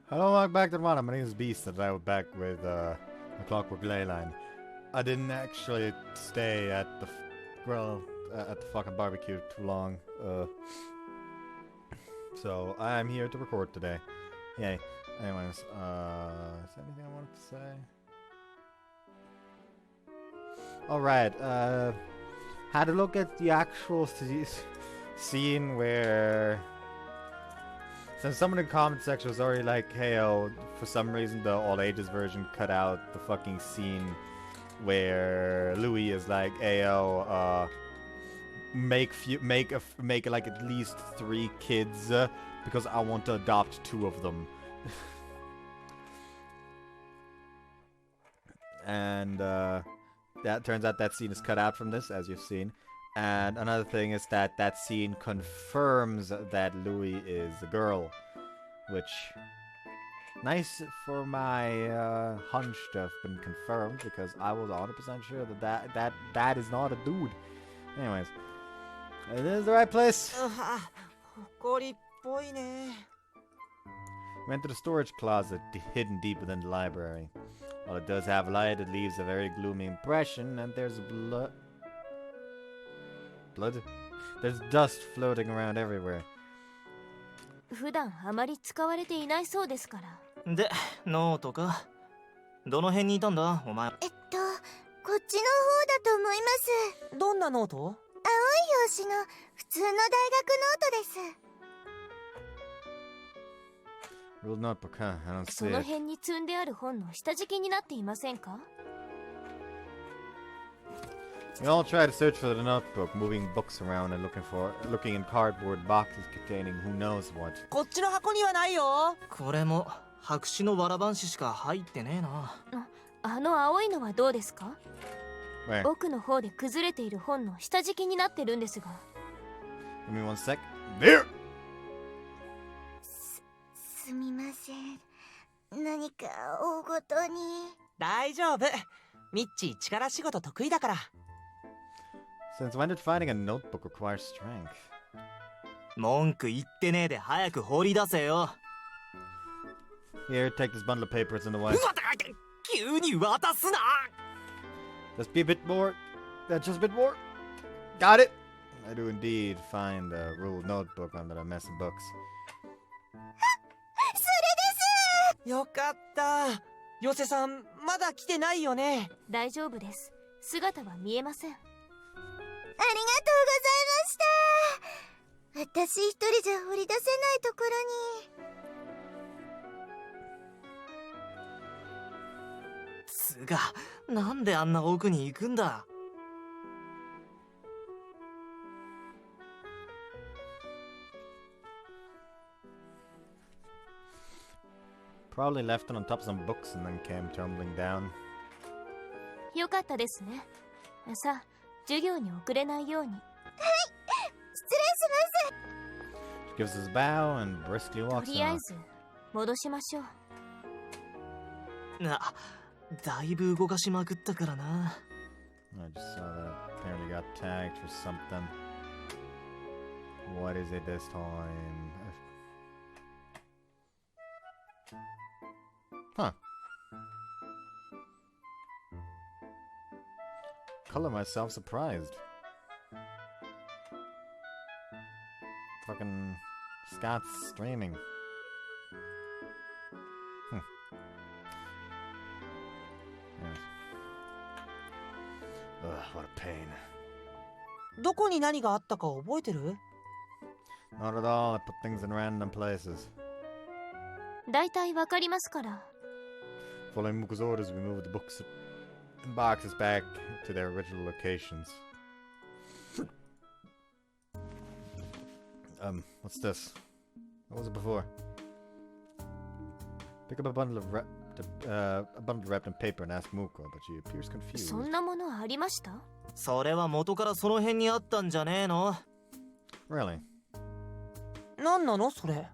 Hello, welcome back to the model. My name is Beast, and I was back with the Clockwork Ley-Line. I didn't actually stay at the at the fucking barbecue too long, so I'm here to record today. Yay. Anyways, is there anything I wanted to say? Alright, had a look at the actual scene where... Since someone in the comment section was already like, hey, oh, for some reason the all ages version cut out the fucking scene where Louis is like, hey, oh, make like at least 3 kids because I want to adopt 2 of them. And that turns out that scene is cut out from this, as you've seen. And another thing is that that scene confirms that Louis is a girl, which nice for my hunch to have been confirmed, because I was 100% sure that is not a dude. Anyways, it is the right place. Went to the storage closet hidden deep within the library. While it does have light, it leaves a very gloomy impression, and there's blood. There's dust floating around everywhere. 普段あまり使われていないそうですから。で、ノートか。どの辺にいたんだ、お前。こっちの方だと思います。どんなノート？青い表紙の普通の大学ノートです。Ruled notebook, huh? I don't see it. その辺に積んである本の下敷きになっていませんか? We all try to search for the notebook, moving books around and looking in cardboard boxes containing who knows what. こっちの箱にはないよ。これも白紙のわらばんししか入ってねえな。あの青いのはどうですか? Where? 奥の方で崩れている本の下敷きになってるんですが。Give me one sec. There. すみません。何か大ごとに。大丈夫。ミッチー力仕事得意だから。Since when did finding a notebook require strength? 文句言ってねえで早く放り出せよ。Here, take this bundle of papers in the way. 急に渡すな。Just be a bit more. Just a bit more. Got it. I do indeed find a ruled notebook under a mess of books. それです。よかった。ヨセさんまだ来てないよね。大丈夫です。姿は見えません。ありがとうございました。私一人じゃ掘り出せないところに。つが、なんであんな奥に行くんだ。Probably left it on top of some books and then came tumbling down. よかったですね。さあ、授業に遅れないように。はい、失礼します。She gives us a bow and briskly walks とりあえ on. ず戻しましょう。だいぶ動かしまくったからな。I just saw that apparently got tagged for something. What is it this time? Huh. Color myself surprised. Fucking Scott's streaming. Yes. Ugh, what a pain. どこに何があったか覚えてる？ Not at all. I put things in random places. だいたいわかりますから。Following Muko's orders, we moved the books and boxes back to their original locations. What's this? What was it before? Pick up a bundle of wrapped in paper and ask Muko, but she appears confused. そんなものありました? それは元からその辺にあったんじゃねえの? Really? なんなのそれ?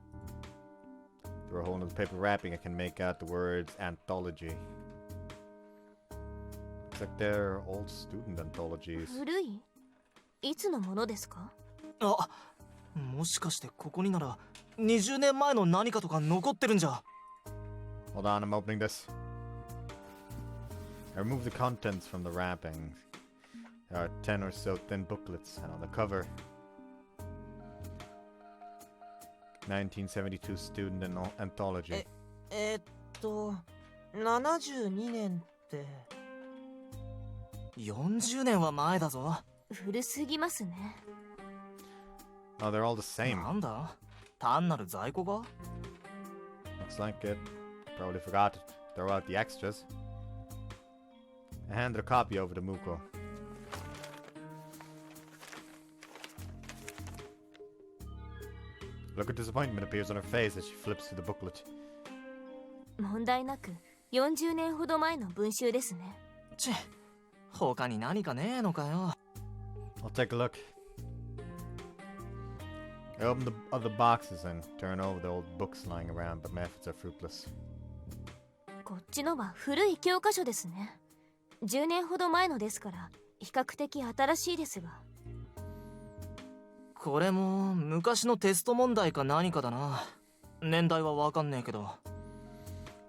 Through a hole in the paper wrapping, I can make out the words anthology. Looks like they're old student anthologies. 古い? いつのものですか? もしかしてここになら20年前の何かとか残ってるんじゃ。Hold on, I'm opening this. I removed the contents from the wrapping. There are 10 or so thin booklets, and on the cover, 1972 student anthology. 72年って40年は前だぞ。古すぎますね。Oh, they're all the same. なんだ単なる在庫が Looks like it. Probably forgot to throw out the extras. I handed a copy over to Muko. Look of disappointment appears on her face as she flips through the booklet. 問題なく40年ほど前の文集ですね。他に何かねえのかよ。I'll take a look. I open the other boxes and turn over the old books lying around, but my efforts are fruitless. こっちのは古い教科書ですね。10年ほど前のですから比較的新しいですが。これも昔のテスト問題か何かだな。年代はわかんねえけど。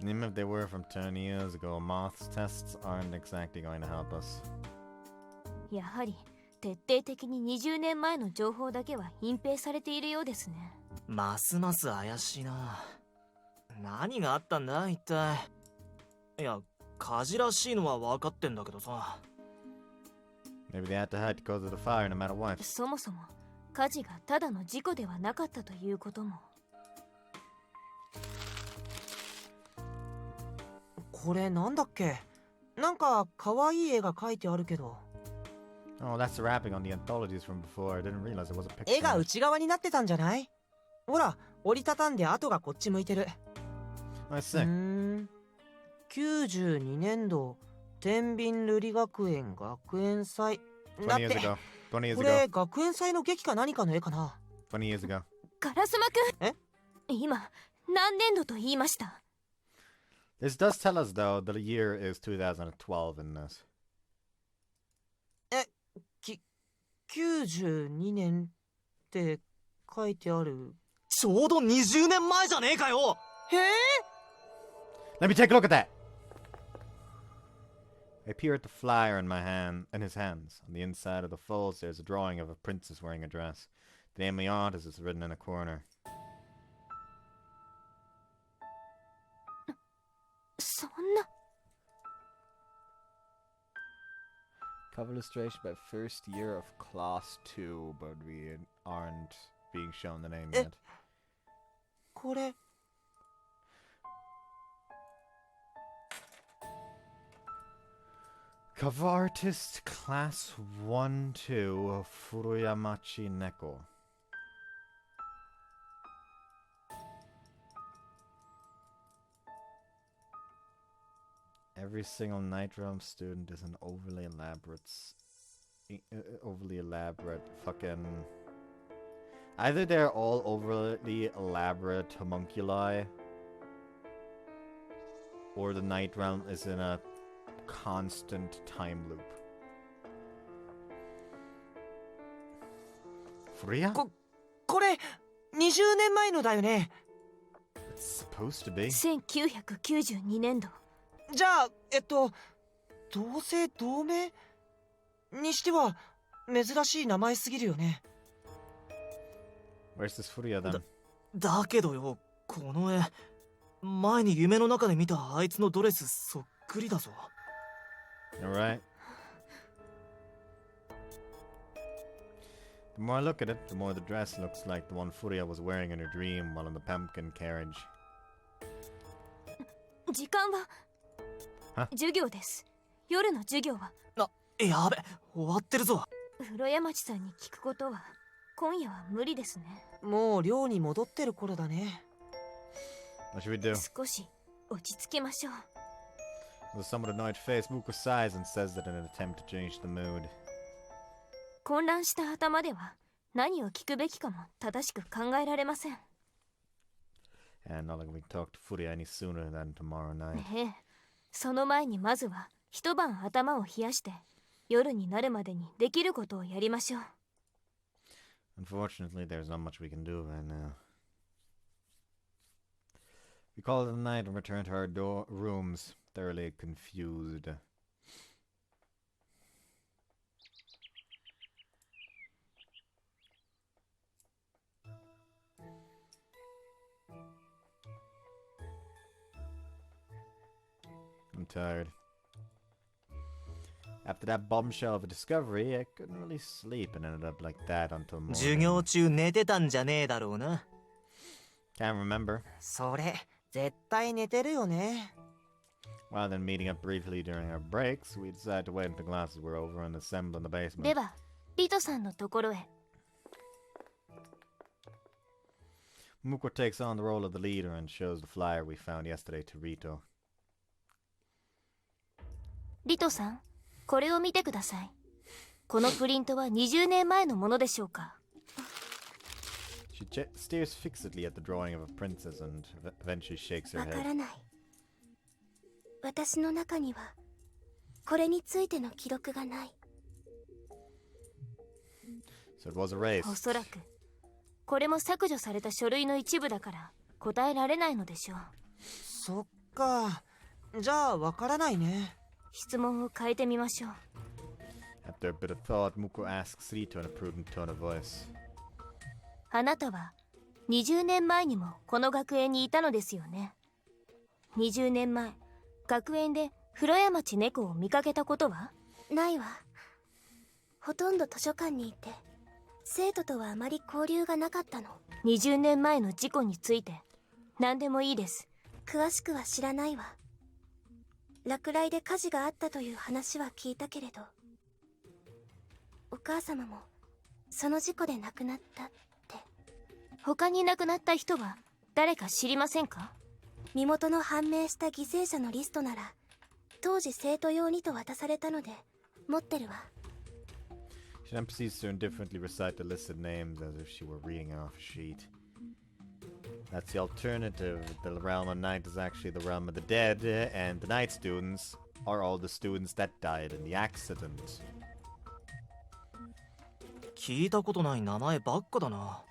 Even if they were from 10 years ago, maths tests aren't exactly going to help us. やはり徹底的に20年前の情報だけは隠蔽されているようですね。ますます怪しいな。何があったんだ一体。いや、火事らしいのは分かってんだけどさ。Maybe they had to hide because of the fire, no matter what. そもそも火事がただの事故ではなかったということも。これなんだっけ？なんか可愛い絵が描いてあるけど。Oh, that's the wrapping on the anthologies from before. I didn't realize it was a picture. 絵が内側になってたんじゃない？ほら、折りたたんで後がこっち向いてる。I see. 92年度天秤瑠璃学園学園祭だっ20 years て。ago. 20 years これ ago. 学園祭の劇か何かの絵かな。20 years ago. ガラスマくん。え？今何年度と言いました？ This does tell us, though, that the year is 2012 in this. 92年って書いてある。ちょうど20年前じゃねえかよ。へえ。 Let me take a look at that! I peer at the flyer in his hands. On the inside of the folds, there's a drawing of a princess wearing a dress. The name of the artist is written in a corner. そんな。 Cover illustration by first year of class 2, but we aren't being shown the name yet. これ。Cover artist class 1-2 Furuyamachi Neko. Every single Night Realm student is an overly elaborate fucking... Either they're all overly elaborate homunculi, or the Night Realm is in a constant time loop. Furia? これ20年前のだよね。 It's supposed to be. 1992年度。じゃあ同姓同名にしては珍しい名前すぎるよね。 Where's this Furia then? だけどよ、この絵前に夢の中で見たあいつのドレスそっくりだぞ。 Alright. The more I look at it, the more the dress looks like the one Furia was wearing in her dream while in the pumpkin carriage. 時間は授業です。夜の授業は。やべ、終わってるぞ。風呂屋町さんに聞くことは今夜は無理ですね。もう寮に戻ってる頃だね。 What should we do? 少し落ち着きましょう。 With a somewhat annoyed face, Muko sighs and says that in an attempt to change the mood. 混乱した頭では何を聞くべきかも正しく考えられません。 And not like we can talk to Furia any sooner than tomorrow night. ええ、その前にまずは一晩頭を冷やして夜になるまでにできることをやりましょう。 Unfortunately, there's not much we can do right now. We called it a night and returned to our rooms, thoroughly confused. I'm tired. After that bombshell of a discovery, I couldn't really sleep and ended up like that until 授 morning. 業中寝てたんじゃねえだろうな。 Can't remember. それ絶対寝てるよね。 Rather than meeting up briefly during our breaks, we decided to wait until classes were over and assemble in the で basement. はリトさんのところへ。 Muko takes on the role of the leader and shows the flyer we found yesterday to Rito. リトさん、これを見てください。このプリントは20年前のものでしょうか。 She stares fixedly at the drawing of a princess and eventually shakes her わか head. らない。私の中にはこれについての記録がない。 So it was erased. おそらくこれも削除された書類の一部だから答えられないのでしょう。そっか。じゃあわからないね。質問を変えてみましょう。 After a bit of thought, Muko asks Rito in a prudent tone of voice. あなたは20年前にもこの学園にいたのですよね。20年前、学園で風呂屋町猫を見かけたことは？ないわ。ほとんど図書館にいて生徒とはあまり交流がなかったの。20年前の事故について何でもいいです。詳しくは知らないわ。落雷で火事があったという話は聞いたけれど、お母様もその事故で亡くなったって。他に亡くなった人は誰か知りませんか？身元の判明した犠牲者のリストなら当時生徒用にと渡されたので持ってるわ。 She then proceeds to indifferently recite the listed names as if she were reading off a sheet. That's the alternative. The realm of night is actually the realm of the dead, and the night students are all the students that died in the accident. 聞いたことない名前ばっかだな。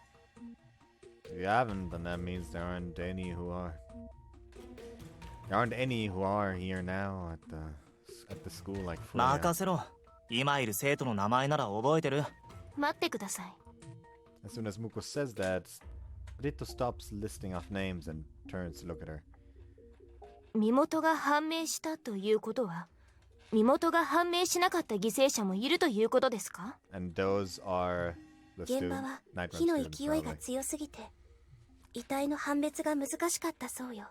If you haven't, then that means there aren't any who are. There aren't any who are here now at the school like Freya. 任せろ。今いる生徒の名前なら覚えてる。待ってください。 As soon as Muko says that, Rito stops listing off names and turns to look at her. 身元が判明したということは、身元が判明しなかった犠牲者もいるということですか？ And those are the 現場 students, は night 火の realm students, 勢いが probably. 強すぎて遺体の判別が難しかったそうよ。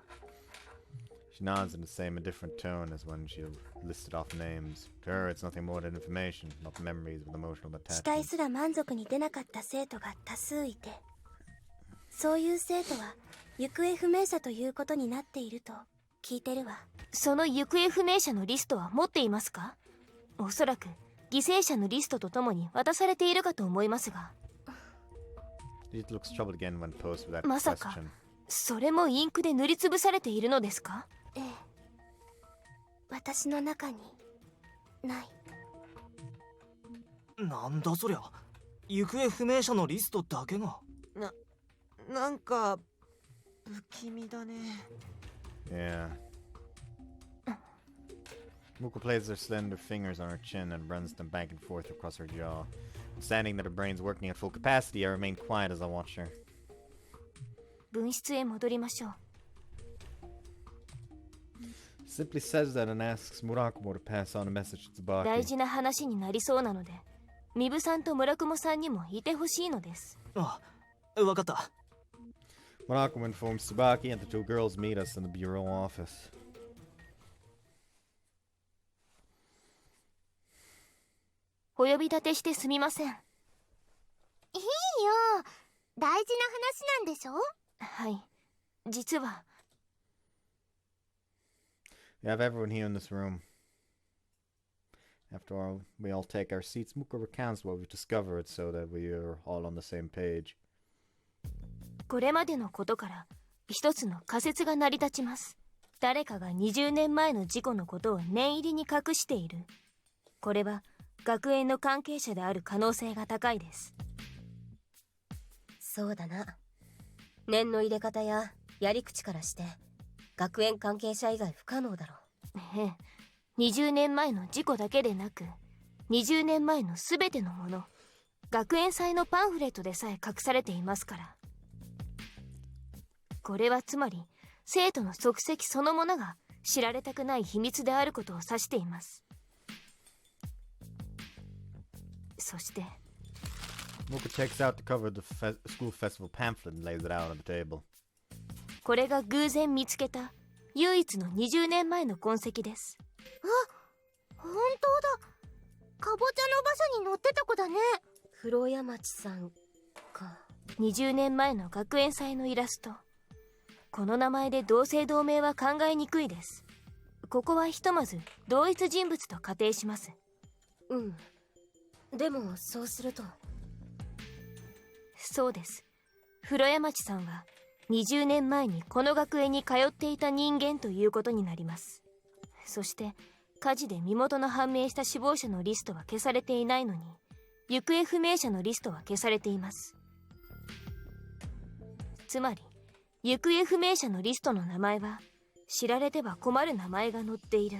She nods in the same indifferent tone as when she listed off names. To her, it's nothing more than information, not memories with emotional 死体 attachment. すら満足に出なかった生徒が多数いて、そういう生徒は行方不明者ということになっていると聞いてるわ。その行方不明者のリストは持っていますか？おそらく犠牲者のリストとともに渡されているかと思いますが。 It looks troubled again when posed with that まさか question. それもインクで塗りつぶされているのですか？ええ、私の中にない。なんだそりゃ。行方不明者のリストだけが。なんか不気味だね。 Yeah. Muko places her slender fingers on her chin and runs them back and forth across her jaw. Understanding that her brain's working at full capacity, I remain quiet as I watch her. 分室へ戻りましょう。 Simply says that and asks Murakumo to pass on a message to 大 Tsubaki. 事な話になりそうなので、ミブさんと村雲さんにもいてほしいのです。あ、わかった。 Murakumo informs Tsubaki and the two girls meet us in the bureau office. お呼び立てしてすみません。いいよ、大事な話なんでしょ。はい、実は We have everyone here in this room. After all, we all take our seats. Muko recounts what we've discovered so that we are all on the same page. これまでのことから一つの仮説が成り立ちます。誰かが20年前の事故のことを念入りに隠している。これは学園の関係者である可能性が高いです。そうだな。念の入れ方ややり口からして学園関係者以外不可能だろう。ええ、20年前の事故だけでなく20年前の全てのもの、学園祭のパンフレットでさえ隠されていますから。これはつまり生徒の足跡そのものが知られたくない秘密であることを指しています。そして Mooka takes out the cover of the school festival pamphlet and lays it out on the table. これが偶然見つけた唯一の20年前の痕跡です。あ、本当だ。かぼちゃの馬車に乗ってた子だね。風呂屋町さんか。20年前の学園祭のイラスト。この名前で同姓同名は考えにくいです。ここはひとまず同一人物と仮定します。うん。でもそうすると。そうです。風呂屋町さんは20年前にこの学園に通っていた人間ということになります。そして火事で身元の判明した死亡者のリストは消されていないのに、行方不明者のリストは消されています。つまり行方不明者のリストの名前は知られては困る名前が載っている。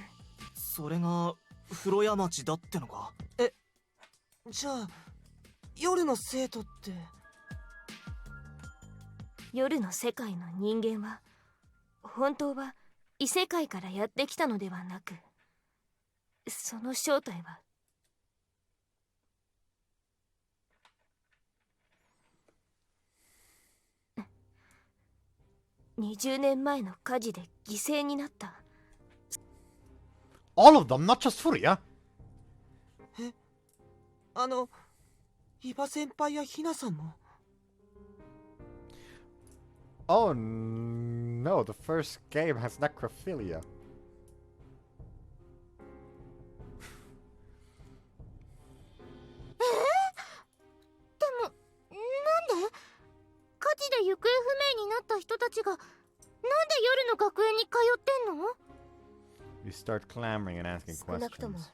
それが風呂屋町だってのか。じゃあ夜の生徒って。夜の世界の人間は本当は異世界からやってきたのではなく、その正体は20年前の火事で犠牲になった。 All of them, not just Furia. 伊庭先輩やひなさんも。Oh no, the first game has necrophilia. でも、なんで火事で行方不明になった人たちがなんで夜の学園に通ってんの？ You start clamoring and asking 少なくとも questions.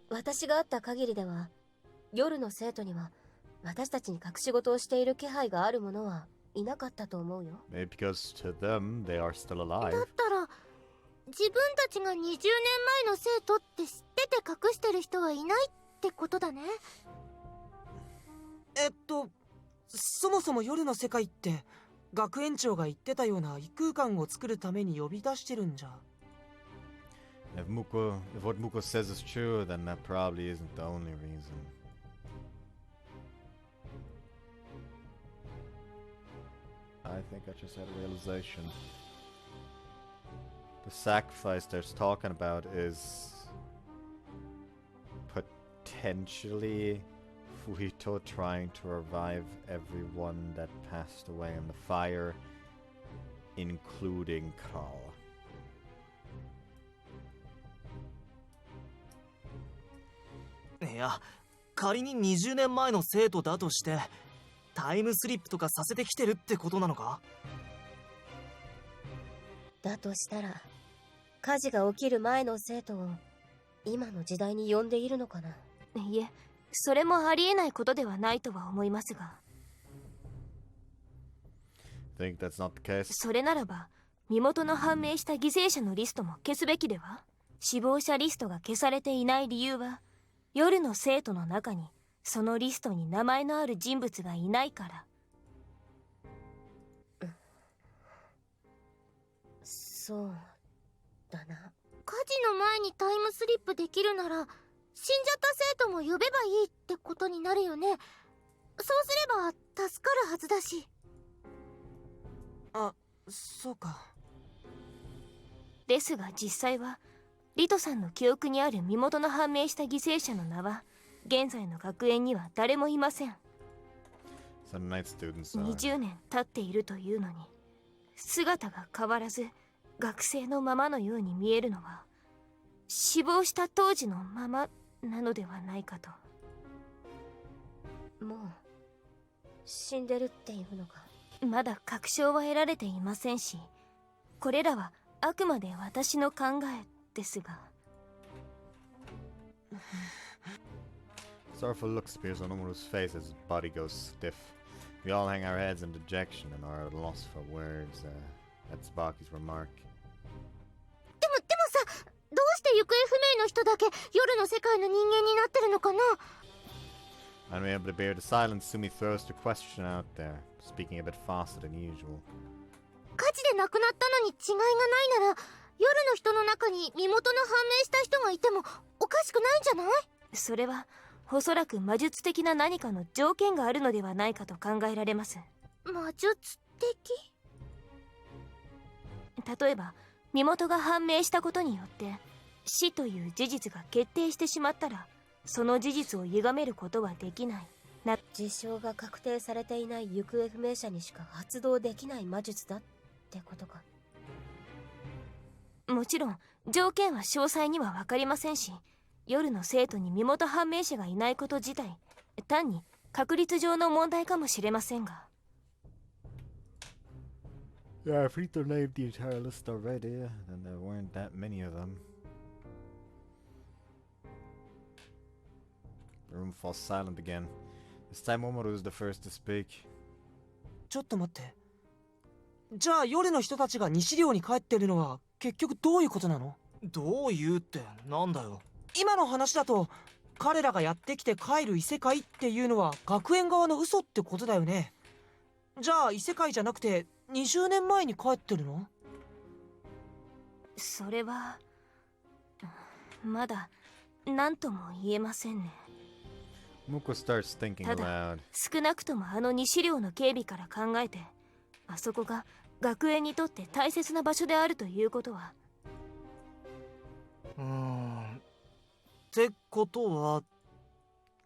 私が会った限りでは、夜の生徒には私たちに隠し事をしている気配がある者はいなかったと思うよ。 Maybe because to them they are still だ alive. ったら自分たちが20年前の生徒って知ってて隠してる人はいないってことだね。そもそも夜の世界って学園長が言ってたような異空間を作るために呼び出してるんじゃ。If what Muko says is true, then that probably isn't the only reason. I think I just had a realization. The sacrifice they're talking about is potentially Fuhito trying to revive everyone that passed away in the fire, including Carl. いや、仮に20年前の生徒だとしてタイムスリップとかさせてきてるってことなのか？だとしたら、火事が起きる前の生徒を今の時代に呼んでいるのかな。いえ、それもありえないことではないとは思いますが。Think that's not the case? それならば身元の判明した犠牲者のリストも消すべきでは？死亡者リストが消されていない理由は、夜の生徒の中にそのリストに名前のある人物がいないから。そうだな。火事の前にタイムスリップできるなら死んじゃった生徒も呼べばいいってことになるよね。そうすれば助かるはずだし。あ、そうか。ですが実際はリトさんの記憶にある身元の判明した犠牲者の名は現在の学園には誰もいません。 Some night students are. 20年経っているというのに姿が変わらず学生のままのように見えるのは、死亡した当時のままなのではないかと。もう死んでるっていうのか。まだ確証は得られていませんし、これらはあくまで私の考えですが。Sorrowful look appears on Omaru's face as his body goes stiff. We all hang our heads in dejection and are at a loss for words. At Sparky's remark. して行方不明の人だけ夜の世界の人間になってるのかな。 Unable to bear the silence, Sumi throws the question out there, speaking a bit faster than usual. 火事で亡くなったのに違いがないなら、夜の人の中に身元の判明した人がいてもおかしくないんじゃない？それはおそらく魔術的な何かの条件があるのではないかと考えられます。魔術的？例えば身元が判明したことによって死という事実が決定してしまったら、その事実を歪めることはできない。事象が確定されていない行方不明者にしか発動できない魔術だってことか。もちろん条件は詳細には分かりませんし、夜の生徒に身元判明者がいないこと自体単に確率上の問題かもしれませんが。Yeah, if Rito named the entire list already, then there weren't that many of them. The room falls silent again. This time Momoru is the first to speak. ちょっと待って。じゃあ夜の人たちが西寮に帰ってるのは結局どういうことなの？どう言うってなんだよ。今の話だと彼らがやってきて帰る異世界っていうのは学園側の嘘ってことだよね。じゃあ異世界じゃなくて20年前に帰ってるの？それはまだ何とも言えませんね。Muko starts thinking ただ aloud. 少なくともあの西寮の警備から考えて、あそこが学園にとって大切な場所であるということは。ってことは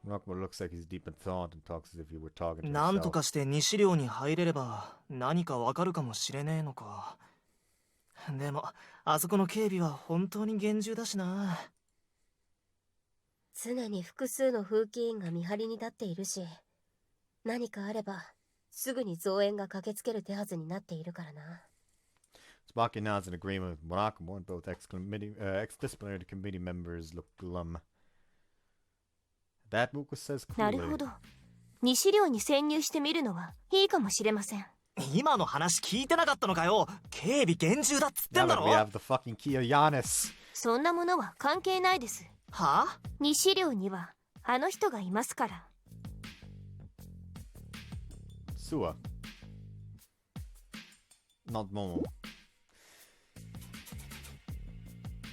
Rockwood looks like he's deep in thought and talks as if he were talking to なんと himself. かして西寮に入れれば何かわかるかもしれねえのか。でもあそこの警備は本当に厳重だしな。常に複数の風紀員が見張りに立っているし、何かあればすぐに増援が駆けつける手はずになっているからな。Tsubaki nods in agreement with Murakumo, and both ex-disciplinary committee members look glum. That Muko says なる coolly. ほど。西寮に潜入してみるのはいいかもしれません。今の話聞いてなかったのかよ。警備厳重だっつってん Now だ that ろ。 we have the fucking key of Giannis. そんなものは関係ないです。はあ？西寮にはあの人がいますから。Sua. Not Momo.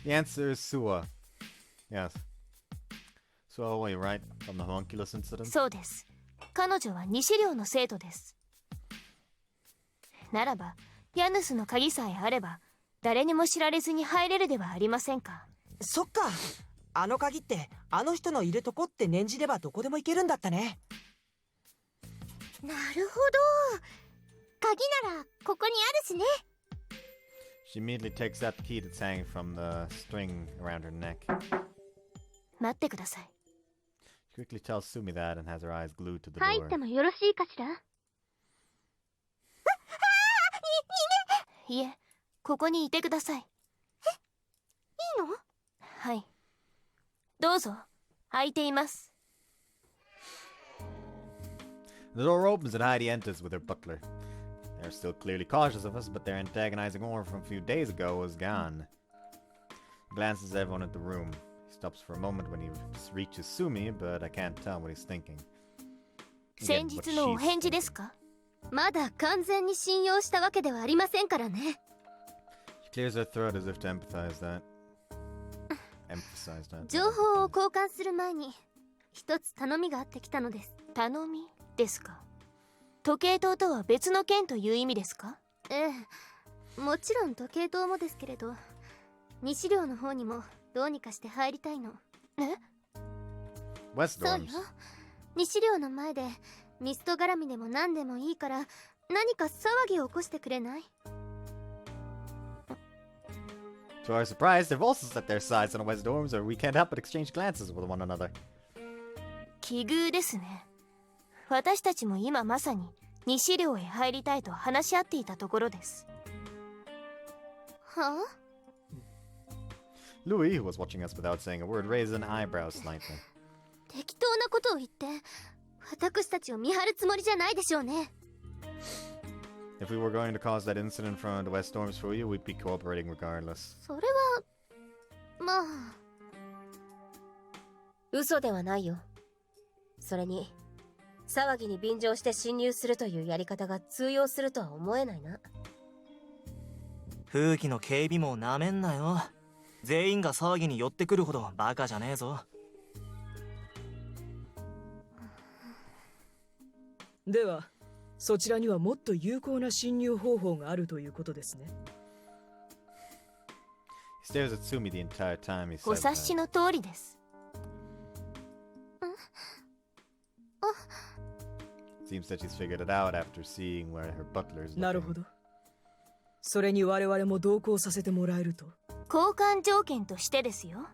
The answer is Sua. Yes. Sua away, right? From the homunculus incident? そうです。彼女は西寮の生徒です。ならばヤヌスの鍵さえあれば誰にも知られずに入れるではありませんか。そっか。あの鍵ってあの人のいるとこって念じればどこでも行けるんだったね。なるほど。鍵ならここにあるしね。She immediately takes out the key that's hanging from the string around her neck. 待ってください。 She quickly tells Sumi that and has her eyes glued to the 入 door. ってもよろしいかしら。いえ、ここにいてください。いいの？はい。どうぞ。開いています。 The door opens and Heidi enters with her butler. They're still clearly cautious of us, but their antagonizing aura from a few days ago is gone. He glances at everyone in the room. He stops for a moment when he reaches Sumi, but I can't tell what he's thinking. 先 Again, what 日のお she's 返事ですか？まだ完全に信用したわけではありませんからね。 She clears her throat as if to emphasize that. Emphasize that. 情報を交換する前に一つ頼みがあってきたのです。頼みですか？時計塔とは別の件という意味ですか？ええ、もちろん時計塔もですけれど、西寮の方にもどうにかして入りたいの。え？ West そうよ。 dorms. 西寮の前でミスト絡みでも何でもいいから何か騒ぎを起こしてくれない？ To our surprise, they've also set their sides on the West dorms, or we can't help but exchange glances with one another. 奇遇ですね。私たちも今まさに西寮へ入りたいと話し合っていたところです。はあ？ Louis, who was watching us without saying a word, raised an eyebrow slightly. 適当なことを言って私たちを見張るつもりじゃないでしょうね。 If we were going to cause that incident in front of the West dorms for you, we'd be cooperating regardless. それはまあ嘘ではないよ。それに騒ぎに便乗して侵入するというやり方が通用するとは思えないな。風紀の警備網なめんなよ。全員が騒ぎに寄ってくるほどバカじゃねえぞ。ではそちらにはもっと有効な侵入方法があるということですね。He stares at Sumi the entire time he お says 察 that. しの通りです。Seems that she's figured it out after seeing where her butler is なる looking. ほど。それに我々も同行させてもらえると。交換条件としてですよ。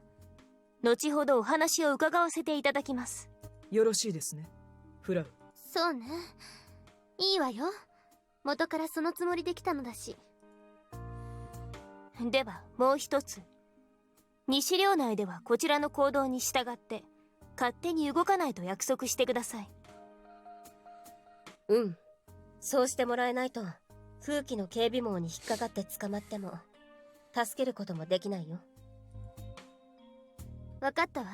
後ほどお話を伺わせていただきます。よろしいですね、フラウ。そうね。いいわよ。元からそのつもりで来たのだし。ではもう一つ。西領内ではこちらの行動に従って勝手に動かないと約束してください。うん、そうしてもらえないと風紀の警備網に引っかかって捕まっても助けることもできないよ。分かったわ。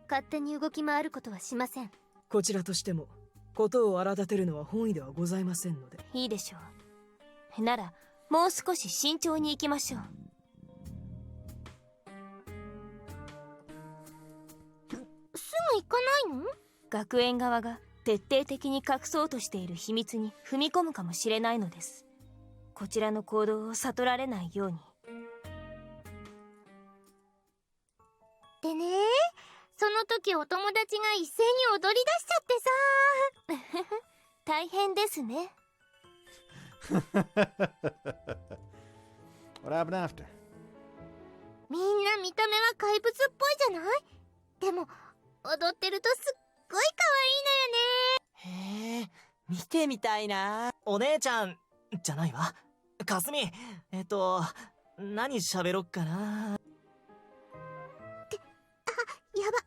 勝手に動き回ることはしません。こちらとしても事を荒立てるのは本意ではございませんので。いいでしょう。ならもう少し慎重に行きましょう。すぐ行かないの？学園側が徹底的に隠そうとしている秘密に踏み込むかもしれないのです。こちらの行動を悟られないように。でね、その時お友達が一斉に踊り出しちゃってさ。大変ですね。What happened after? みんな見た目は怪物っぽいじゃない？でも踊ってるとすっごい可愛いのよね。へえ、見てみたいな。お姉ちゃんじゃないわ。かすみ、何喋ろっかな。やば。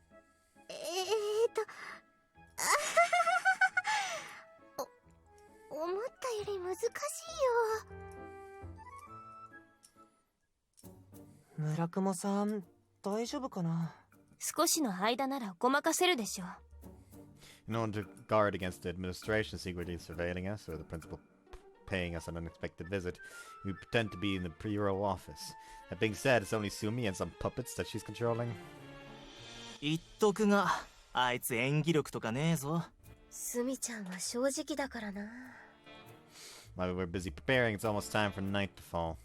思ったより難しいよ。村雲さん、大丈夫かな。少しの間ならごまかせるでしょう。In order to guard against the administration secretly surveilling us, or the principal paying us an unexpected visit, we pretend to be in the bureau office. That being said, it's only Sumi and some puppets that she's controlling. 言っとくが、あいつ演技力とかねえぞ。スミちゃんは正直だからな。While we're busy preparing, it's almost time for night to fall.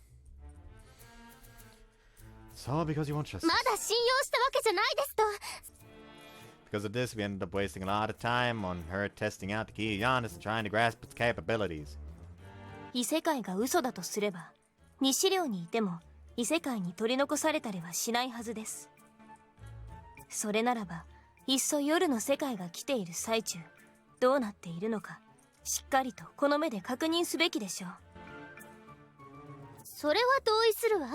It's all because you won't trust us. まだ信用したわけじゃないですと。Because of this, we ended up wasting a lot of time on her testing out the key beyond us and trying to grasp its capabilities. 異世界が嘘だとすれば、西領にいても異世界に取り残されたりはしないはずです。それならば、いっそ夜の世界が来ている最中、どうなっているのか、しっかりとこの目で確認すべきでしょう。それは同意するわ。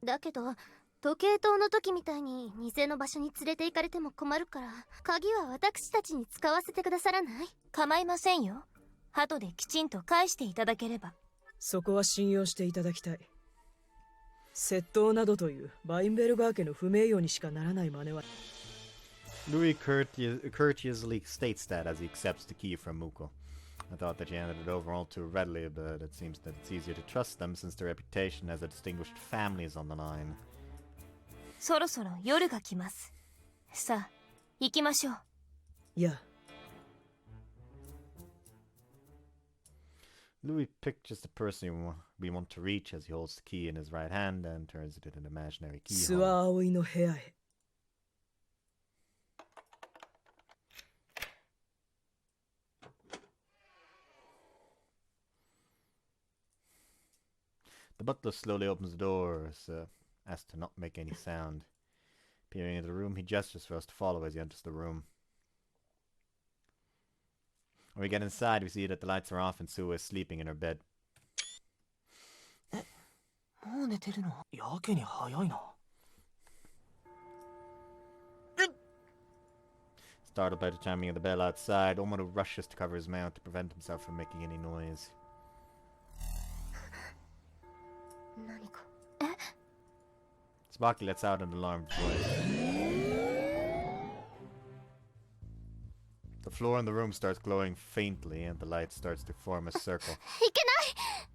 だけど時計塔の時みたいに偽の場所に連れて行かれても困るから、鍵は私たちに使わせてくださらない？構いませんよ。後できちんと返していただければ。そこは信用していただきたい。窃盗などというバインベルガー家の不名誉にしかならない真似は。Louis courteously states that as he accepts the key from Muko. I thought that she handed it over all too readily, but it seems that it's easier to trust them since their reputation as a distinguished family is on the line. そろそろ夜が来ます。さあ、行きましょう。いや。Louis pictures the person we want to reach as he holds the key in his right hand and turns it into an imaginary 諏 keyhole. 訪葵の部屋へ。The butler slowly opens the door as to not make any sound. Peering into the room, he gestures for us to follow as he enters the room. When we get inside, we see that the lights are off and Sue is sleeping in her bed. もう寝てるの？やけに早いな。Startled by the chiming of the bell outside, Omono rushes to cover his mouth to prevent himself from making any noise. 何か。It's Spocky lets out an alarmed voice. The floor in the room starts glowing faintly, and the light starts to form a circle. いけない、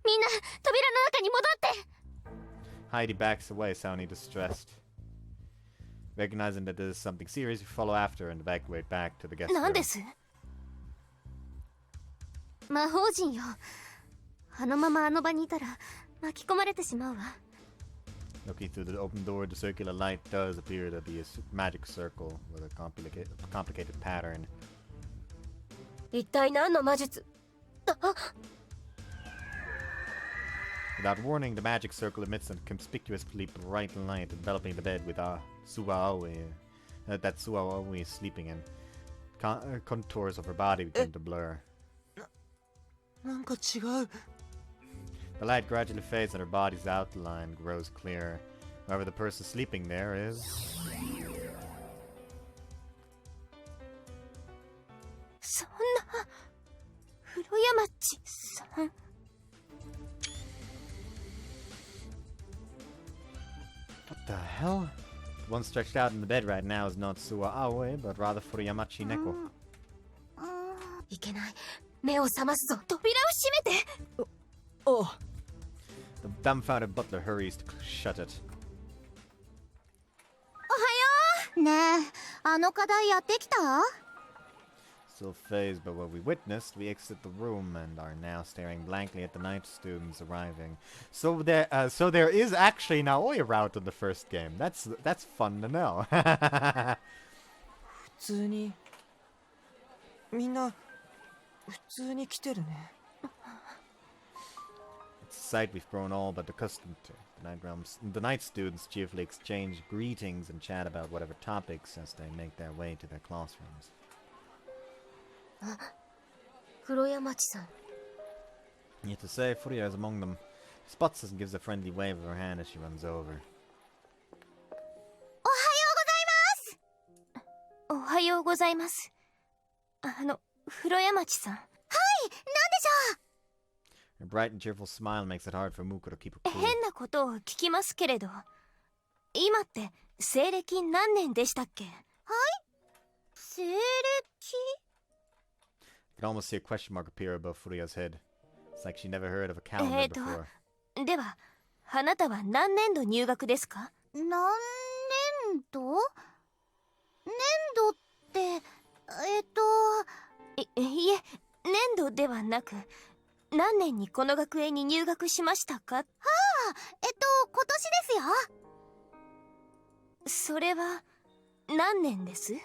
みんな扉の中に戻って。 Heidi backs away, sounding distressed. Recognizing that this is something serious, you follow after and evacuate back to the guest なん room. です？魔法陣よ。あのままあの場にいたら巻き込まれてしまうわ。 Looking through the open door, the circular light does appear to be a magic circle with a complicated pattern. 一体何の魔術？ Without warning, the magic circle emits a conspicuously bright light enveloping the bed with that Suaoi is sleeping in. Contours of her body begin to blur. なんか違う。 The light gradually fades and her body's outline grows clearer. However, the person sleeping there is... そんな、風呂山地さん。 What the hell? The one stretched out in the bed right now is not Suaoi, but rather Furuyamachi Neko. いけない。目を覚ますぞ。扉を閉めて。ああ。 The dumbfounded butler hurries to shut it. おはよう。ねえ、あの課題やってきた？ Still fazed by what we witnessed, we exit the room and are now staring blankly at the night students arriving. So there is actually an Aoi route in the first game. That's fun to know. 普通に。みんな普通に来てるね。 It's a sight we've grown all but accustomed to. The night students cheerfully exchange greetings and chat about whatever topics as they make their way to their classrooms. 黒山地さん。 Yet to say, Furia is among them. Spots us and gives a friendly wave of her hand as she runs over. おはようございます。風呂山地さん。はい、なんでしょう。 Her bright and cheerful smile makes it hard for Muko to keep her cool. 変なことを聞きますけれど、今って西暦何年でしたっけ？はい？西暦？ You can almost see a question mark appear above Furia's head. It's like she never heard of a calendar before. では、あなたは何年度入学ですか？何年度？年度って、いえ、年度ではなく、何年にこの学園に入学しましたか？はあ、今年ですよ。それは、何年です？だ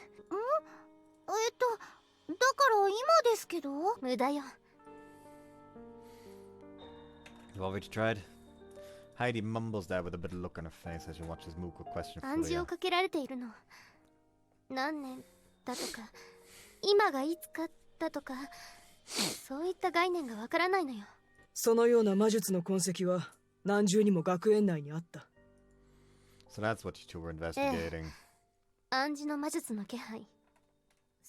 から今ですけど。無駄よ。You already tried? Heidi mumbles that with a bitter look on her face as she watches Muko question 暗示 Furia. をかけられているの。何年だとか、今がいつかだとか、そういった概念がわからないのよ。そのような魔術の痕跡は何重にも学園内にあった。So that's what you two were investigating. 暗示の魔術の気配。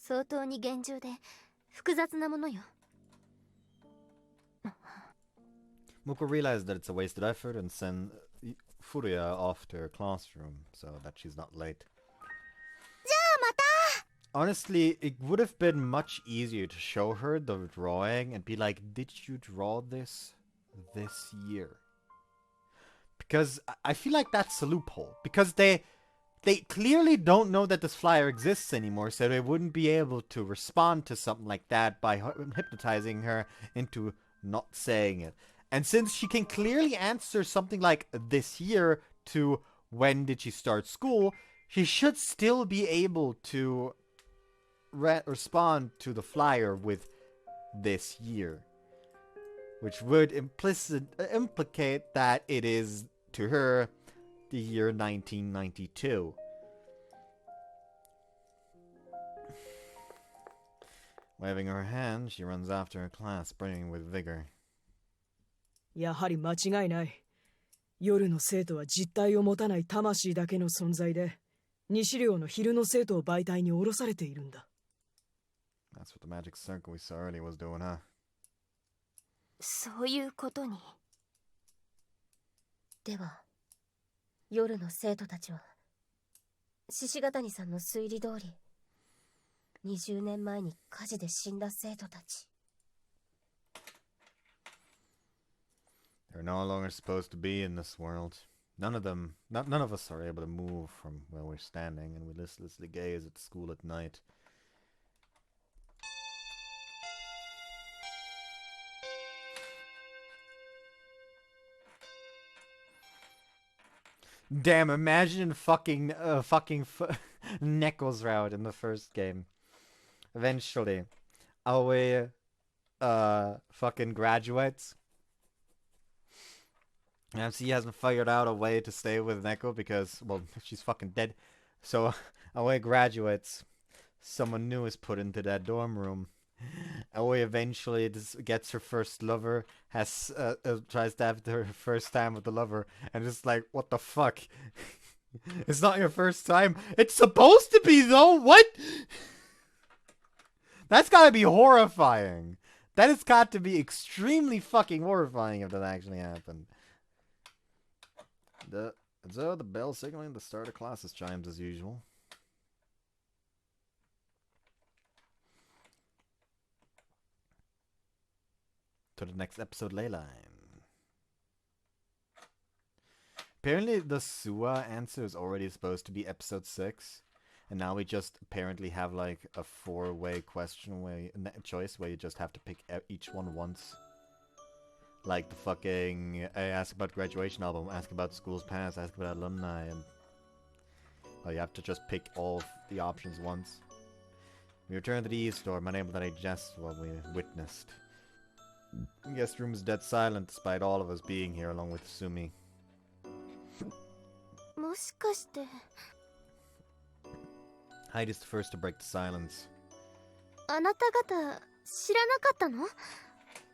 相当に厳重で複雑なものよ。Muko realizes that it's a wasted effort and sends Furia off to her classroom so that she's not late. Honestly, it would have been much easier to show her the drawing and be like, did you draw this year? Because I feel like that's a loophole. Because they clearly don't know that this flyer exists anymore, so they wouldn't be able to respond to something like that by hypnotizing her into not saying it. And since she can clearly answer something like this year to when did she start school, she should still be able to respond to the flyer with this year. Which would implicate that it is, to her, the year 1992. Waving her hand, she runs after her class, brimming with vigor. やはり間違いない。夜の生徒は実体を持たない魂だけの存在で、西寮の昼の生徒を媒体に降ろされているんだ。That's what the magic circle we saw earlier was doing, huh? そういうことに。では、夜の生徒たちは獅子ヶ谷さんの推理通り20年前に火事で死んだ生徒たち。 They're no longer supposed to be in this world. None of us are able to move from where we're standing, and we listlessly gaze at school at night. Damn, imagine fucking Neko's route in the first game. Eventually, Aoi fucking graduates. And she hasn't figured out a way to stay with Neko because, well, she's fucking dead. So, Aoi graduates. Someone new is put into that dorm room. Aoi eventually gets her first lover, tries to have her first time with the lover, and it's like, what the fuck? It's not your first time. It's supposed to be, though. What? That's gotta be horrifying. That has got to be extremely fucking horrifying if that actually happened. So the bell signaling the start of classes chimes as usual. To the next episode, Ley-Line. Apparently the Sua answer is already supposed to be episode 6. And now we just apparently have like a 4-way question choice where you just have to pick each one once. Like the fucking ask about graduation album, ask about schools past, ask about alumni, and well, you have to just pick all of the options once. We return to the East Door, unable to digest what we witnessed. The guest room is dead silent despite all of us being here along with Sumi. もしかして Heidi's the first to break the silence. あなた方知らなかったの？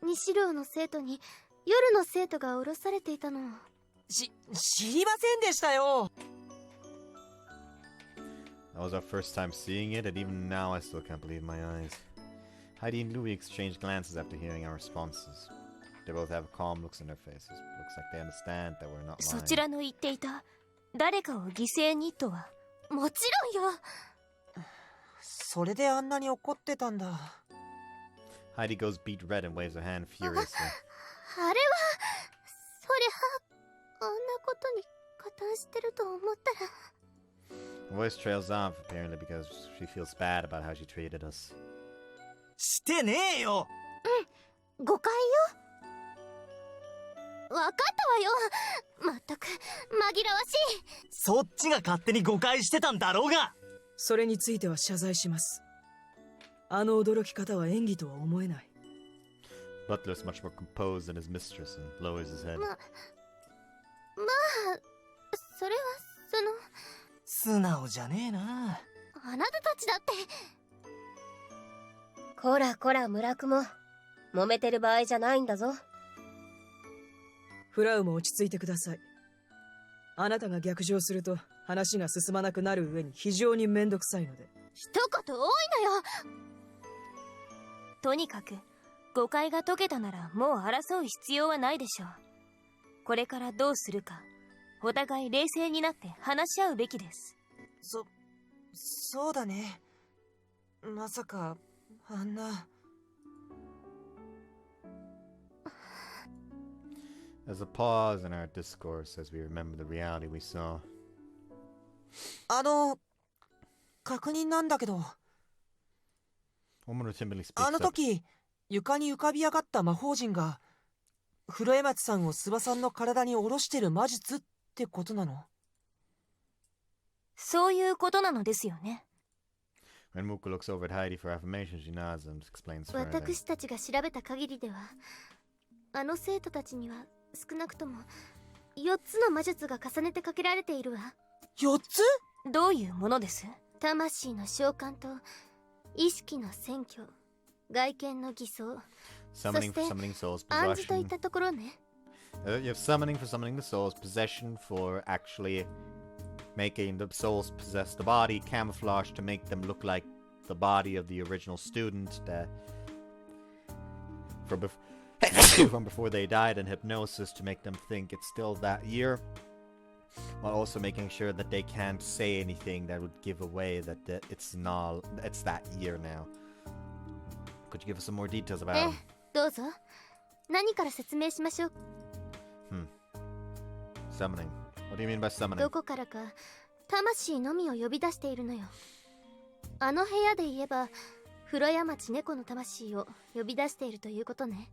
西寮の生徒に夜の生徒が降ろされていたの。知りませんでしたよ。 That was our first time seeing it, and even now I still can't believe my eyes. Heidi and Louis exchanged glances after hearing our responses. They both have calm looks on their faces. Looks like they understand that we're not lying. そちらの言っていた誰かを犠牲にとは。もちろんよ。それであんなに怒ってたんだ。 Heidi goes beet red and waves her hand furiously. あれはそりゃあんなことに加担してると思ったら。 Her voice trails off apparently because she feels bad about how she treated us. してねえよ。誤解よ。わかったわよ。まったく紛らわしい。そっちが勝手に誤解してたんだろうが。それについては謝罪します。あの驚き方は演技とは思えない。Butler's much more composed than his mistress and lowers his head. まあそれは素直じゃねえな。あなたたちだって。こらこら村雲、揉めてる場合じゃないんだぞ。フラウも落ち着いてください。あなたが逆上すると話が進まなくなる上に非常にめんどくさいので。一言多いのよ。とにかく誤解が解けたならもう争う必要はないでしょう。これからどうするかお互い冷静になって話し合うべきです。そうだね。まさかあんな。There's a pause in our discourse as we remember the reality we saw. 確認なんだけど、 Woman timidly speaks あの up. 時床に浮かび上がった魔法陣が黒江町さんを諏訪さんの体に下ろしてる魔術ってことなの？そういうことなのですよね。When Muko looks over at Heidi for affirmation, she nods and explains further. 私たちが調べた限りでは、あの生徒たちには少なくとも4つの魔術が重ねてかけられているわ。4つ？どういうものです？魂の召喚と意識の占拠、外見の偽装、そ Summoning し for て summoning souls, 暗示といっ possession. たところね。You have summoning for summoning the souls, possession for actually making the souls possess the body, camouflage to make them look like the body of the original student from before they died, and hypnosis to make them think it's still that year. while also making sure that they can't say anything that would give away that it's that year now. Could you give us some more details about him? どうぞ。何から説明しましょう。Summoning. What do you mean by summoning? どこからか魂のみを呼び出しているのよ。あの部屋で言えば風呂屋町猫の魂を呼び出しているということね。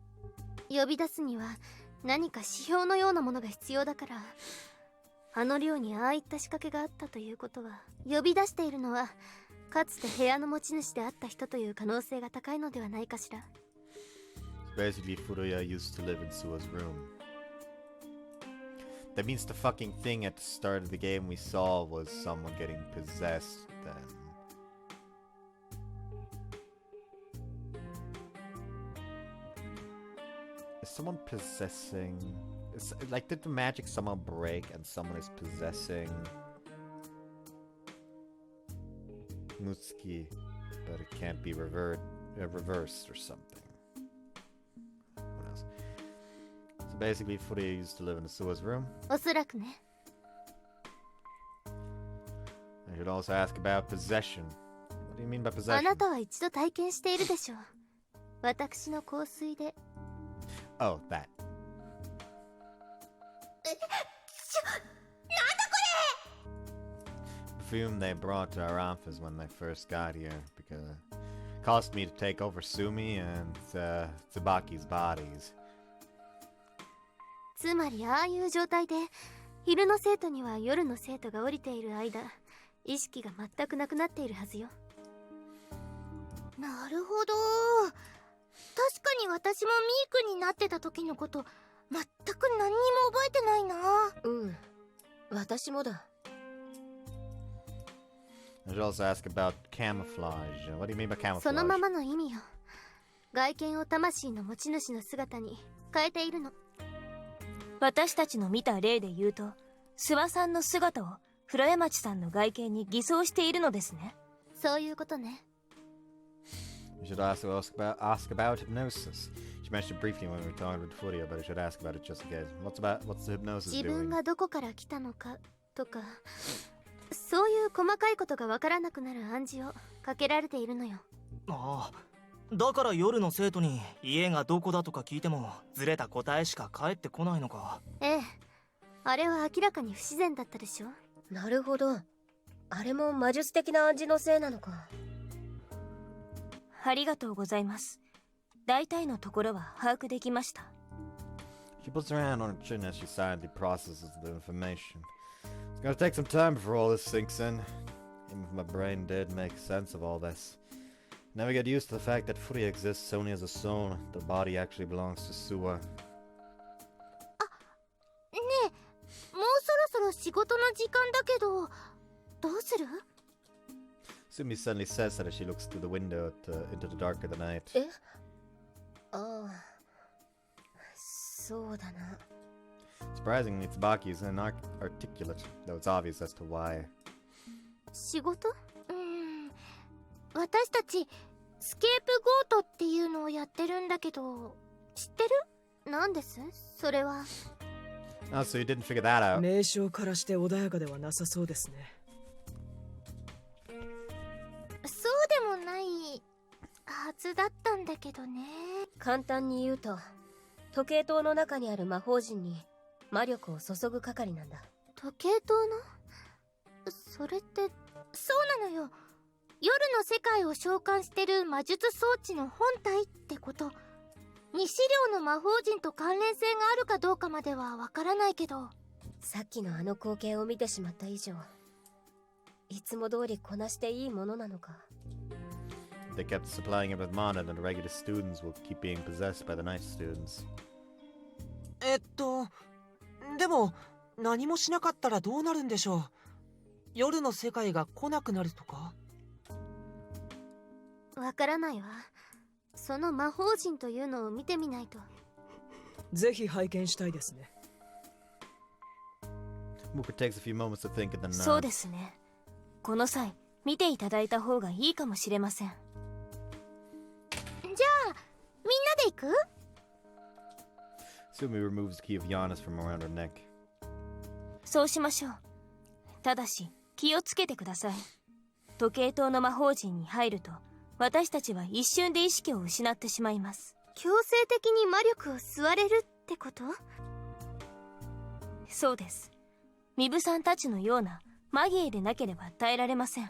呼び出すには何か指標のようなものが必要だから、あの寮にああいった仕掛けがあったということは、呼び出しているのはかつて部屋の持ち主であった人という可能性が高いのではないかしら。Basically, Furuya used to live in Sua's room. That means the fucking thing at the start of the game we saw was someone getting possessed then. Is someone possessing... like, did the magic somehow break and someone is possessing Mutsuki, but it can't be reversed or something? Who knows? So basically, Furuya used to live in Sua's room. おそらくね。I should also ask about possession. What do you mean by あ possession? なたは一度体験しているでしょう。私の香水で。 Oh, that. Perfume they brought to our office when they first got here because it caused me to take over Sumi and Tsubaki's bodies. つまりああいう状態で昼の生徒には夜の生徒が降りている間、意識が全くなくなっているはずよ。なるほど。確かに私もミークになってた時のこと全く何にも覚えてないな。うん、私もだ。I should also ask about camouflage. What do you mean by camouflage? そのままの意味よ。外見を魂の持ち主の姿に変えているの。私たちの見た例で言うと、諏訪さんの姿を風呂屋町さんの外見に偽装しているのですね。そういうことね。You should also ask about hypnosis. She mentioned briefly when we were talking with Furia, but I should ask about it just in case. What's the hypnosis 自分 doing? がどこから来たのかとか、そういう細かいことがわからなくなる暗示をかけられているのよ。ああ、だから夜の生徒に家がどこだとか聞いてもずれた答えしか返ってこないのか。ええ、あれは明らかに不自然だったでしょ。なるほど。あれも魔術的な暗示のせいなのか。ありがとうございます。大体のところは把握できました。She puts her hand on her chin as she silently processes the information. It's gonna take some time before all this sinks in. Even if my brain did make sense of all this. Never get used to the fact that Furia exists only as a soul. The body actually belongs to Suwa. ねえ、もうそろそろ仕事の時間だけど、どうする？ Sumi suddenly says that as she looks through the window into the dark of the night. え？ああ、そうだな。Surprisingly, Tsubaki is inarticulate, though it's obvious as to why. 仕事？私たちスケープゴートっていうのをやってるんだけど、知ってる？なんです？それは。Oh, so you didn't figure that out. 名称からして穏やかではなさそうですね。そうでもないはずだったんだけどね。簡単に言うと、時計塔の中にある魔法陣に魔力を注ぐ係なんだ。時計塔の？それってそうなのよ。夜の世界を召喚してる魔術装置の本体ってこと。西領の魔法陣と関連性があるかどうかまではわからないけど、さっきのあの光景を見てしまった以上、いつも通りこなしていいものなのか。They kept supplying it with mana, and the regular students will keep being possessed by the night students. でも何もしなかったらどうなるんでしょう。夜の世界が来なくなるとか。わからないわ。その魔法陣というのを見てみないと。ぜひ拝見したいですね。Mooker takes a few moments to think and then そう nods. ですね。この際見ていただいた方がいいかもしれません。じゃあみんなで行く？ Sumi removes the key of Giannis from around her neck. そうしましょう。ただし気をつけてください。時計塔の魔法陣に入ると私たちは一瞬で意識を失ってしまいます。強制的に魔力を吸われるってこと？そうです。ミブさんたちのようなマギエでなければ耐えられません。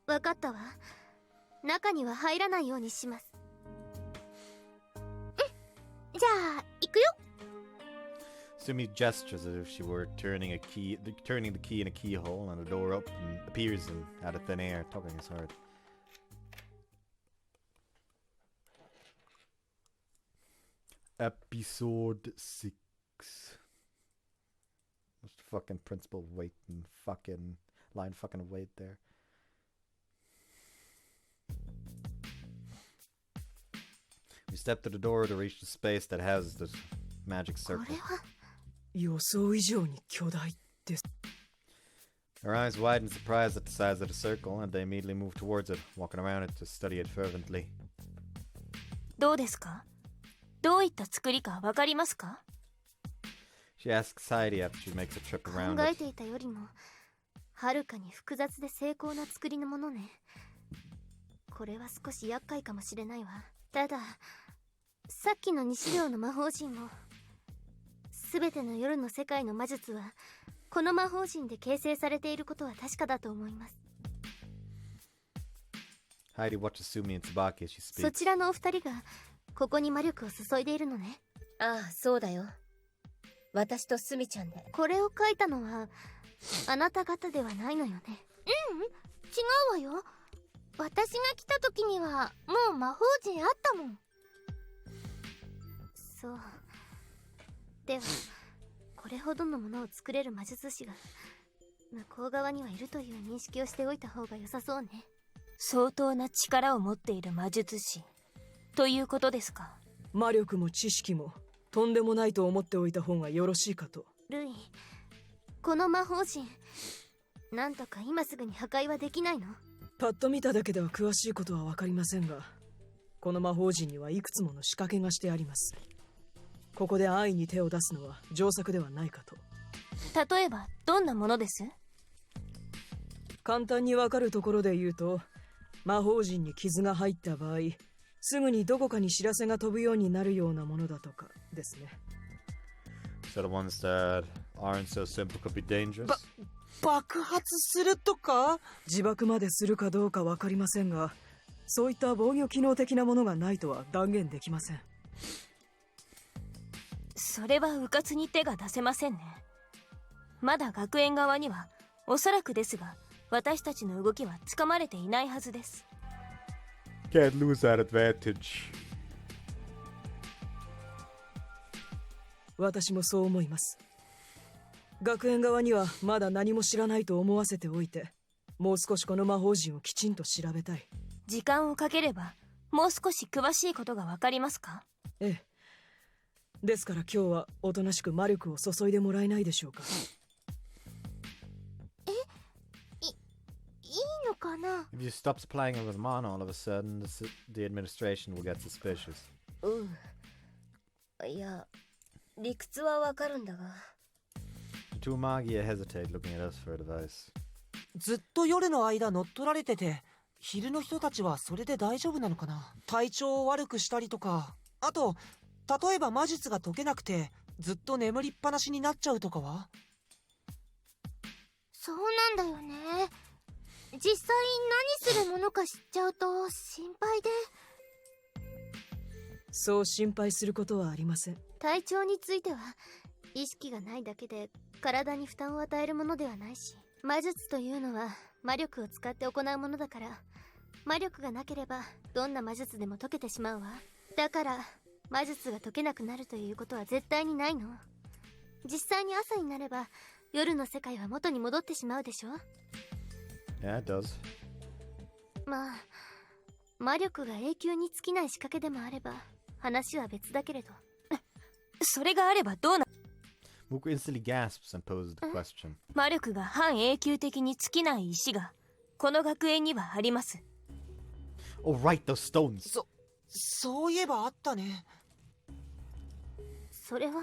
わかったわ。中には入らないようにします。じゃあ行くよ。Sumi gestures as if she were turning the key in a keyhole, and a door appears out of thin air, tugging his heart. Episode 6. What's the fucking principal waiting fucking line fucking wait there? We step to the door to reach the space that has the magic これ circle. は予想以上に巨大です。 Her eyes widen in surprise at the size of the circle, and they immediately move towards it, walking around it to study it fervently. どうですか？どういった作りかわかりますか？ She asks Heidi after she makes a trip 考 around え it. ていたよりもはるかに複雑で精巧な作りのものね。これは少し厄介かもしれないわ。たださっきの2資料の魔法陣も全ての夜の世界の魔術はこの魔法陣で形成されていることは確かだと思います。 Heidi watches Sumi and Tsubaki as she そ speaks. ちらのお二人がここに魔力を注いでいるのね。ああ、そうだよ。私とスミちゃんで。これを書いたのはあなた方ではないのよね。違うわよ。私が来た時にはもう魔法陣あったもん。そう。ではこれほどのものを作れる魔術師が向こう側にはいるという認識をしておいた方が良さそうね。相当な力を持っている魔術師ということですか？魔力も知識もとんでもないと思っておいた方がよろしいかと。ルイ、この魔法陣なんとか今すぐに破壊はできないの？パッと見ただけでは詳しいことは分かりませんが、この魔法陣にはいくつもの仕掛けがしてあります。ここで安易に手を出すのは上策ではないかと。例えばどんなものです？簡単に分かるところで言うと、魔法陣に傷が入った場合、すぐにどこかに知らせが飛ぶようになるようなものだとかですね。 So the ones that aren't so simple could be dangerous. 爆発するとか？自爆までするかどうか分かりませんが、そういった防御機能的なものがないとは断言できません。それは迂闊に手が出せませんね。まだ学園側にはおそらくですが私たちの動きはつかまれていないはずです。 Can't lose that advantage. 私もそう思います。学園側にはまだ何も知らないと思わせておいて、もう少しこの魔法陣をきちんと調べたい。時間をかければもう少し詳しいことがわかりますか？ええ。ですから今日はおとなしく魔力を注いでもらえないでしょうか。いいのかな？ If you stop supplying it with mana, all of a sudden the administration will get suspicious. いや、理屈はわかるんだが。 The two Magia hesitate, looking at us for advice. ずっと夜の間乗っ取られてて、昼の人たちはそれで大丈夫なのかな？体調を悪くしたりとか、あと例えば魔術が解けなくてずっと眠りっぱなしになっちゃうとかは？そうなんだよね。実際何するものか知っちゃうと心配で。そう心配することはありません。体調については意識がないだけで体に負担を与えるものではないし、魔術というのは魔力を使って行うものだから、魔力がなければどんな魔術でも解けてしまうわ。だから魔術が解けなくなるということは絶対にないの。実際に朝になれば夜の世界は元に戻ってしまうでしょ。 Yeah, it does. まあ魔力が永久に尽きない仕掛けでもあれば話は別だけれど。それがあればどうな。 Muku instantly gasps and poses the question. 魔力が半永久的に尽きない石がこの学園にはあります。 Oh, right, those stones. そういえばあったね。それは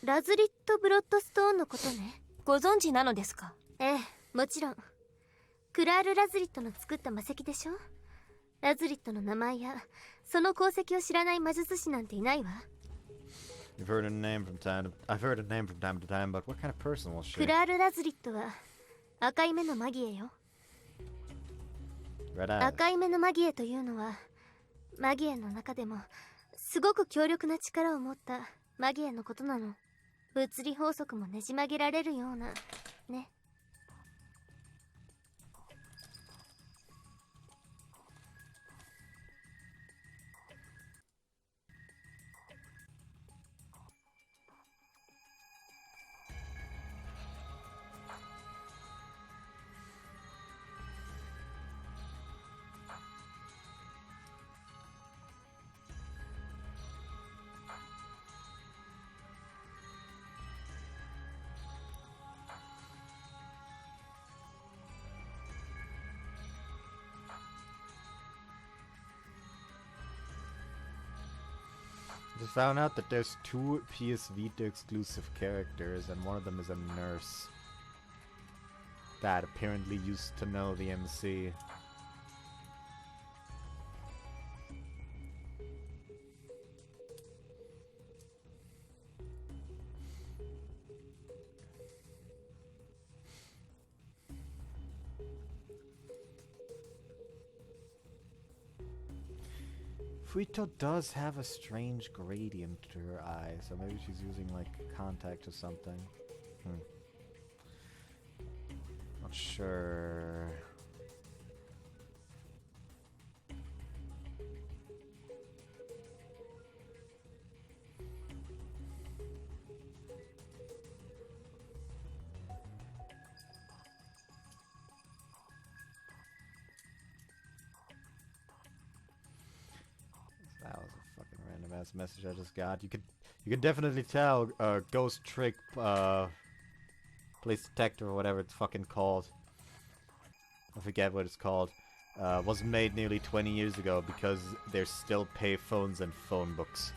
ラズリット・ブロッドストーンのことね。ご存知なのですか？ええ、もちろん。クラール・ラズリットの作った魔石でしょ。ラズリットの名前やその功績を知らない魔術師なんていないわ。I've heard a name from time to time, but what kind of person was she? クラール・ラズリットは赤い目のマギエよ。Red eyes. 赤い目のマギエというのはマギエの中でもすごく強力な力を持ったマギエのことなの。物理法則もねじ曲げられるようなね。Just found out that there's 2 PS Vita exclusive characters, and one of them is a nurse that apparently used to know the MC. Fuito does have a strange gradient to her eye, so maybe she's using like contact or something. Not sure. That was a fucking random ass message I just got. You could definitely tell Ghost Trick Place Detector or whatever it's fucking called. I forget what it's called. Was made nearly 20 years ago because there's still pay phones and phone books.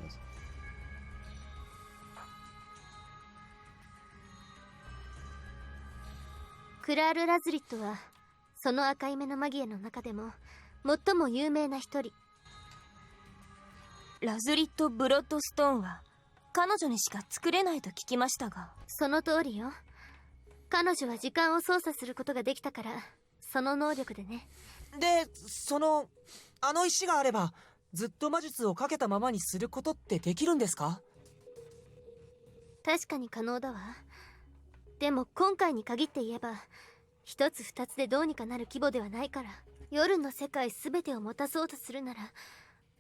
Yes. クラール・ラズリットはその赤い目のマギエの中でも最も有名な一人。ラズリット・ブロッドストーンは彼女にしか作れないと聞きましたが。その通りよ。彼女は時間を操作することができたから、その能力でね。で、あの石があればずっと魔術をかけたままにすることってできるんですか？確かに可能だわ。でも今回に限って言えば一つ二つでどうにかなる規模ではないから。夜の世界全てを持たそうとするなら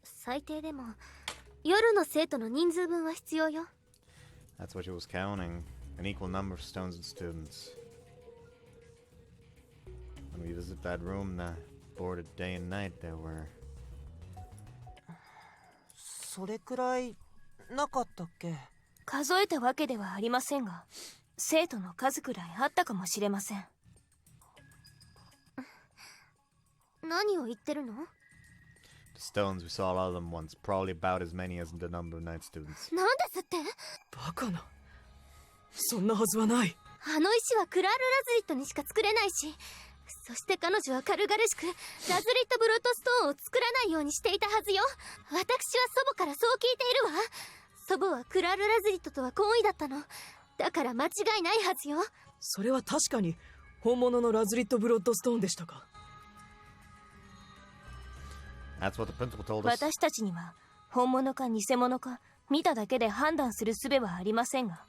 最低でも夜の生徒の人数分は必要よ。 That's what she was counting. An equal number of stones and students. When we visit that room, boarded day and night, there were. それくらいなかったっけ？数えたわけではありませんが、生徒の数くらいあったかもしれません。何を言ってるの？ The stones, we saw a lot of them once, probably about as many as the number of night students. なんですって？バカな。そんなはずはない。あの石はクラール・ラズリットにしか作れないし、そして彼女は軽々しくラズリット・ブロッドストーンを作らないようにしていたはずよ。私は祖母からそう聞いているわ。祖母はクラール・ラズリットとは懇意だったの。だから間違いないはずよ。それは確かに本物のラズリット・ブロッドストーンでしたか？ That's what the principal told us. 私たちには本物か偽物か見ただけで判断する術はありませんが、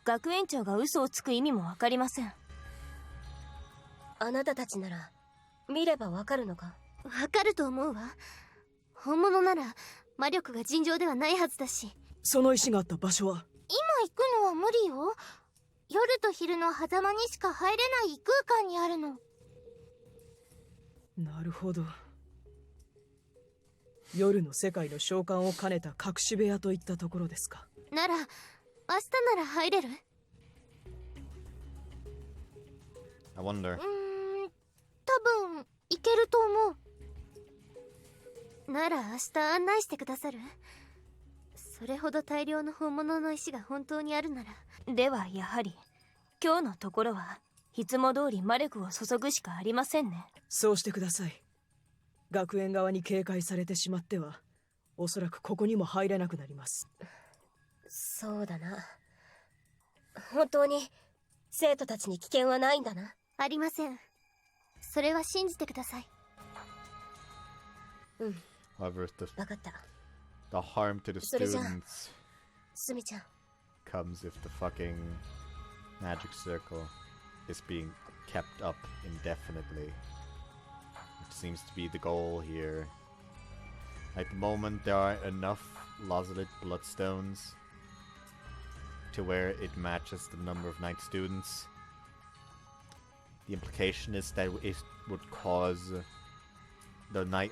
学園長が嘘をつく意味もわかりません。あなたたちなら見ればわかるのか？わかると思うわ。本物なら魔力が尋常ではないはずだし。その石があった場所は？今行くのは無理よ。夜と昼の狭間にしか入れない異空間にあるの。なるほど。夜の世界の召喚を兼ねた隠し部屋といったところですか。なら明日なら入れる？ I wonder. 多分いけると思う。なら明日案内してくださる？それほど大量の本物の石が本当にあるなら。ではやはり今日のところはいつも通り魔力を注ぐしかありませんね。そうしてください。学園側に警戒されてしまってはおそらくここにも入れなくなります。そうだな。本当に生徒たちに危険はないんだな。ありません。それは信じてください。However, 分かった。 the harm to the students スミちゃん。 comes if the fucking magic circle is being kept up indefinitely. Which seems to be the goal here. At the moment, there are enough Lazulite bloodstones to where it matches the number of night students. The implication is that it would cause the night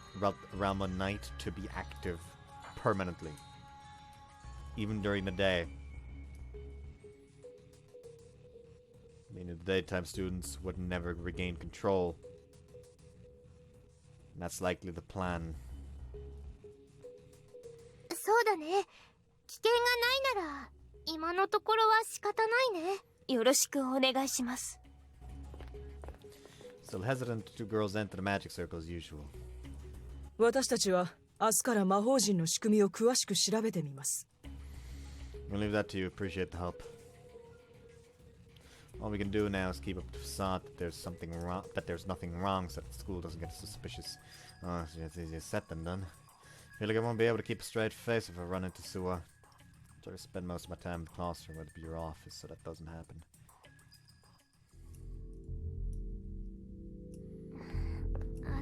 realm of night to be active permanently, even during the day. Meaning the daytime students would never regain control. And that's likely the plan. そうだね。危険がないなら今のところは仕方ないね。よろしくお願いします。 Still hesitant, the two girls enter the magic circle as usual. 私たちは明日から魔法陣の仕組みを詳しく調べてみます。We'll leave that to you. Appreciate the help. All we can do now is keep up the facade that there's something wrong, that there's nothing wrong, so that the school doesn't get suspicious. Oh, it's easier said than done. Feel like I won't be able to keep a straight face if I run into Suwa. Try to spend most of my time in the classroom, whether it be your office, so that doesn't happen.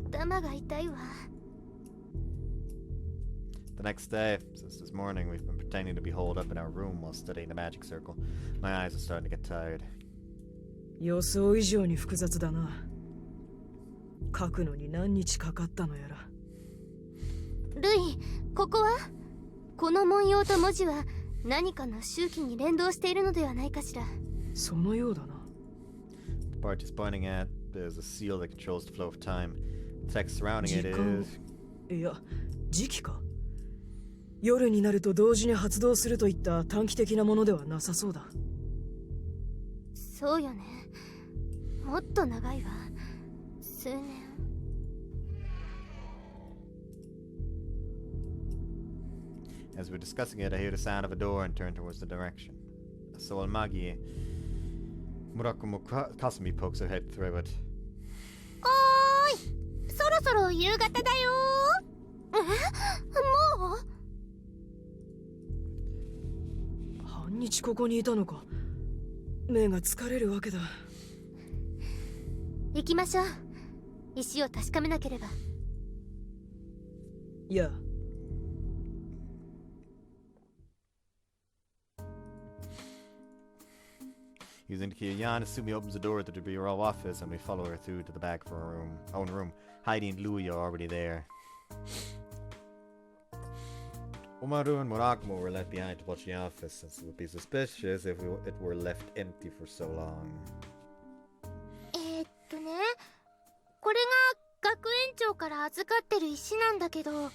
頭が痛いわ。 The next day, since this morning, we've been pretending to be holed up in our room while studying the magic circle. My eyes are starting to get tired. 予想以上に複雑だな。書くのに何日かかったのやら。ルイ、ここは？この文様と文字は何かの周期に連動しているのではないかしら。そのようだな。The part he's pointing at is a seal that controls the flow of time. The text surrounding it is... いや、時期か。夜になると同時に発動するといった短期的なものではなさそうだ。そうよね。もっと長いわ。数年。As we're discussing it, I hear the sound of a door and turn towards the direction. So Almagi Murakumo Kasumi pokes her head through it. おーい、そろそろ夕方だよ。もう？半日ここにいたのか。目が疲れるわけだ。行きましょう。石を確かめなければ。いや。Using the key, Yan Asumi opens the door to the bureau office and we follow her through to the back of her own room. Heidi and Louie are already there. Umaru and Murakumo were left behind to watch the office since it would be suspicious if it were left empty for so long. これが学園長から預かってる石なんだけど。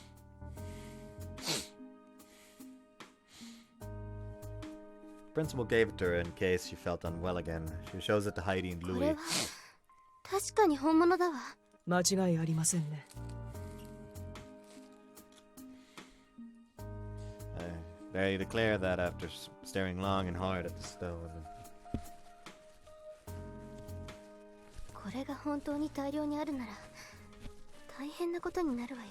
Principal gave it to her in case she felt unwell again. She shows it to Heidi and これ Louie. は確かに本物だわ。間違いありませんね。They declare that after staring long and hard at the stone. これが本当に大量にあるなら大変なことになるわよ。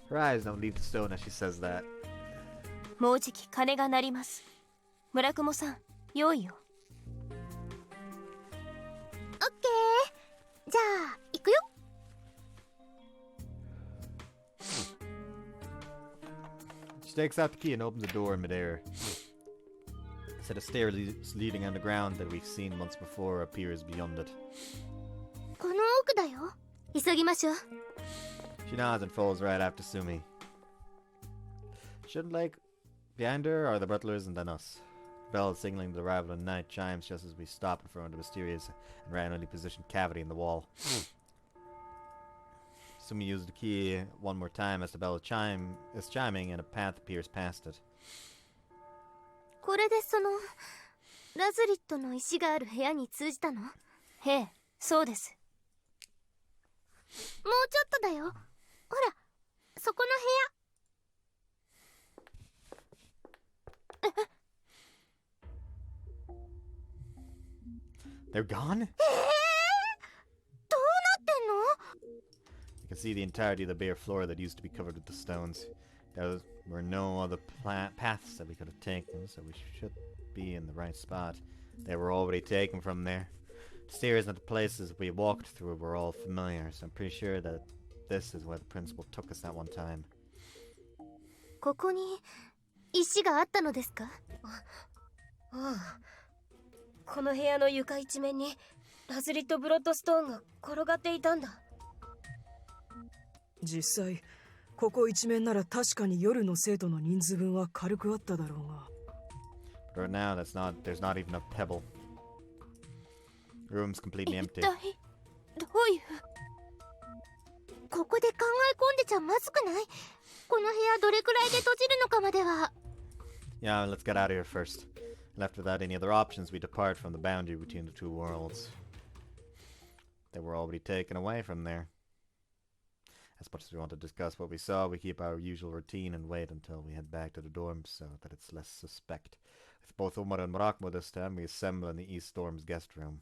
Her eyes don't leave the stone as she says that. もうじき鐘が鳴ります。村雲さん、用意を。オッケー。じゃあ行くよ。She takes out the key and opens the door in midair. A set of stairs leading underground that we've seen once before appears beyond it. この奥だよ。急ぎましょう。 She nods and follows right after Sumi. Shouldn't like behind her are the butlers and then us. bell signaling the arrival of night chimes just as we stop in front of the mysterious and randomly positioned cavity in the wall. So we use the key one more time as the bell is chiming and a path appears past it. これでそのラズリットの石がある部屋に通じたの？へえ、そうです。もうちょっとだよ。ほら、そこの部屋。They're gone? どうなってんの？ You can see the entirety of the bare floor that used to be covered with the stones. There were no other paths that we could have taken, so we should be in the right spot. They were already taken from there. The stairs and the places we walked through were all familiar, so I'm pretty sure that this is where the principal took us that one time. ここに石があったのですか？ああ。この部屋の床一面にラズリットブロッドストーンが転がっていたんだ。実際ここ一面なら確かに夜の生徒の人数分は軽くあっただろうが。But right now, there's not even a pebble. The room's completely 一 empty. 体どういう。ここで考え込んでちゃまずくない？この部屋どれくらいで閉じるのかまでは。Yeah, let's get out of here first. Left without any other options, we depart from the boundary between the two worlds. They were already taken away from there. As much as we want to discuss what we saw, we keep our usual routine and wait until we head back to the dorms so that it's less suspect. With both Omar and Morakmo this time, we assemble in the East Storm's guest room.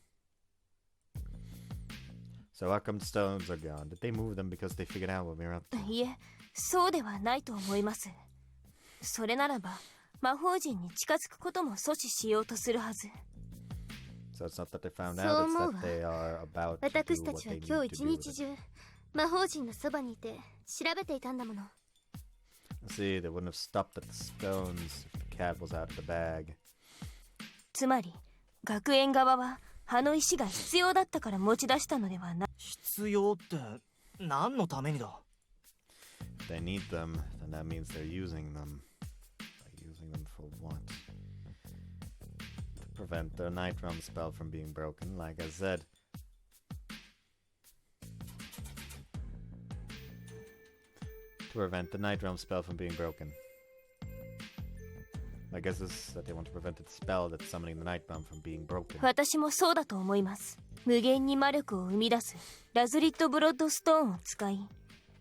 So how come the stones are gone? Did they move them because they figured out what we were up to? いえ、そうではないと思います。それならば魔法陣に近づくことも阻止しようとするはず。So it's not that they found out, it's that they are about to do 私た what ちは they 今 need 日 to 一 do 日 with it. 中魔法陣のそばにいて調べていたんだもの。See, they wouldn't have stopped at the stones if the cat was out of the bag. つまり学園側は葉の石が必要だったから持ち出したのではない。必要って何のためにだ？ If they need them, then that means they're using them. Using them for what? To prevent their night realm spell from being broken, like I said. To prevent the night realm spell from being broken. My guess is that they want to prevent the spell that's summoning the night realm from being broken. 私もそうだと思います。無限に魔力を生み出すラズリットブロッドストーンを使い、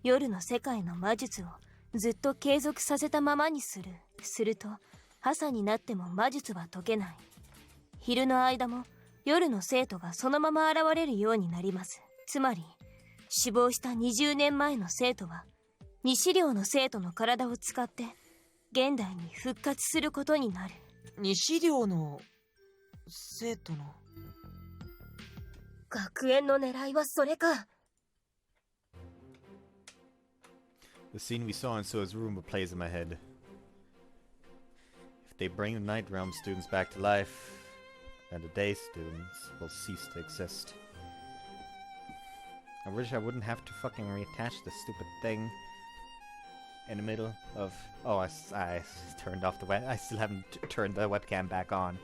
夜の世界の魔術をずっと継続させたままにする。すると朝になっても魔術は解けない。昼の間も夜の生徒がそのまま現れるようになります。つまり死亡した20年前の生徒は西寮の生徒の体を使って現代に復活することになる。西寮の生徒の。学園の狙いはそれか。The scene we saw in Sua's room plays in my head. If they bring the Night Realm students back to life, then the day students will cease to exist. I wish I wouldn't have to fucking reattach this stupid thing in the middle of... Oh, I turned off the web... I still haven't turned the webcam back on.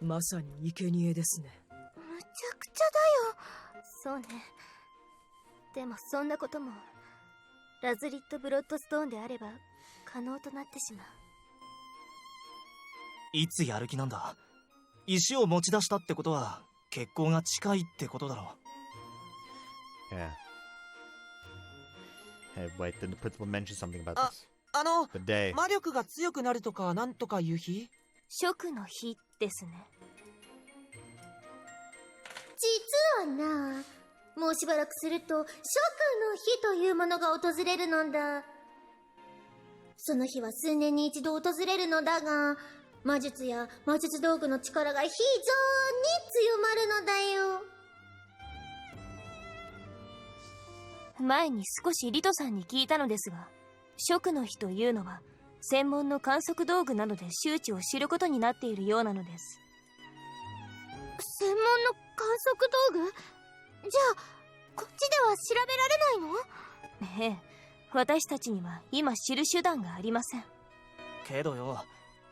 まさに生贄ですね。むちゃくちゃだよ。そうね。でもそんなこともラズリットブロッドストーンであれば可能となってしまう。いつやる気なんだ？石を持ち出したってことは決行が近いってことだろう。Yeah. Hey, wait, didn't the principal mention something about this? の The day. 魔力が強くなるとかなんとかいう日？食の日ですね。実はな、もうしばらくすると食の日というものが訪れるのだ。その日は数年に一度訪れるのだが、魔術や魔術道具の力が非常に強まるのだよ。前に少しリトさんに聞いたのですが、食の日というのは専門の観測道具などで周知を知ることになっているようなのです。専門の観測道具？じゃあこっちでは調べられないの？ええ、私たちには今知る手段がありません。けどよ、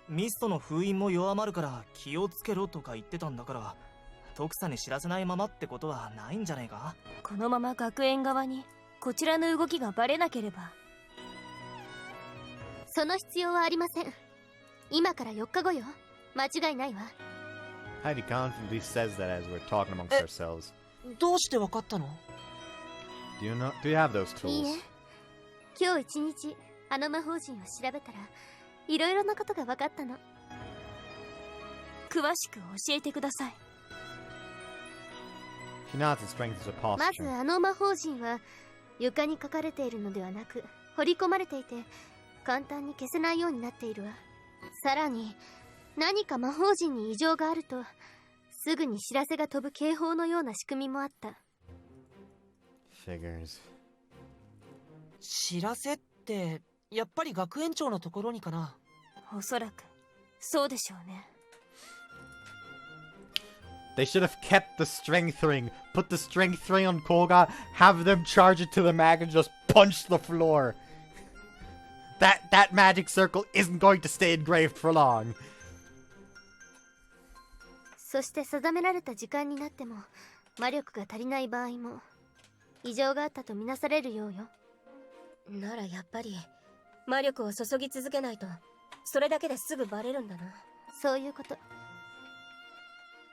ミストの封印も弱まるから気をつけろとか言ってたんだから、徳さんに知らせないままってことはないんじゃねえか？このまま学園側にこちらの動きがバレなければ。その必要はありません。今から4日後よ。間違いないわ。Heidi confidently says that as we're talking amongst ourselves. どうしてわかったの？ Do you have those いい tools? え、今日一日あの魔法陣を調べたらいろいろなことが分かったの。詳しく教えてください。She nods and strengthens her まず posture. あの魔法陣は床に書かれているのではなく彫り込まれていて、簡単に消せないようになっているわ。さらに何か魔法陣に異常があるとすぐに知らせが飛ぶ警報のような仕組みもあった。Figures. 知らせってやっぱり学園長のところにかな？おそらくそうでしょうね。They should have kept the strength ring, put the strength ring on Koga, have them charge it to the mag and just punch the floor. That magic circle isn't going to stay engraved for long. そして定められた時間になっても魔力が足りない場合も異常があったとみなされるようよ。ならやっぱり魔力を注ぎ続けないと、それだけですぐバレるんだな。そういうこと。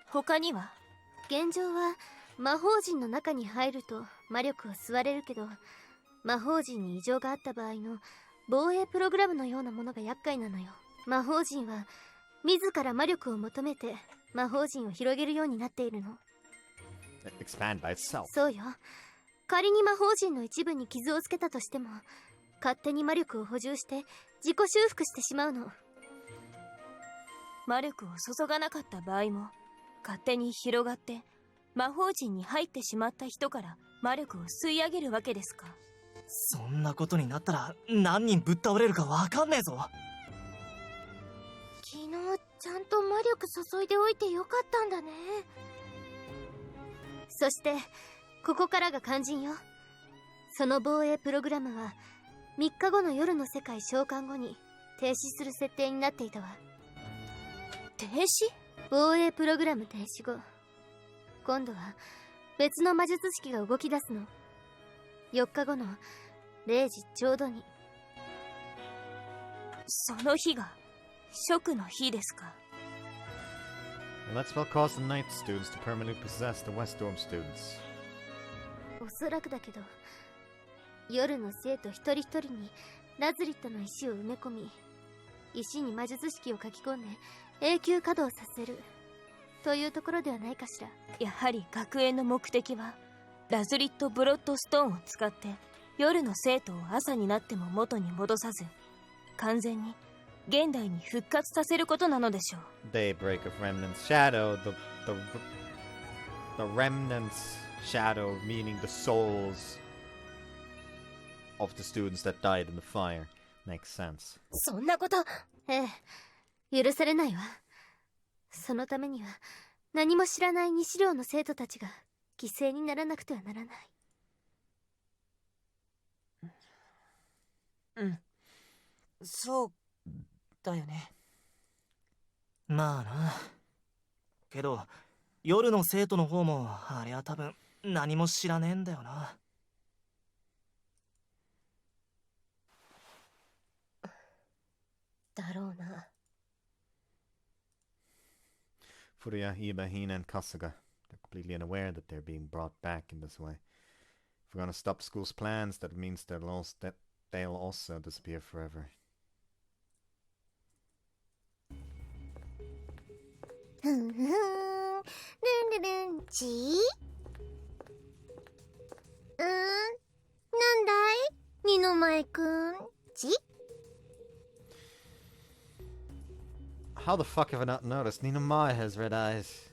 他には？現状は魔法陣の中に入ると魔力を吸われるけど、魔法陣に異常があった場合の防衛プログラムのようなものが厄介なのよ。魔法陣は自ら魔力を求めて魔法陣を広げるようになっているの。Expand by itself. そうよ。仮に魔法陣の一部に傷をつけたとしても勝手に魔力を補充して自己修復してしまうの。魔力を注がなかった場合も勝手に広がって魔法陣に入ってしまった人から魔力を吸い上げるわけですか？そんなことになったら何人ぶっ倒れるかわかんねえぞ。昨日ちゃんと魔力注いでおいてよかったんだね。そしてここからが肝心よ。その防衛プログラムは3日後の夜の世界召喚後に停止する設定になっていたわ。停止？防衛プログラム停止後、今度は別の魔術式が動き出すの。4日後の0時ちょうどに。その日が食の日ですか？ Well, that spell caused the Night students to permanently possess the West Dorm students. おそらくだけど、夜の生徒一人一人にラズリットの石を埋め込み、石に魔術式を書き込んで永久稼働させるというところではないかしら。やはり学園の目的はラズリットブロッドストーンを使って夜の生徒を朝になっても元に戻さず完全に現代に復活させることなのでしょう。 Daybreak of Remnants shadow, the remnants shadow, meaning the souls of the students that died in the fire. Makes sense. そんなこと。ええ、許されないわ。そのためには何も知らない西寮の生徒たちが犠牲にならなくてはならない。うん、そうだよね。まあな。けど夜の生徒の方もあれは多分何も知らねえんだよな。だろうな。Furia, Iba, Hina, and Kasuga. They're completely unaware that they're being brought back in this way. If we're gonna stop school's plans, that means they'll also disappear forever. ふんふん、ルンルルンチなんだい二の舞くんち。 How the fuck have I not noticed? Ninamai has red eyes.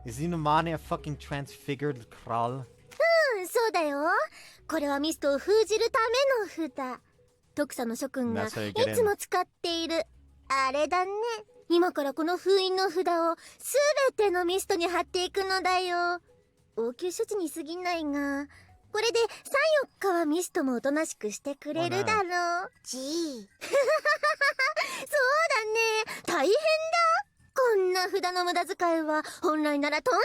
Is Ninamani a fucking transfigured Kral? そうだよ。これはミストを封じるための札。徳佐の諸君がい That's how you get in. つも使っているあれだね。今からこの封印の札をすべてのミストに貼っていくのだよ。応急処置に過ぎないが、これで3、4日はミストもおとなしくしてくれるだろう。そうだね、大変だ。こんな札の無駄遣いは本来ならとんでもな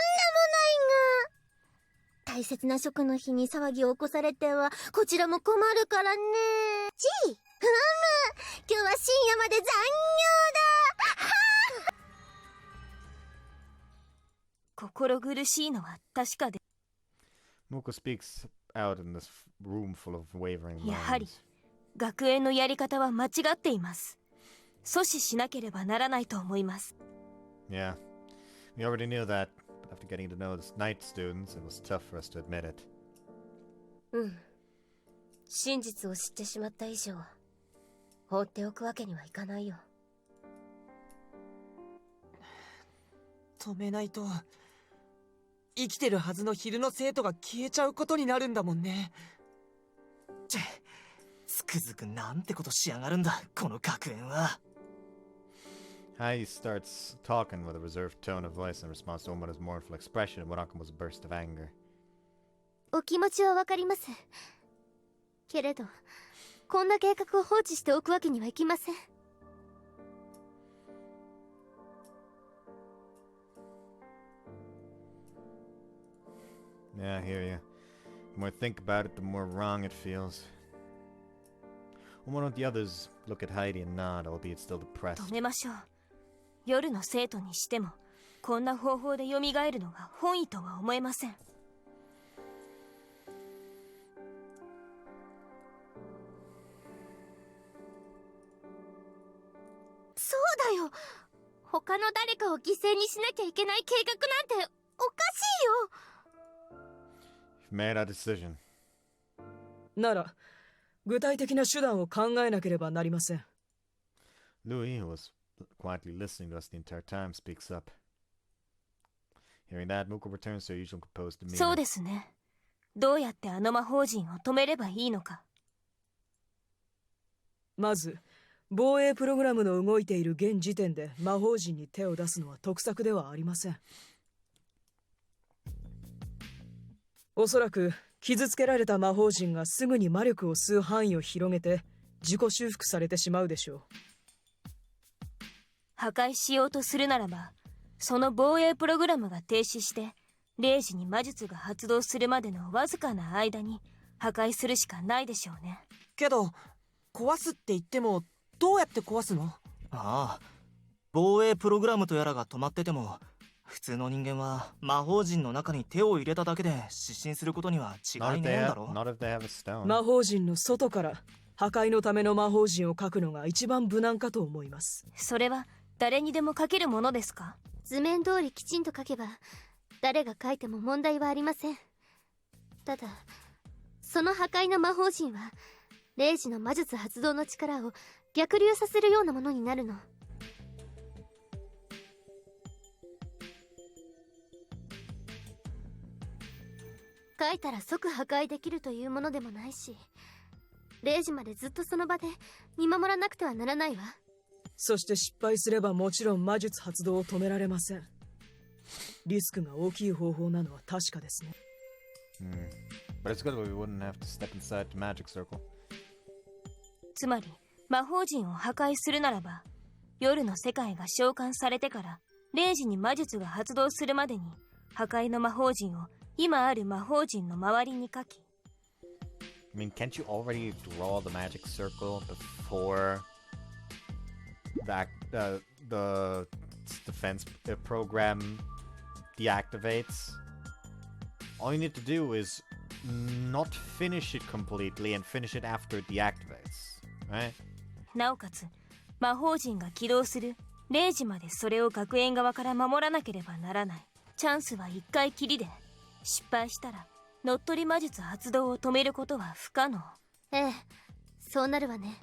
いが、大切な職の日に騒ぎを起こされてはこちらも困るからね。今日は深夜まで残業だ。心苦しいのは確かで、 Muko speaks out in this room full of wavering やはり minds. 学園のやり方は間違っています。阻止しなければならないと思います。 Yeah, we already knew that, but after getting to know the night students, it was tough for us to admit it. うん。真実を知ってしまった以上、放っておくわけにはいかないよ。止めないと生きてるはずの昼の生徒が消えちゃうことになるんだもんね。つくづくなんてことしやがるんだ、この学園は。Hai starts talking with a reserved tone of voice in response to Omora's mournful expression and what Akam was a burst of anger. お気持ちはわかります。けれど、こんな計画を放置しておくわけにはいきません。Yeah, I hear you. The more I think about it, the more wrong it feels. Omora and the others look at Heidi and nod, albeit still depressed. 止めましょう。夜の生徒にしてもこんな方法で蘇るのが本意とは思えません。そうだよ。他の誰かを犠牲にしなきゃいけない計画なんておかしいよ。 You've made a decision. なら具体的な手段を考えなければなりません。 Louis, who was quietly listening to us the entire time, speaks up. Hearing that, Muko returns to her usual composed demeanor. そうですね。どうやってあの魔法陣を止めればいいのか。まず防衛プログラムの動いている現時点で魔法陣に手を出すのは得策ではありません。おそらく傷つけられた魔法陣がすぐに魔力を吸う範囲を広げて自己修復されてしまうでしょう。破壊しようとするならば、その防衛プログラムが停止して0時に魔術が発動するまでのわずかな間に破壊するしかないでしょうね。けど壊すって言ってもどうやって壊すの？ああ、防衛プログラムとやらが止まってても普通の人間は魔法陣の中に手を入れただけで失神することには違いねえんだろ。 Not if they have a stone. 魔法陣の外から破壊のための魔法陣を書くのが一番無難かと思います。それは誰にでも書けるものですか？図面通りきちんと書けば誰が書いても問題はありません。ただその破壊の魔法陣は0時の魔術発動の力を逆流させるようなものになるの。書いたら即破壊できるというものでもないし、0時までずっとその場で見守らなくてはならないわ。そして失敗すればもちろん魔術発動を止められません。リスクが大きい方法なのは確かですね。But it's good that we wouldn't have to step inside the magic circle. つまり魔法陣を破壊するならば、夜の世界が召喚されてから0時に魔術が発動するまでに破壊の魔法陣を今ある魔法陣の周りに書き。I mean, can't you already draw the magic circle before the defense program deactivates? All you need to do is not finish it completely and finish it after it deactivates, right? なおかつ魔法陣が起動する0時までそれを学園側から守らなければならない。チャンスは1回きりで、失敗したら乗っ取り魔術発動を止めることは不可能。ええ、そうなるわね。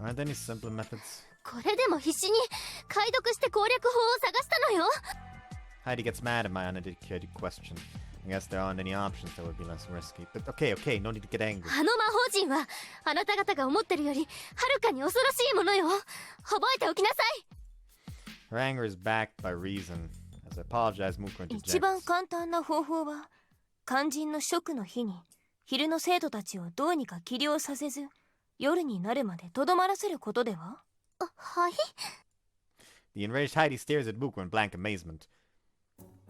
Aren't there any simpler methods? これでも必死に解読して攻略法を探したのよ。Heidi gets mad at my uneducated question. I guess there aren't any options that would be less risky. But okay, no need to get angry. あの魔法陣はあなた方が思ってるよりはるかに恐ろしいものよ。覚えておきなさい。Her anger is backed by reason, as I apologize, Mukun interjects. 一番簡単な方法は肝心の食の日に昼の生徒たちをどうにか起業させず夜になるまでとどまらせることでは？はい。 The enraged Heidi stares at Mukun in blank amazement.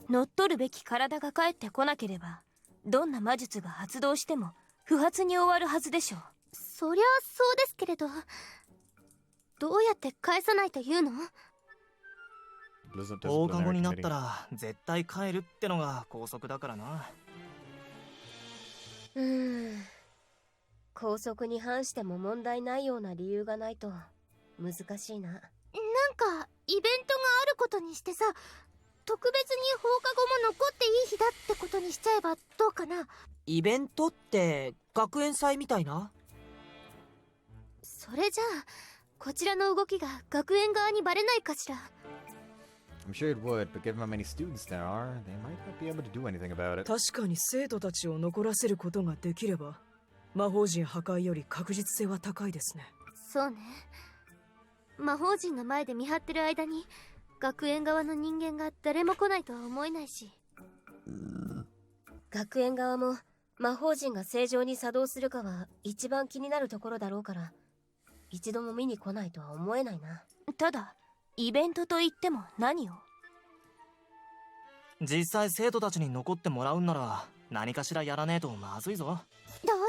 乗っ取るべき体が帰ってこなければどんな魔術が発動しても不発に終わるはずでしょう。そりゃそうですけれど、どうやって返さないというの？ Blizzard 放課後 disciplinary になった committee. ら絶対帰るってのが校則だからな。校則に反しても問題ないような理由がないと難しいな。なんかイベントがあることにしてさ、特別に放課後も残っていい日だってことにしちゃえばどうかな。イベントって学園祭みたいな？それじゃあこちらの動きが学園側にバレないかしら。 I'm sure it would, but given how many students there are, they might not be able to do anything about it. 確かに生徒たちを残らせることができれば魔法陣破壊より確実性は高いですね。そうね。魔法陣の前で見張ってる間に学園側の人間が誰も来ないとは思えないし。学園側も魔法陣が正常に作動するかは一番気になるところだろうから一度も見に来ないとは思えないな。ただイベントといっても何を？実際生徒たちに残ってもらうんなら何かしらやらねえとまずいぞ。どうせならドーンと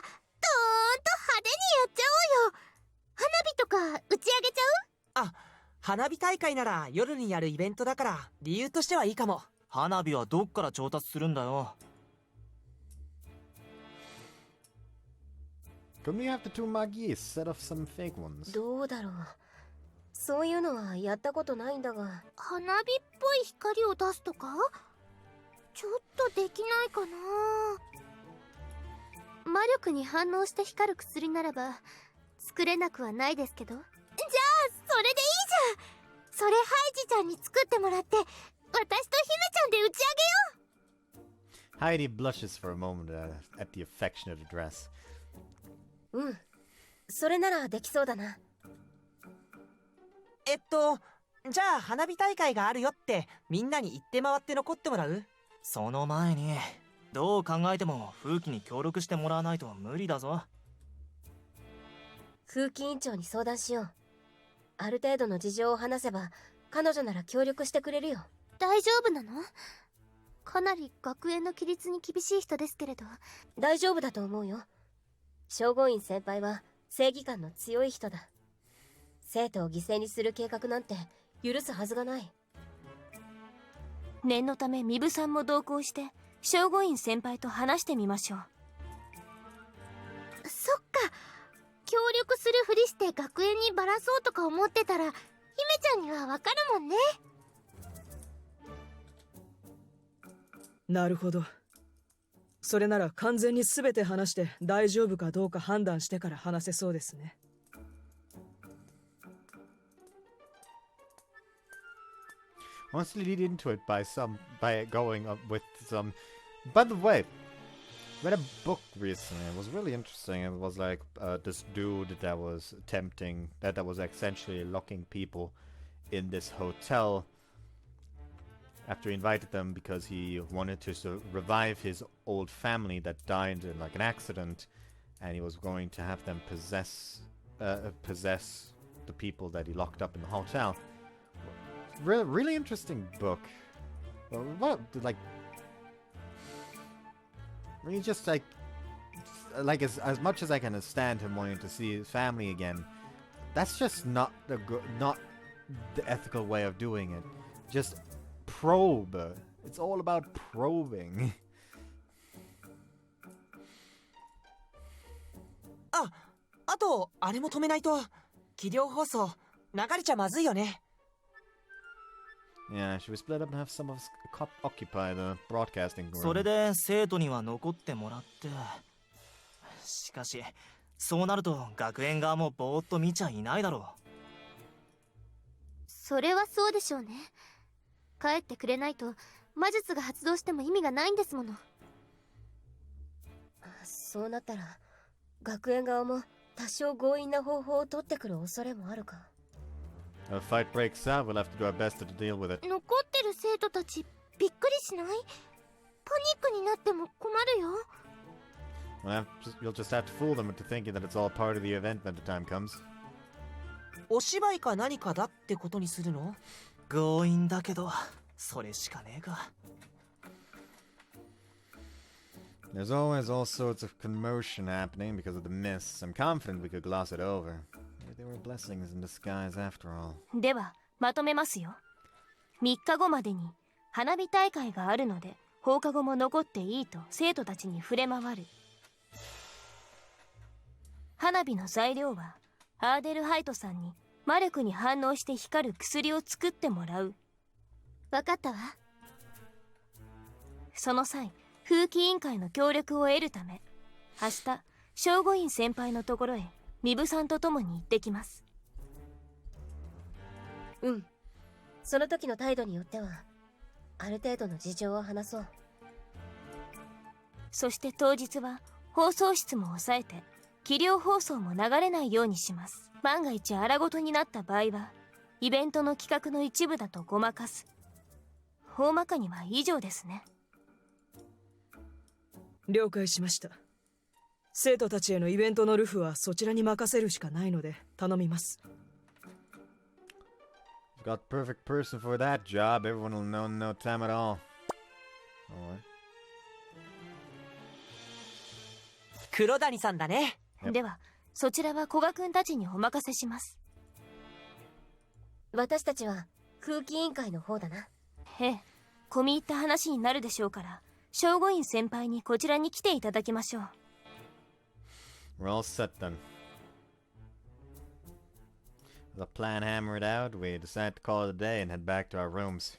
派手にやっちゃおうよ。花火とか打ち上げちゃう？あ、花火大会なら夜にやるイベントだから理由としてはいいかも。花火はどっから調達するんだよ。Couldn't we have the two magies set off some fake ones? どうだろう。そういうのはやったことないんだが。花火っぽい光を出すとか？ちょっとできないかな。魔力に反応して光る薬ならば作れなくはないですけど。じゃあそれでいいじゃん。それハイジちゃんに作ってもらって私と姫ちゃんで打ち上げよう。 Heidi blushes for a moment at the affectionate address. それならできそうだな。じゃあ花火大会があるよってみんなに言って回って残ってもらう？その前にどう考えても風紀に協力してもらわないと無理だぞ。風紀委員長に相談しよう。ある程度の事情を話せば彼女なら協力してくれるよ。大丈夫なの？かなり学園の規律に厳しい人ですけれど。大丈夫だと思うよ。聖護院先輩は正義感の強い人だ。生徒を犠牲にする計画なんて許すはずがない。念のためミブさんも同行して聖護院先輩と話してみましょう。そっか、協力するふりして学園にばらそうとか思ってたら姫ちゃんにはわかるもんね。なるほど。それなら完全に全て話して大丈夫かどうか判断してから話せそうですね。Honestly, lead into it by going up with some. By the way, read a book recently. It was really interesting. It was like this dude that was attempting that was essentially locking people in this hotel after he invited them because he wanted to revive his old family that died in like an accident, and he was going to have them possess the people that he locked up in the hotel. Really interesting book. What like really just like as much as I can understand him wanting to see his family again, that's just not the ethical way of doing it. Just probe. It's all about probing. あとあれも止めないと気量放送流れちゃまずいよね。Yeah, should we split up and have some of us occupy the broadcasting room? それで生徒には残ってもらって。しかしそうなると学園側もぼーっと見ちゃいないだろう。それはそうでしょうね。帰ってくれないと魔術が発動しても意味がないんですもの。そうなったら学園側も多少強引な方法を取ってくる恐れもあるか。If a fight breaks out, we'll have to do our best to deal with it. 残ってる生徒たちびっくりしない？パニックになっても困るよ。You'll just have to fool them into thinking that it's all part of the event when the time comes. お芝居か何かだってことにするの？強引だけどそれしかねえか。There's always all sorts of commotion happening because of the mists. I'm confident we could gloss it over. Maybe they were blessings in disguise after all. ではまとめますよ。3日後までに花火大会があるので放課後も残っていいと生徒たちに触れ回る。花火の材料はアーデルハイトさんに魔力に反応して光る薬を作ってもらう。わかったわ。その際風紀委員会の協力を得るため明日聖護院先輩のところへミブさんと共に行ってきます。うん。その時の態度によってはある程度の事情を話そう。そして当日は放送室も抑えて気量放送も流れないようにします。万が一荒ごとになった場合はイベントの企画の一部だとごまかす。大まかには以上ですね。了解しました。生徒たちへのイベントのルフはそちらに任せるしかないので頼みます。You've got the perfect person for that job. Everyone will know in no time at all. Alright. 黒谷さんだね。ではそちらは古賀くんたちにお任せします。私たちは風紀委員会の方だな。ええ、込み入った話になるでしょうから聖護院先輩にこちらに来ていただきましょう。We're all set then. With the plan hammered out, we decide to call it a day and head back to our rooms.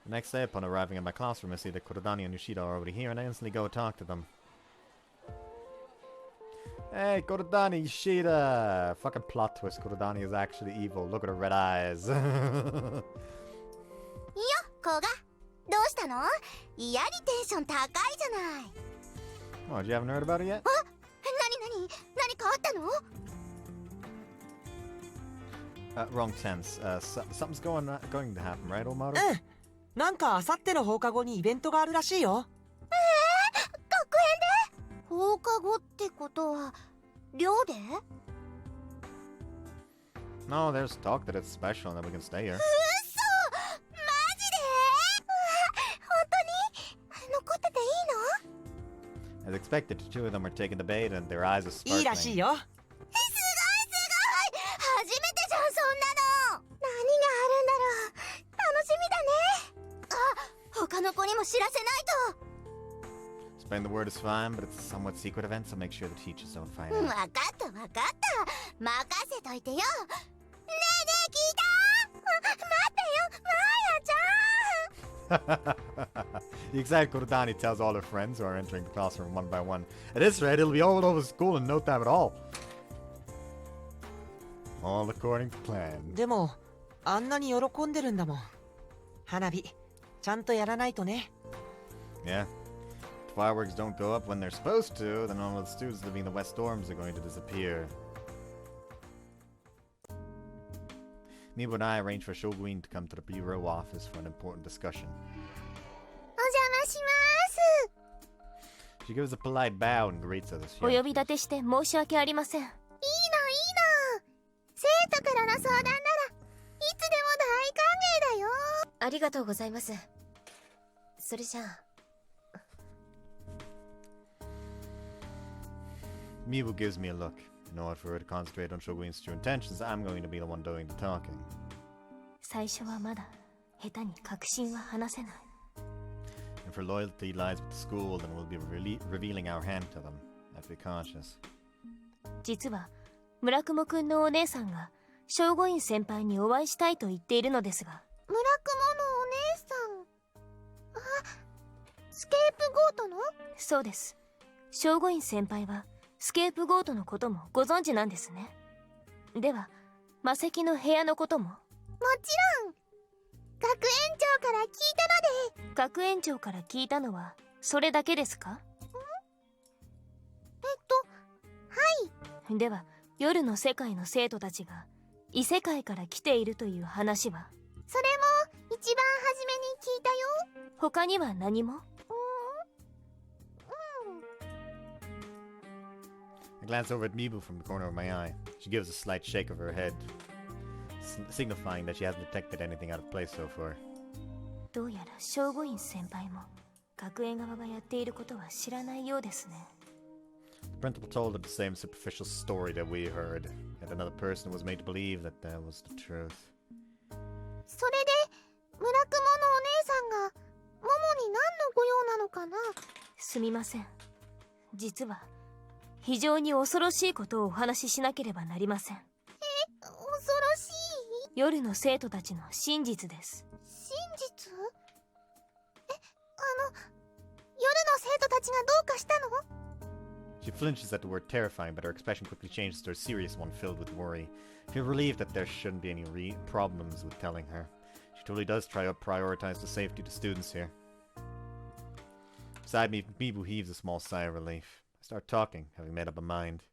The next day, upon arriving at my classroom, I see that Kurodani and Yoshida are already here, and I instantly go talk to them. Hey, Kurodani, Yoshida! Fucking plot twist, Kurodani is actually evil. Look at her red eyes. よ、コガ。どうしたの？嫌にテンション高いじゃない。What, you haven't heard about it yet? あ、何かあったの？ Wrong tense. Something's going to happen, right, Omaru? うん。なんかあさっての放課後にイベントがあるらしいよ。学園で？放課後ってことは寮で？ No, there's talk that it's special and that we can stay here. 嘘！マジで？本当に？残ってていいの？ As expected, the two of them are taking the bait and their eyes are sparkling. いいらしいよ。すごい！初めてじゃん、そんなの！何があるんだろう？楽しみだね。あ、他の子にも知らせないと。Spreading the word is fine, but it's a somewhat secret event, so make sure the teachers don't find わ out. かった。任せといてよ。ねえ、聞いた？待ってよ、マーヤちゃん。 The excited Kurodani tells all her friends who are entering the classroom one by one. At this rate, it'll be all over school in no time at all. All according to plan. でもあんなに喜んでるんだもん。花火ちゃんとやらないとね。 Yeah. If fireworks don't go up when they're supposed to, then all of the students living in the West Dorms are going to disappear. Mibu and I arranged for Shoguin to come to the bureau office for an important discussion. お邪魔します。 She gives a polite bow and greets us as she お呼び立てして申し訳ありません。いいの。生徒からの相談ならいつでも大歓迎だよ。ありがとうございます。それじゃあ。Mibu gives me a look. In order for her to concentrate on Shoguin's true intentions, I'm going to be the one doing the talking. 最初はまだ下手に確信は話せない。If her loyalty lies with the school, then we'll be revealing our hand to them. Have to be cautious. 実は村雲くんのお姉さんが聖護院先輩にお会いしたいと言っているのですが。村雲のお姉さん。あ、スケープゴートの？そうです。聖護院先輩はスケープゴートのこともご存知なんですね。では魔石の部屋のことも？もちろん。学園長から聞いたので。学園長から聞いたのはそれだけですか？では、夜の世界の生徒たちが異世界から来ているという話は？それも一番初めに聞いたよ。他には何も？ I glance over at Mibu from the corner of my eye. She gives a slight shake of her head, signifying that she hasn't detected anything out of place so far. どうやら聖護院先輩も学園側がやっていることは知らないようですね。The principal told her the same superficial story that we heard, yet another person was made to believe that that was the truth. それで村雲のお姉さんがモモに何のご用なのかな？すみません。実は非常に恐ろしいことをお話ししなければなりません。恐ろしい？夜の生徒たちの真実です。真実？夜の生徒たちがどうかしたの？ She flinches at the word terrifying, but her expression quickly changes to a serious one filled with worry. I feel relieved that there shouldn't be any problems with telling her. She totally does try to prioritize the safety of the students here. Beside me, Mibu heaves a small sigh of relief. I start talking, having made up a mind.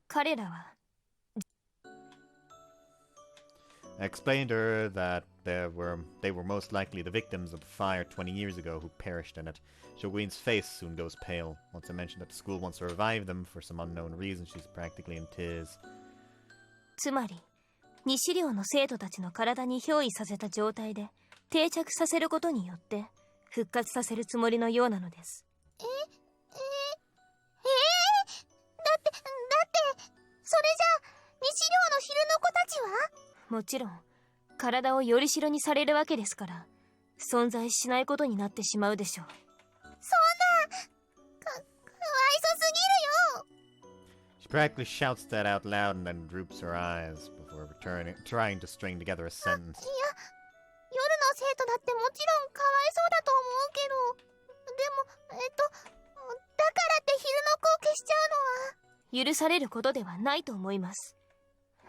彼らは I explained to her that they were most likely the victims of the fire 20 years ago who perished in it. Shoguin's face soon goes pale. Once I mentioned that the school wants to revive them for some unknown reason, she's practically in tears. つまり西寮の生徒たちの体に憑依させた状態で定着させることによって復活させるつもりのようなのです。だってそれじゃ西寮の昼の子たちは？もちろん体をよりしろにされるわけですから存在しないことになってしまうでしょう。そんなかわいそすぎるよ。 She practically shouts that out loud and then droops her eyes before trying to string together a sentence. いや、夜の生徒だってもちろんかわいそうだと思うけど、でもだからって昼の子を消しちゃうのは許されることではないと思います。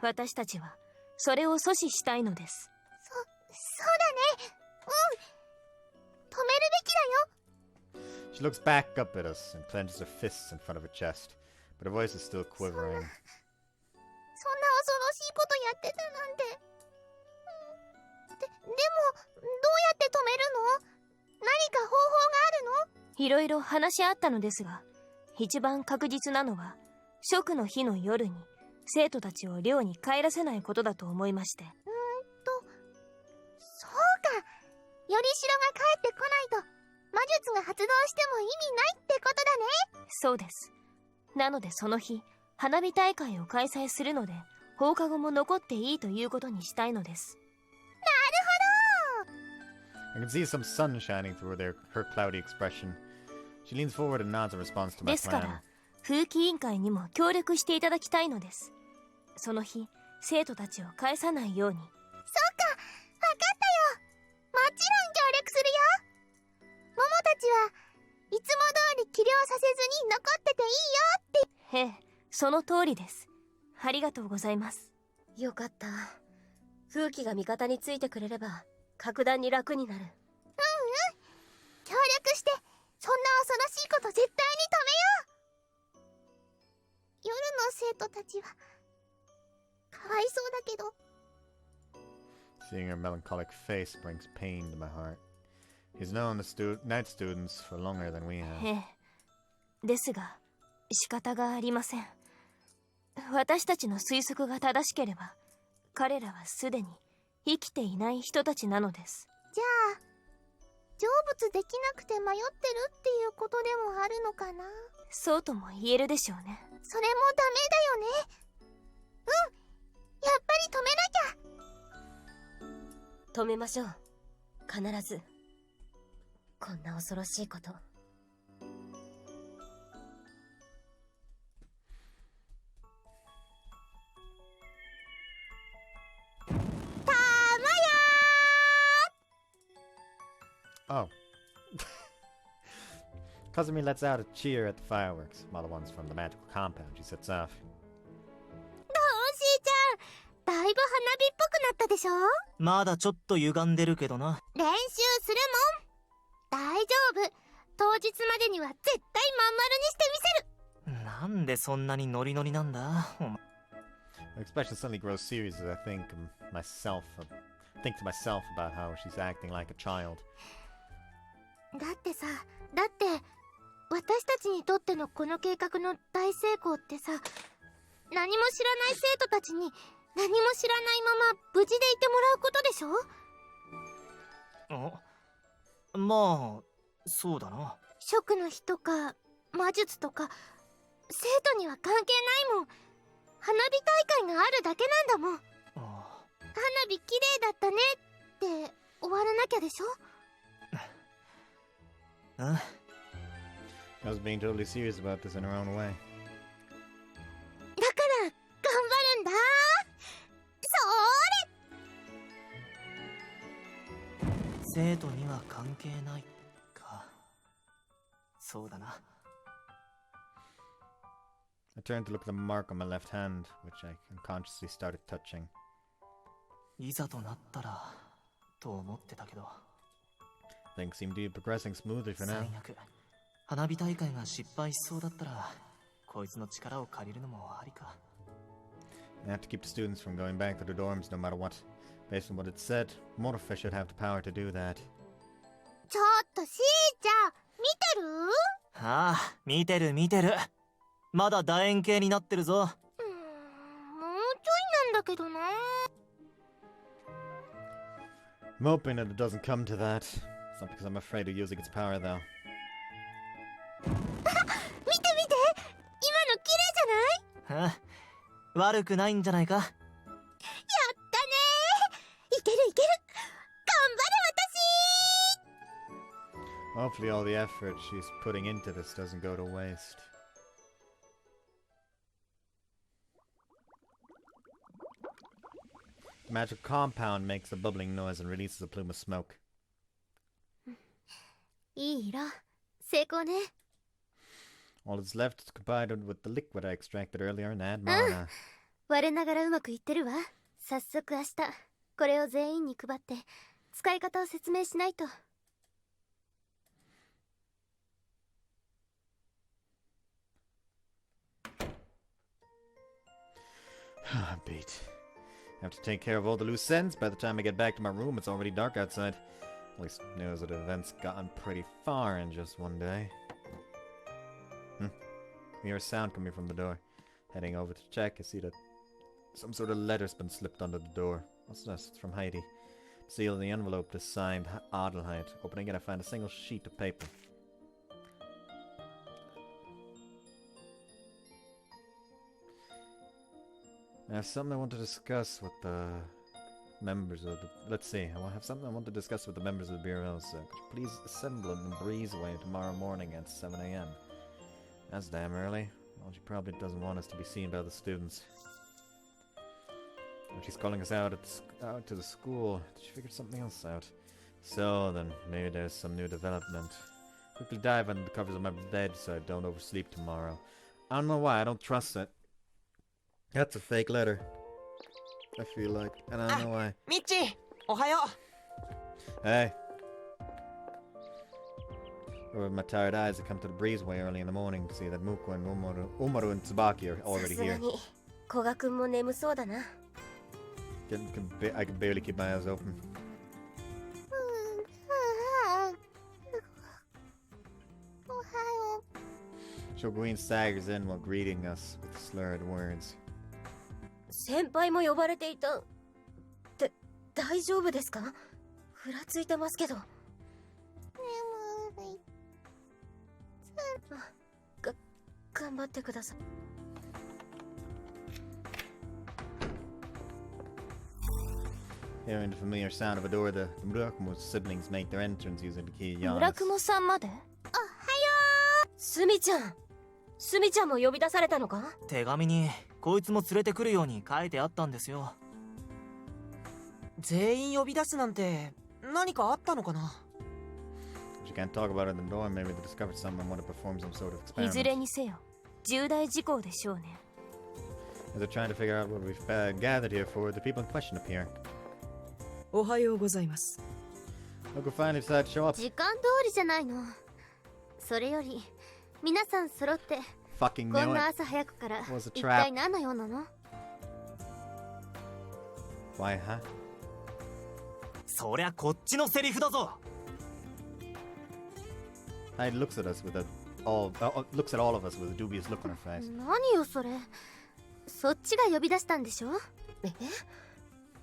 私たちはそれを阻止したいのです。そうだね。止めるべきだよ。 She looks back up at us and clenches her fists in front of her chest, but her voice is still quivering. そんな恐ろしいことやってたなんて。でもどうやって止めるの？何か方法があるの？いろいろ話し合ったのですが、一番確実なのは食の日の夜に生徒たちを寮に帰らせないことだと思いまして。そうか。よりしろが帰ってこないと魔術が発動しても意味ないってことだね。そうです。なのでその日花火大会を開催するので放課後も残っていいということにしたいのです。I can see some sun shining through her cloudy expression. She leans forward and nods in response to my ですか plan. ら風紀委員会にも協力していただきたいのです。その日生徒たちを返さないように。そっか、わかったよ。もちろん協力するよ。モモたちはいつも通り起量させずに残ってていいよって。へえ、その通りです。ありがとうございます。よかった。風紀が味方についてくれれば格段に楽になる。協力してそんな恐ろしいこと絶対に止めよう。夜の生徒たちはかわいそうだけど。 Seeing her melancholic face brings pain to my heart. He's known the night students for longer than we have. へえ、ですが仕方がありません。私たちの推測が正しければ彼らはすでに生きていない人たちなのです。じゃあ成仏できなくて迷ってるっていうことでもあるのかな。そうとも言えるでしょうね。それもダメだよね。やっぱり止めなきゃ。止めましょう。必ず。こんな恐ろしいこと。Oh. Kazumi lets out a cheer at the fireworks, while the ones from the magical compound she sets off. どうしーちゃん、だいぶ花火っぽくなったでしょ？まだちょっと歪んでるけどな。練習するもん。大丈夫。当日までには絶対まん丸にしてみせる。なんでそんなにノリノリなんだお前。 The expression suddenly grows serious as I think to myself about how she's acting like a child. だって私たちにとってのこの計画の大成功ってさ、何も知らない生徒たちに何も知らないまま無事でいてもらうことでしょ。まあそうだな。食の日とか魔術とか生徒には関係ないもん。花火大会があるだけなんだもん。花火綺麗だったねって終わらなきゃでしょ。I was being totally serious about this in her own way. だから頑張るんだ。そ生徒には関係ないか。そうだな。I turned to look at the mark on my left hand, which I unconsciously started touching. いざとなったらと思ってたけど。Things seem to be progressing smoothly for now. 最悪。花火大会が失敗しそうだったら、こいつの力を借りるのもありか。I have to keep the students from going back to the dorms no matter what. Based on what it said, Mortifish should have the power to do that. ちょっとしーちゃん、見てる？ああ、見てる見てる。まだ楕円形になってるぞ。もうちょいなんだけどな。I'm hoping that it doesn't come to that. It's not because I'm afraid of using its power, though. 見て見て、今の綺麗じゃない？悪くないんじゃないか。やったねー。いけるいける。頑張れ私。 Hopefully all the effort she's putting into this doesn't go to waste. The magic compound makes a bubbling noise and releases a plume of smoke. いい色。成功ね。All that's left is combined with the liquid I extracted earlier and add mana. 我ながらうまくいってるわ。早速明日これを全員に配って使い方を説明しないと。Beat. I have to take care of all the loose ends. By the time I get back to my room, it's already dark outside. At least news of the event's gotten pretty far in just one day. I hear a sound coming from the door. Heading over to check, I see that some sort of letter's been slipped under the door. What's this? It's from Heidi. The seal of the envelope is signed Adelheid. Opening it, I find a single sheet of paper. I have something I want to discuss with the members of the... Let's see. I have something I want to discuss with the members of the Bureau. So could you please assemble in the breezeway tomorrow morning at 7 AM? That's damn early. Well, she probably doesn't want us to be seen by the students. But she's calling us out to the school. She figured something else out. So then, maybe there's some new development. Quickly dive under the covers of my bed so I don't oversleep tomorrow. I don't know why, I don't trust it. That's a fake letter. I feel like, and I don't know why. ミッチー、おはよう。 Hey. With my tired eyes, I come to the breezeway early in the morning to see that Muko and Umaru and Tsubaki are さ already すが here. に古賀くんも眠そうだな。I can barely keep my eyes open. Shoguin staggers in while greeting us with slurred words. 先輩も呼ばれていた。大丈夫ですか？ふらついてますけど。頑張ってください。Hearing the familiar sound of a door, the Murakumo siblings make their entrance using the key yawns. 村雲さんまで？スミちゃんも呼び出されたのか？手紙にこいつも連れてくるように書いてあったんですよ。全員呼び出すなんて何かあったのかな。 She can't talk about it in the door. Maybe they discovered someone wanted to perform some sort of いず experiment. れにせよ重大事項でしょうね。 As they're trying to figure out what we've gathered here for, the people in question appear. おはようございます。Look, we finally decided to show up. 時間通りじゃないの。それより皆さん揃って Fucking こん knew な it. 朝早くから Was a 一 trap. 体何の用なの？ Why, huh? そりゃこっちのセリフだぞ。He looks at us with a looks at all of us with a dubious look on her face. 何よそれ。そっちが呼び出したんでしょ？え？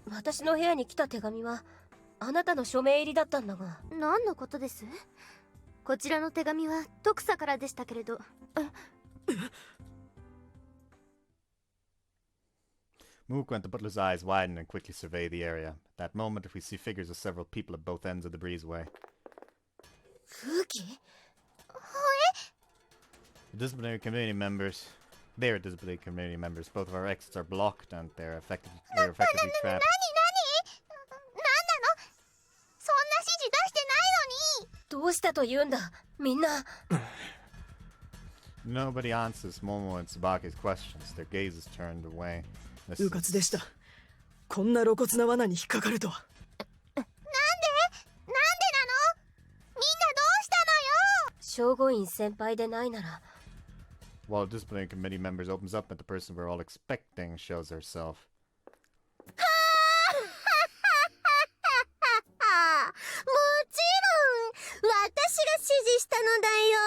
私の部屋に来た手紙はあなたの署名入りだったんだが。何のことです？こちらの手紙は徳さからでしたけれど。Mook went, the butler's eyes widen and quickly survey the area. At that moment, we see figures of several people at both ends of the breezeway. 風紀？ The disciplinary community members. They're disciplinary community members. Both of our exits are blocked and they're effectively trapped. 何？何なの？そんな指示出してないのに。どうしたと言うんだみんな。 Nobody answers Momo and Tsubaki's questions. Their gazes turned away. うかつでした。こんな露骨な罠に引っかかるとは。なんでなの？みんなどうしたのよ。聖護院先輩でないなら。 While the disciplinary committee members opens up and the person we're all expecting shows herself. もちろん私が指示したのだよ。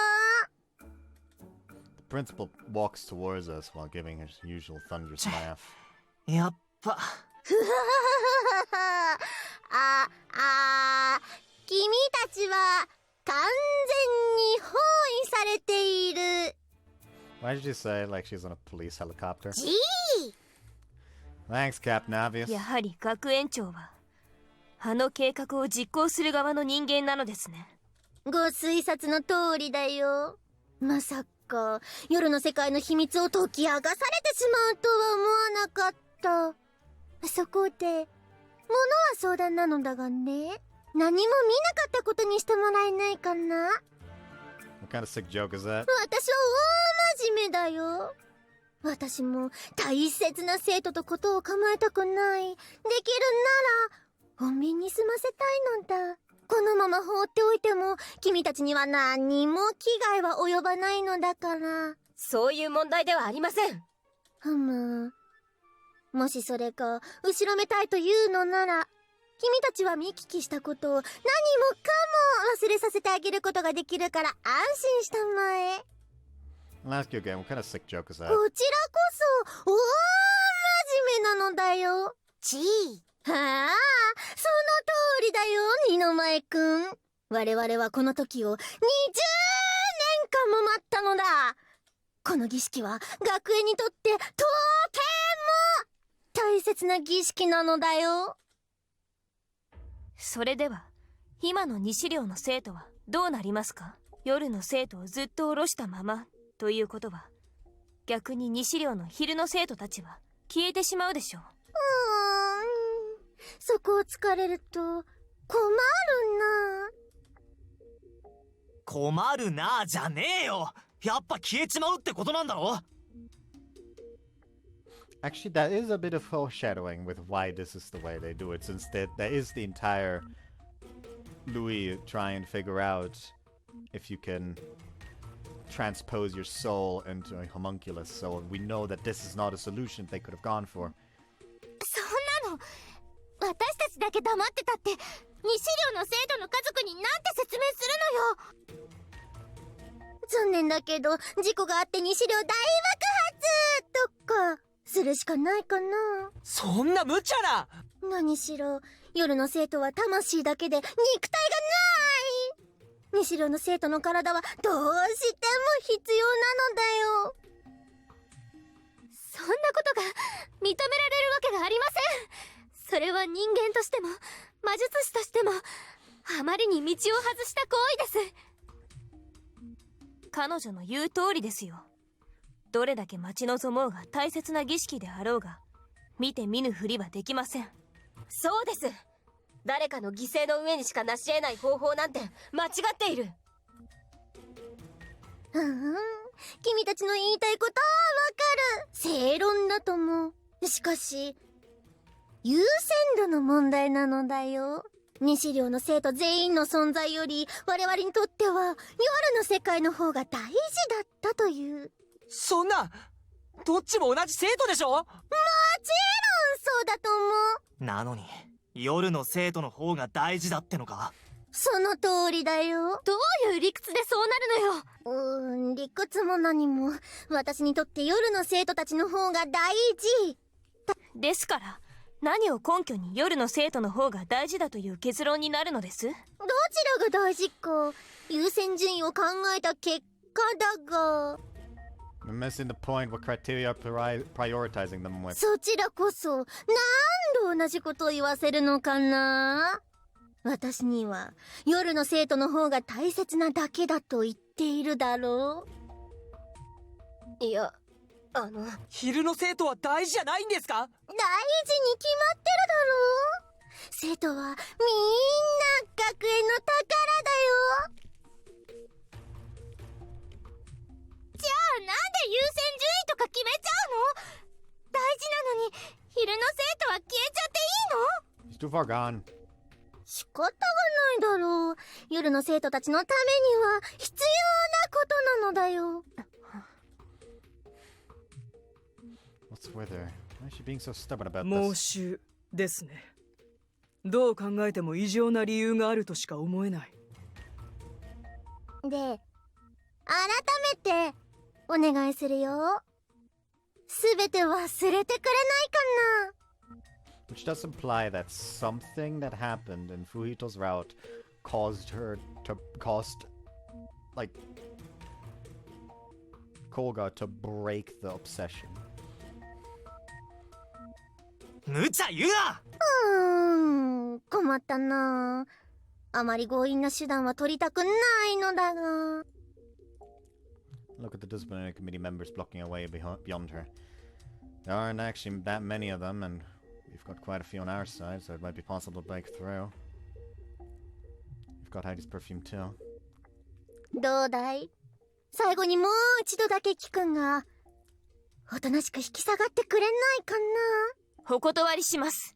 The principal walks towards us while giving his usual thunderous laugh. やっぱ君たちは完全に包囲されている。 Why did you say like she's on a police helicopter? じい。 Thanks, Captain Obvious. やはり学園長はあの計画を実行する側の人間なのですね。ご推察の通りだよ。まさか夜の世界の秘密を解き明かされてしまうとは思わなかった。そこで物は相談なのだがね、何も見なかったことにしてもらえないかな。 What kind of sick joke is that? 私は大真面目だよ。私も大切な生徒とことを構えたくない。できるなら穏便に済ませたいのだ。このまま放っておいても君たちには何も危害は及ばないのだから。そういう問題ではありません。もしそれか後ろめたいというのなら、君たちは見聞きしたことを何もかも忘れさせてあげることができるから安心したまえ。 I'll ask you again. What kind of sick joke is that? こちらこそ大真面目なのだよ。ちい。はあ、その通りだよ、二の前くん。我々はこの時を20年間も待ったのだ。この儀式は学園にとってとても大切な儀式なのだよ。それでは今の西寮の生徒はどうなりますか？夜の生徒をずっと下ろしたままということは、逆に西寮の昼の生徒たちは消えてしまうでしょう。そこを突かれると困るな。困るなあじゃねえよ。やっぱ消えちまうってことなんだろ。 Actually, that is a bit of foreshadowing with why this is the way they do it, since there is the entire Louis try and figure out if you can transpose your soul into a homunculus, so we know that this is not a solution they could have gone for. そんなの私たちだけ黙ってたって西寮の生徒の家族になんて説明するのよ。残念だけど事故があって西寮大爆発とかするしかないかな。そんな無茶な。何しろ夜の生徒は魂だけで肉体がない。西寮の生徒の体はどうしても必要なのだよ。そんなことが認められるわけがありません。それは人間としても魔術師としてもあまりに道を外した行為です。彼女の言う通りですよ。どれだけ待ち望もうが大切な儀式であろうが、見て見ぬふりはできません。そうです。誰かの犠牲の上にしか成し得ない方法なんて間違っている。君たちの言いたいことはわかる。正論だと思う。しかし優先度の問題なのだよ。西寮の生徒全員の存在より我々にとっては夜の世界の方が大事だったという。そんな、どっちも同じ生徒でしょ。もちろんそうだと思う。なのに夜の生徒の方が大事だってのか。その通りだよ。どういう理屈でそうなるのよ。理屈も何も、私にとって夜の生徒たちの方が大事ですから何を根拠に夜の生徒の方が大事だという結論になるのです？どちらが大事か優先順位を考えた結果だが。 We're missing the point. What criteria are prioritizing them with? そちらこそ何度同じことを言わせるのかな。私には夜の生徒の方が大切なだけだと言っているだろう。いや、昼の生徒は大事じゃないんですか。大事に決まってるだろう。生徒はみんな学園の宝だよ。じゃあなんで優先順位とか決めちゃうの？大事なのに昼の生徒は消えちゃっていいの？ He's too far gone. 仕方がないだろう。夜の生徒たちのためには必要なことなのだよ。What's with her? Why is she being so stubborn about 妄 this? 収ですね。どう考えても異常な理由があるとしか思えない。で、改めてお願いするよ。すべて忘れてくれないかな。Which does imply that something that happened in Fujito's route caused like, Koga to break the obsession. 無茶言うな。困ったな。あまり強引な手段は取りたくないのだが。Look at the disciplinary committee members blocking away beyond her. There aren't actually that many of them, and we've got quite a few on our side, so it might be possible to break through. We've got Heidi's perfume too. どうだい？最後にもう一度だけ聞くが、おとなしく引き下がってくれないかな。お断りします。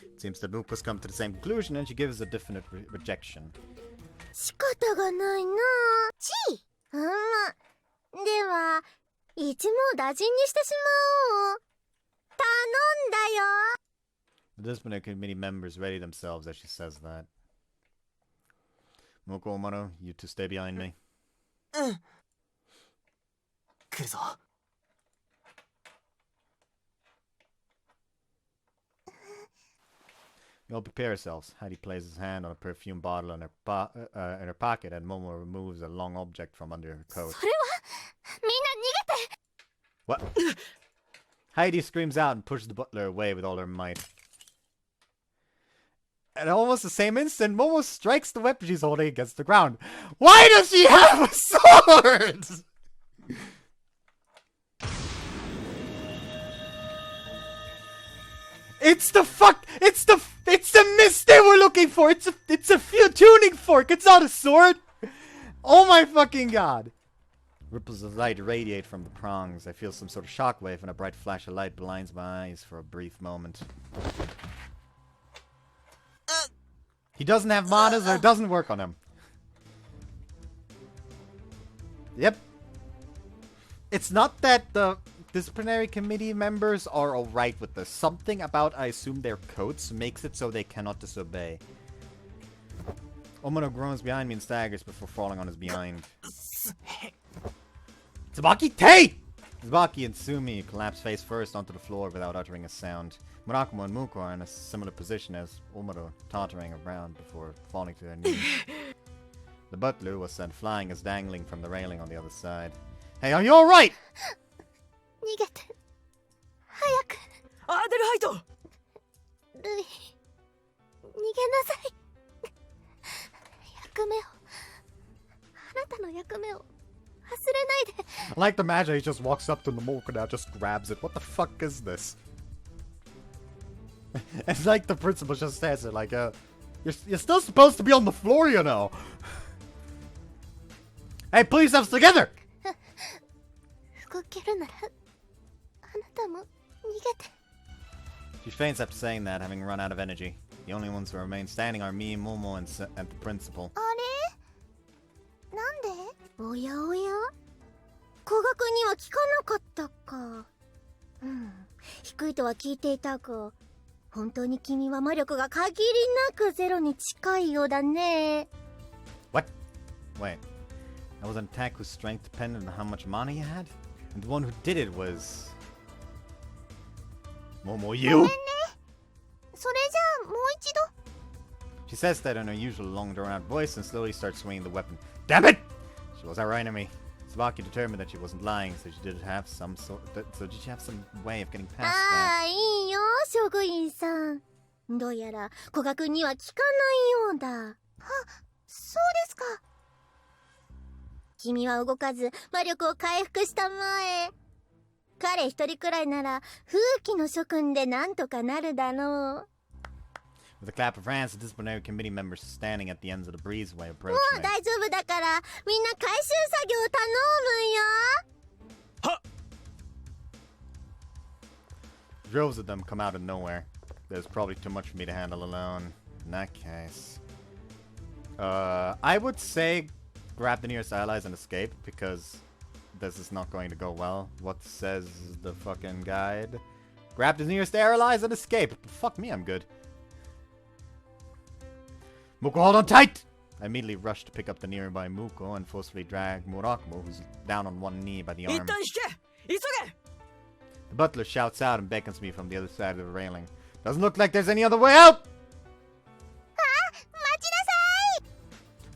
It seems that Mook has come to the same conclusion, and she gives a definite rejection. 仕方がないな。では、一網打尽にしてしまおう。頼んだよ。 The disciplinary committee members ready themselves as she says that. Moko Omaro, you two stay behind me. 来るぞ。You all prepare yourselves. Heidi places his hand on a perfume bottle in her pocket, and Momo removes a long object from under her coat. それはみんな逃げて。 What? Heidi screams out and pushes the butler away with all her might. At almost the same instant, Momo strikes the weapon she's holding against the ground. Why does she have a sword? It's the mist they were looking for. It's a tuning fork. It's not a sword. Oh my fucking god. Ripples of light radiate from the prongs. I feel some sort of shockwave, and a bright flash of light blinds my eyes for a brief moment. He doesn't have manas, or it doesn't work on him. Yep. It's not that the disciplinary committee members are alright with this. Something about, I assume, their coats makes it so they cannot disobey. Omano groans behind me and staggers before falling on his behind. Tsubaki, Tay! Tsubaki and Sumi collapse face first onto the floor without uttering a sound. Murakumo and Muko are in a similar position as Omaro, tottering around before falling to their knees. The butler was sent flying as dangling from the railing on the other side. Hey, are you alright? 逃げて。早く。アーデルハイト。ルイ、逃げなさい。役目を、あなたの役目を忘れないで。I like the magic. He just walks up to the Moka now, just grabs it. What the fuck is this? It's like the principal just says it, like, you're still supposed to be on the floor, you know. Hey, pull yourselves together! 動けるなら、あなたも逃げて。 She faints after saying that, having run out of energy. The only ones who remain standing are me, Momo, and the principal. あれなんでおやおや古学には聞かなかったか。低いとは聞いていたが、本当に君は魔力が限りなくゼロに近いようだね。What? Wait. That was an attack whose strength depended on how much mana you had? And the one who did it was... Momo, you? ごめんね。それじゃあもう一度。She says that in her usual long drawn-out voice and slowly starts swinging the weapon. Damn it! She was our enemy. Tsubaki determined that she wasn't lying, so she did have some way of getting past あ that. あ、いいよ、将軍院さん。どうやら古学には効かないようだ。あ、そうですか。君は動かず魔力を回復したまえ。彼一人くらいなら風紀の諸君でなんとかなるだろう。With a clap of hands, the disciplinary committee members standing at the ends of the breezeway も approached う me. 大丈夫だからみんな回収作業頼むよ。はっ Droves of them come out of nowhere. There's probably too much for me to handle alone. In that case... I would say grab the nearest allies and escape, because this is not going to go well. What says the fucking guide? Grab the nearest allies and escape. Fuck me, I'm good. Muko, hold on tight! I immediately rushed to pick up the nearby Muko and forcefully drag Murakumo, who's down on one knee by the 一 arm. 旦引け急げ The butler shouts out and beckons me from the other side of the railing. Doesn't look like there's any other way out! 待ち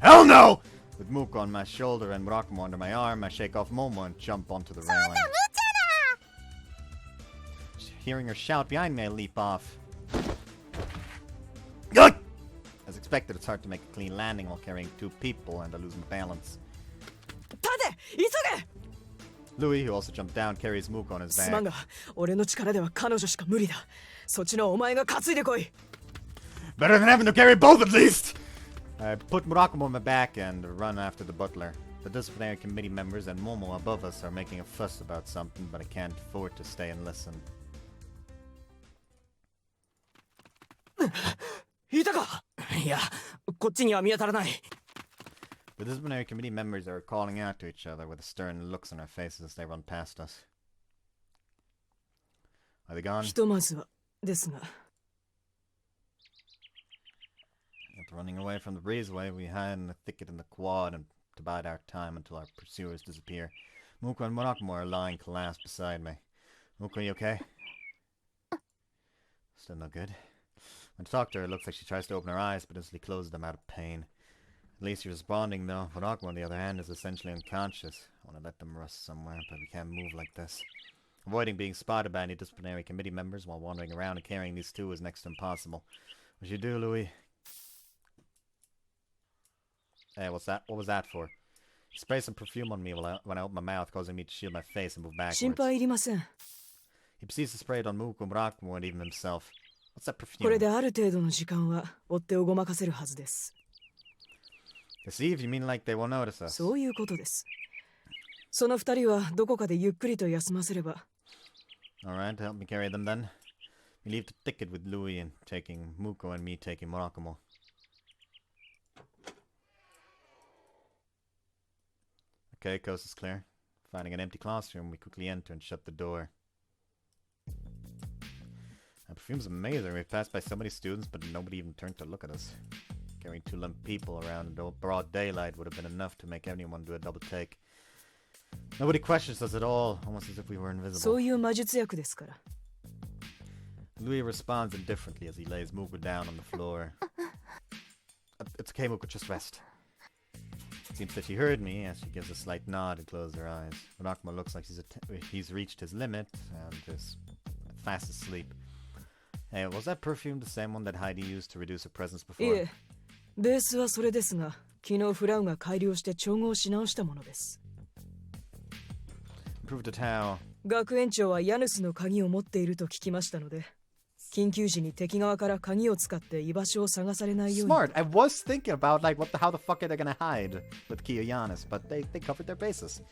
なさい。 Hell no! With Muko on my shoulder and Murakumo under my arm, I shake off Momo and jump onto the そんな railing. 無茶だ。 Hearing her shout behind me, I leap off. Ugh! As expected, it's hard to make a clean landing while carrying two people, and I lose my balance. 立て急げ Louis, who also jumped down, carries Muko on his すまん back. が俺の力では彼女しか無理だそっちのお前が担いでこい Better than having to carry both at least! I put Murakumo on my back and run after the butler. The disciplinary committee members and Momo above us are making a fuss about something, but I can't afford to stay and listen. いたかいやこっちには見当たらない The disciplinary committee members are calling out to each other with stern looks on their faces as they run past us. Are they gone? ひとまずはですが After running away from the breezeway, we hide in the thicket in the quad and to bide our time until our pursuers disappear. Muko and Murakumo are lying collapsed beside me. Muko, you okay? Still no good. When I talk to her, it looks like she tries to open her eyes, but instantly closes them out of pain. At least she's responding, though. Murakumo, on the other hand, is essentially unconscious. I want to let them rust somewhere, but we can't move like this. Avoiding being spotted by any disciplinary committee members while wandering around and carrying these two is next to impossible. What should you do, Louis? Hey, what's that? What was that for? He sprayed some perfume on me when I opened my mouth, causing me to shield my face and move 心 backwards. 配いりません He proceeds to spray it on Muko, Murakumo, and even himself. What's that これ perfume? である程度の時間は追っ手をごまかせるはずです Deceive? You mean like they won't notice us? そういうことですその二人はどこかでゆっくりと休ませれば Alright, help me carry them then. We leave the thicket with Louis and taking Muko and me taking Murakumo. Okay, coast is clear. Finding an empty classroom, we quickly enter and shut the door. That perfume's amazing. We've passed by so many students, but nobody even turned to look at us. Carrying two limp people around in broad daylight would have been enough to make anyone do a double take. Nobody questions us at all, almost as if we were そう invisible. いう魔術薬ですから Louis responds indifferently as he lays Muko down on the floor. It's okay, Muko, just rest. It seems that she heard me as she gives a slight nod and closes her eyes. Murakumo looks like he's reached his limit and is fast asleep. Hey, was that perfume the same one that Heidi used to reduce her presence い before? えベースはそれですが昨日フラウが改良して調合し直したものです Improved it how? 学園長はヤヌスの鍵を持っていると聞きましたので緊急時に敵側から鍵を使って居場所を探されないように Smart. I was thinking about like how the fuck are they gonna hide with Kiyoyanis, but they covered their bases.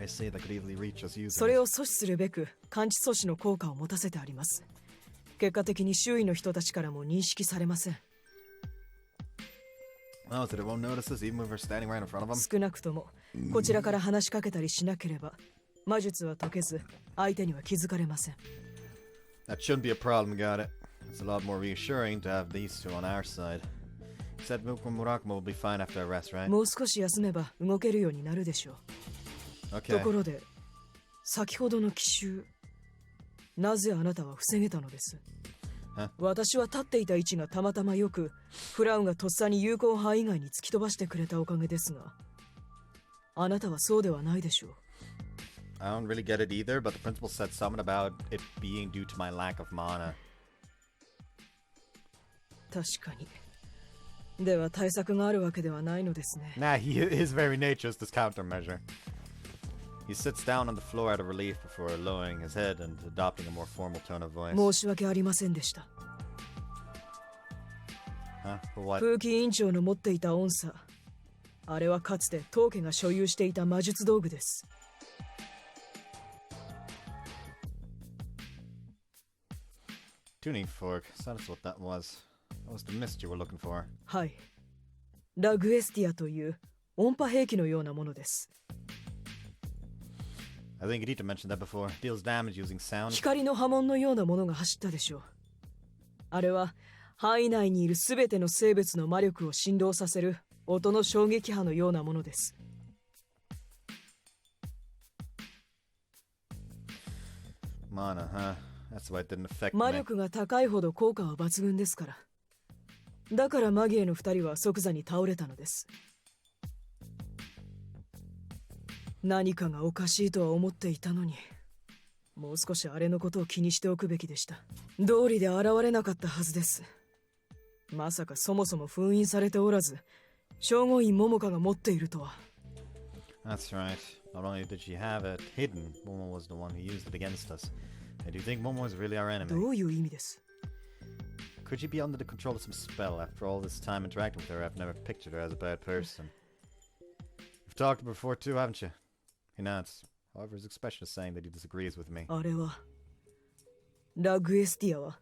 I say that could easily reach us using. それを阻止するべく感知阻止の効果を持たせてあります。結果的に周囲の人たちからも認識されません。Oh, so they won't notice us even when we're standing right in front of them? 少なくともこちらから話しかけたりしなければ魔術は解けず相手には気づかれません。 That shouldn't be a problem, got it. It's a lot more reassuring to have these two on our side. You said Murakuma will be fine after a rest, right? もう少し休めば動けるようになるでしょう。 Okay. ところで先ほどの奇襲、なぜあなたは防げたのです？ 私は立っていた位置がたまたまよくフラウンがとっさに有効範囲外に突き飛ばしてくれたおかげですが、あなたはそうではないでしょう。 I don't really get it either, but the principal said something about it being due to my lack of mana. 確かに。では対策があるわけではないのですね。 Nah, his very nature is this countermeasure. He sits down on the floor out of relief before lowering his head and adopting a more formal tone of voice. 申し訳ありませんでした。 Huh? For what? 風紀委員長の持っていた音叉、あれはかつて当家が所有していた魔術道具です。 Tuning fork. So that's what that was. That was the mist you were looking for. はい。ラグエスティアという音波兵器のようなものです。 I think Edita mentioned that before. Deals damage using sound. 光の波紋のようなものが走ったでしょう。あれは範囲内にいるすべての生物の魔力を振動させる音の衝撃波のようなものです。 Mana, huh? That's why it didn't affect 魔 me. 力が高いほど効果は抜群ですから。だからマギエの二人は即座に倒れたのです。何かがおかしいとは思っていたのに、もう少しあれのことを気にしておくべきでした。道理で現れなかったはずです。まさかそもそも封印されておらず、聖護院桃花が持っているとは。 That's right. Not only did she have it hidden, Momo was the one who used it against us. I do think Momo is really our enemy. どういう意味です？ Could she be under the control of some spell? After all this time interacting with her, I've never pictured her as a bad person. You've talked to her before too, haven't you? He nods. However, his expression is saying that he disagrees with me. あれはラグエスティアは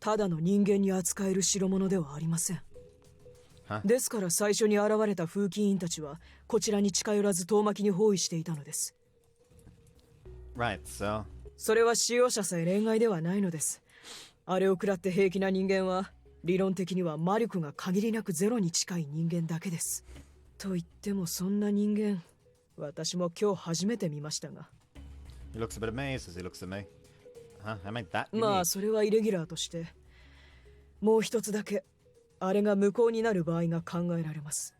ただの人間に扱える代物ではありません。は？ですから最初に現れた風紀委員たちはこちらに近寄らず遠巻きに包囲していたのです。 Right, so? それは使用者さえ例外ではないのです。あれを食らって平気な人間は理論的には魔力が限りなくゼロに近い人間だけです。と言ってもそんな人間、私も今日初めて見ましたが。 He looks a bit amazed as he looks at me. Huh? I meant that. まあそれはイレギュラーとして、もう一つだけあれが無効になる場合が考えられます。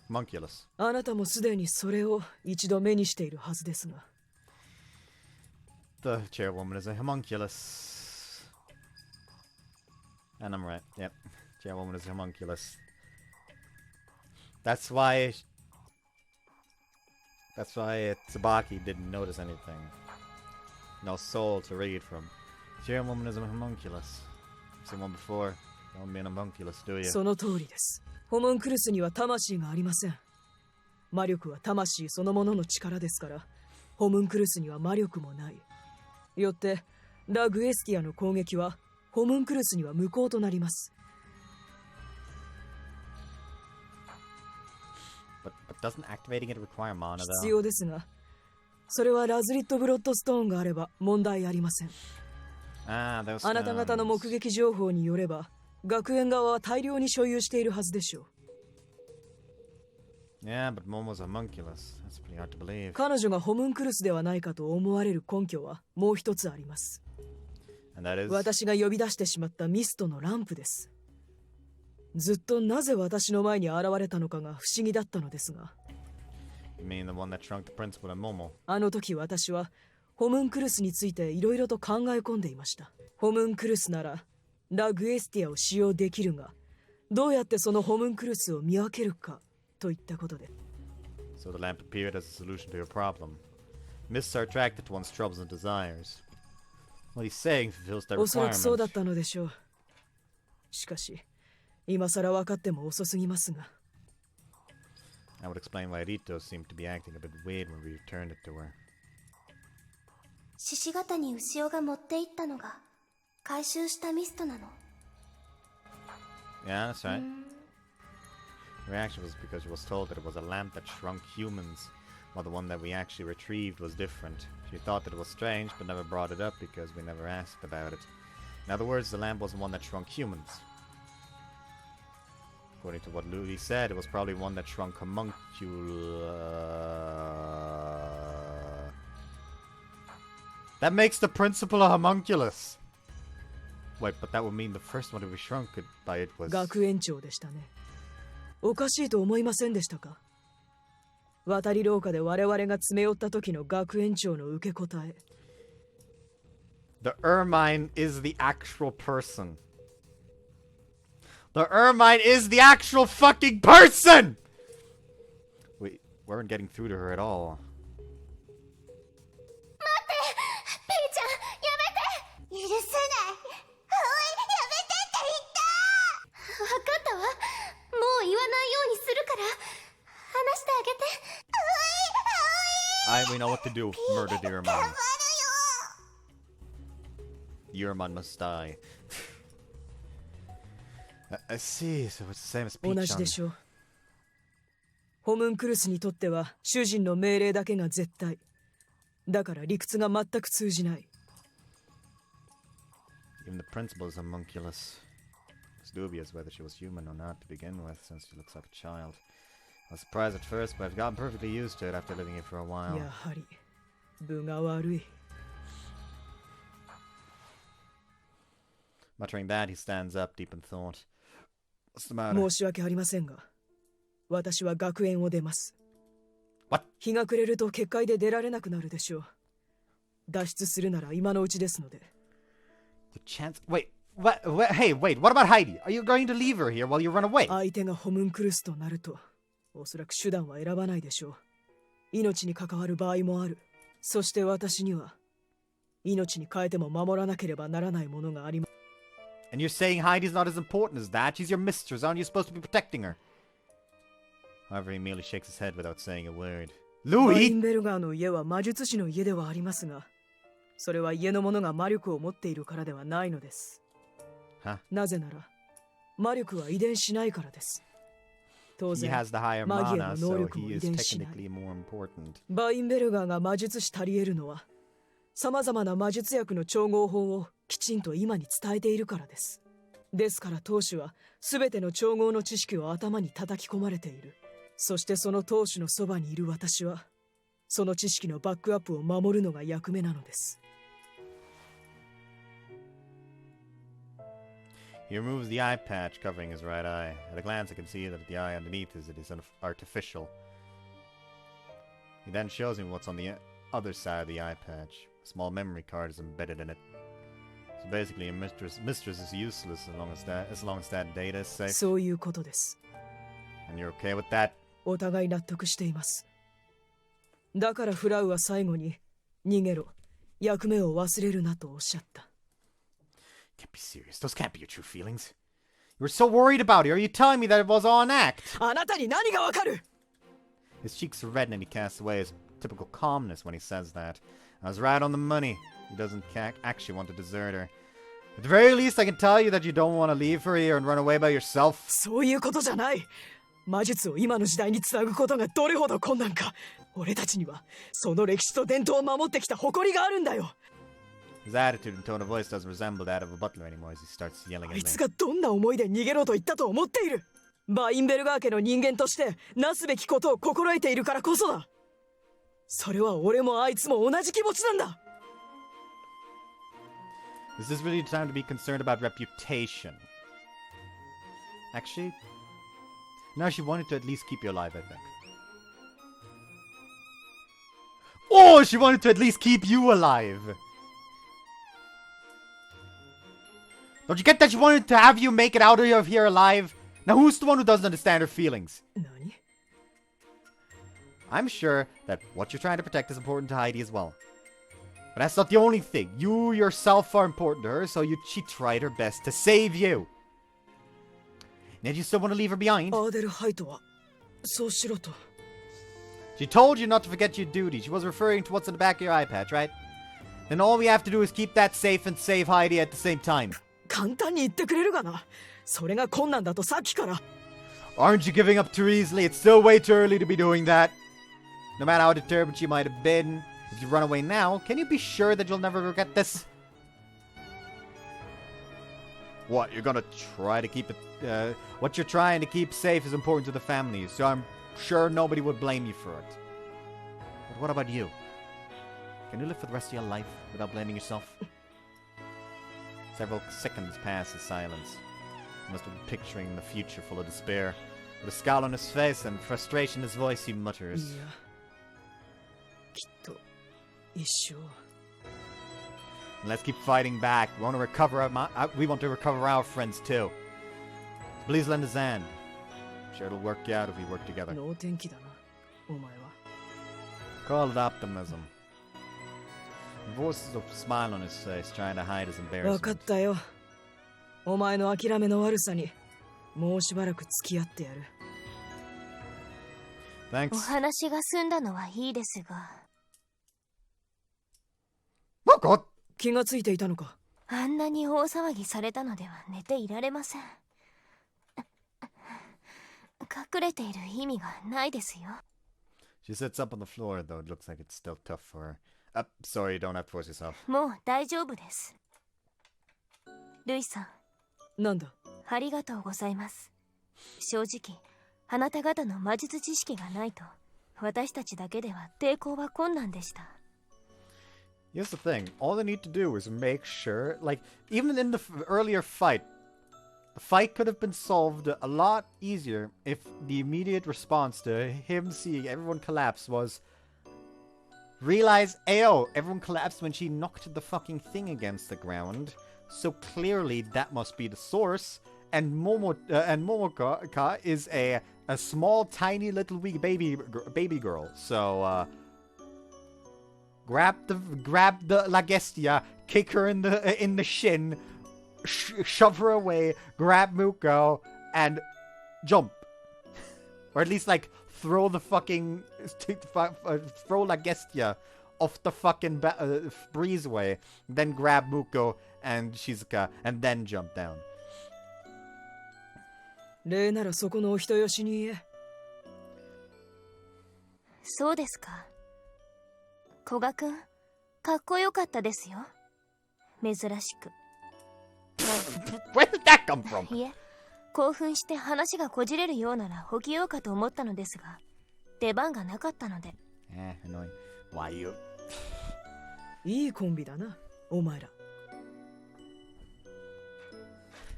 Homunculus. あなたもすでにそれを一度目にしているはずですが。 The chairwoman is a homunculus. And I'm right. Yep. Chairwoman is a homunculus. That's why Tsubaki didn't notice anything. No soul to read from. Chairwoman is a homunculus. You've seen one before. Don't mean a homunculus, do you? その通りです。ホムンクルスには魂がありません。魔力は魂そのものの力ですから、ホムンクルスには魔力もない。よって、ラグエスティアの攻撃はホムンクルスには無効となります。But doesn't activating it require mana, though? 必要ですが、それはラズリットブロッドストーンがあれば問題ありません。Ah, those あなた方の目 stones. 撃情報によれば、学園側は大量に所有しているはずでしょう。Yeah, but Momo's a homunculus. That's pretty hard to believe. 彼女がホムンクルスではないかと思われる根拠はもう一つあります。 And that is? 私が呼び出してしまったミストのランプです。ずっとなぜ私の前に現れたのかが不思議だったのですが。 You mean the one that shrunk the principal and Momo? あの時私はホムンクルスについていろいろと考え込んでいました。ホムンクルスならラグエスティアを使用できるが、どうやってそのホムンクルスを見分けるかといったことで。 So the lamp appeared as a solution to your problem. Mists are attracted to one's troubles and desires. What he's saying fulfills their おそらくそうだ requirement. ったのでしょう。しかし、今更分かっても遅すぎますが。That would explain why Rito seemed to be acting a bit weird when we returned it to her. 獅子型に牛尾が持って行ったのが回収したミストなの。 Yeah, that's right. Her reaction was because she was told that it was a lamp that shrunk humans, while the one that we actually retrieved was different. She thought that it was strange, but never brought it up because we never asked about it. In other words, the lamp wasn't one that shrunk humans. According to what Louis said, it was probably one that shrunk That makes the principal a homunculus! Wait, but that would mean the first one to be shrunk by it was... 学園長でしたね。おかしいと思いませんでしたか？渡り廊下で我々が詰め寄った時の学園長の受け答え。The ermine is the actual person. The ermine is the actual fucking person! We weren't getting through to her at all. 待って、ピーちゃん、やめて。許せない。おい、やめてって言った。分かったわ。もう言わないようにするから話してあげて。We know what to do. Murder the ermine. The ermine must die. I see, so it's the same as Peach. 同じでしょう。ホムンクルスにとっては主人の命令だけが絶対。だから理屈が全く通じない。Even the principal is homunculus. It's dubious whether she was human or not to begin with, since she looks like a child. I was surprised at first, but I've gotten perfectly used to it after living here for a while. やはり分が悪い。Muttering that, he stands up, deep in thought. What's the matter? 申し訳ありませんが、私は学園を出ます。What? 日が暮れると結界で出られなくなるでしょう。脱出するなら今のうちですので。The chance... Wait, hey, wait, what about Heidi? Are you going to leave her here while you run away? 相手がホムンクルスとなると、おそらく手段は選ばないでしょう。命に関わる場合もある。そして私には、命に変えても守らなければならないものがあります。And you're saying Heidi's not as important as that? She's your mistress, aren't you supposed to be protecting her? However, he merely shakes his head without saying a word. ワイン Louis! ベルガーの家は魔術師の家ではありますが、それは家の者が魔力を持っているからではないのです。は？なぜなら、魔力は遺伝しないからです。当 He 然、 has the higher マギア mana, の能 so 力も he 遺 is 伝しない。 technically more important. バインベルガーが魔術師足り得るのは、様々な魔術薬の調合法をきちんと今に伝えているからです。ですから当主は全ての調合の知識を頭に叩き込まれている。そしてその当主のそばにいる私は、その知識のバックアップを守るのが役目なのです。He removes the eye patch covering his right eye. At a glance, I can see that the eye underneath it is artificial. He then shows me what's on the other side of the eye patch. A small memory card is embedded in it. So basically, a mistress is useless as long as that data is safe. そういうことです。And you're okay with that? お互い納得しています。だからフラウは最後に逃げろ、役目を忘れるなとおっしゃった。Can't be serious. Those can't be your true feelings. You were so worried about it. Are you telling me that it was all an act? あなたに何がわかる？ His cheeks are red and he casts away his typical calmness when he says that. I was right on the money. He doesn't actually want to desert her. At the very least, I can tell you that you don't want to leave her here and run away by yourself. そういうことじゃない。魔術を今の時代につなぐことがどれほど困難か。俺たちにはその歴史と伝統を守ってきた誇りがあるんだよ。His attitude and tone of voice doesn't resemble that of a butler anymore as he starts yelling あ at いつ me. がどんな思いで逃げろと言ったと思っている。バインベルガー家の人間としてなすべきことを心得ているからこそだ。それは俺もあいつも同じ気持ちなんだ。Is this really the time to be concerned about reputation? Actually, no, she wanted to at least keep you alive, I think. Oh, she wanted to at least keep you alive! Don't you get that she wanted to have you make it out of here alive? Now who's the one who doesn't understand her feelings? 何？ I'm sure that what you're trying to protect is important to Heidi as well. But that's not the only thing. You yourself are important to her, so she tried her best to save you. And yet you still want to leave her behind? アーデルハイトはそうしろと。She told you not to forget your duty. She was referring to what's in the back of your eye patch, right? Then all we have to do is keep that safe and save Heidi at the same time. 簡単に言ってくれるがな。それが困難だとさっきから。Aren't you giving up too easily? It's still way too early to be doing that. No matter how determined she might have been, if you run away now, can you be sure that you'll never regret this? What, you're gonna try to keep it... what you're trying to keep safe is important to the family, so I'm sure nobody would blame you for it. But what about you? Can you live for the rest of your life without blaming yourself? Several seconds pass in silence. He must have been picturing the future full of despair. With a scowl on his face and frustration in his voice, he mutters. いや、きっと一生。 Let's keep fighting back. We want to recover our friends too. So please lend us a hand. I'm sure it'll work out if we work together. 能天気だな、お前は。 Call it optimism. The voice is a smile on his face, trying to hide his わかっ embarrassment. たよ。お前の諦めの悪さにもうしばらく付き合ってやる。お Thanks. 話が済んだのはいいですが、 Oh God! 気がついていたのか。あんなに大騒ぎされたのでは寝ていられません。隠れている意味がないですよ。 She sits up on the floor, though it looks like it's still tough for her. Sorry, you don't have to force yourself. もう大丈夫です。ルイさん、なんだ。ありがとうございます。正直、あなた方の魔術知識がないと、私たちだけでは抵抗は困難でした。Here's the thing. All they need to do is make sure, like, even in the earlier fight, the fight could have been solved a lot easier if the immediate response to him seeing everyone collapse was realize, ayo, everyone collapsed when she knocked the fucking thing against the ground. So clearly that must be the source. And Momoka is a small, tiny little weak baby girl. So grab the Lagestia, kick her in the shin, shove her away, grab Muko, and jump. Or at least like throw the fucking throw Lagestia off the fucking breezeway, then grab Muko and Shizuka, and then jump down. 例ならそこのお人よしに言え。そうですか。古賀くん、かっこよかったですよ。珍しく。Where did that come from? いえ、興奮して話がこじれるようならほきようかと思ったのですが、出番がなかったので。Annoying. Why you? いいコンビだな、お前ら。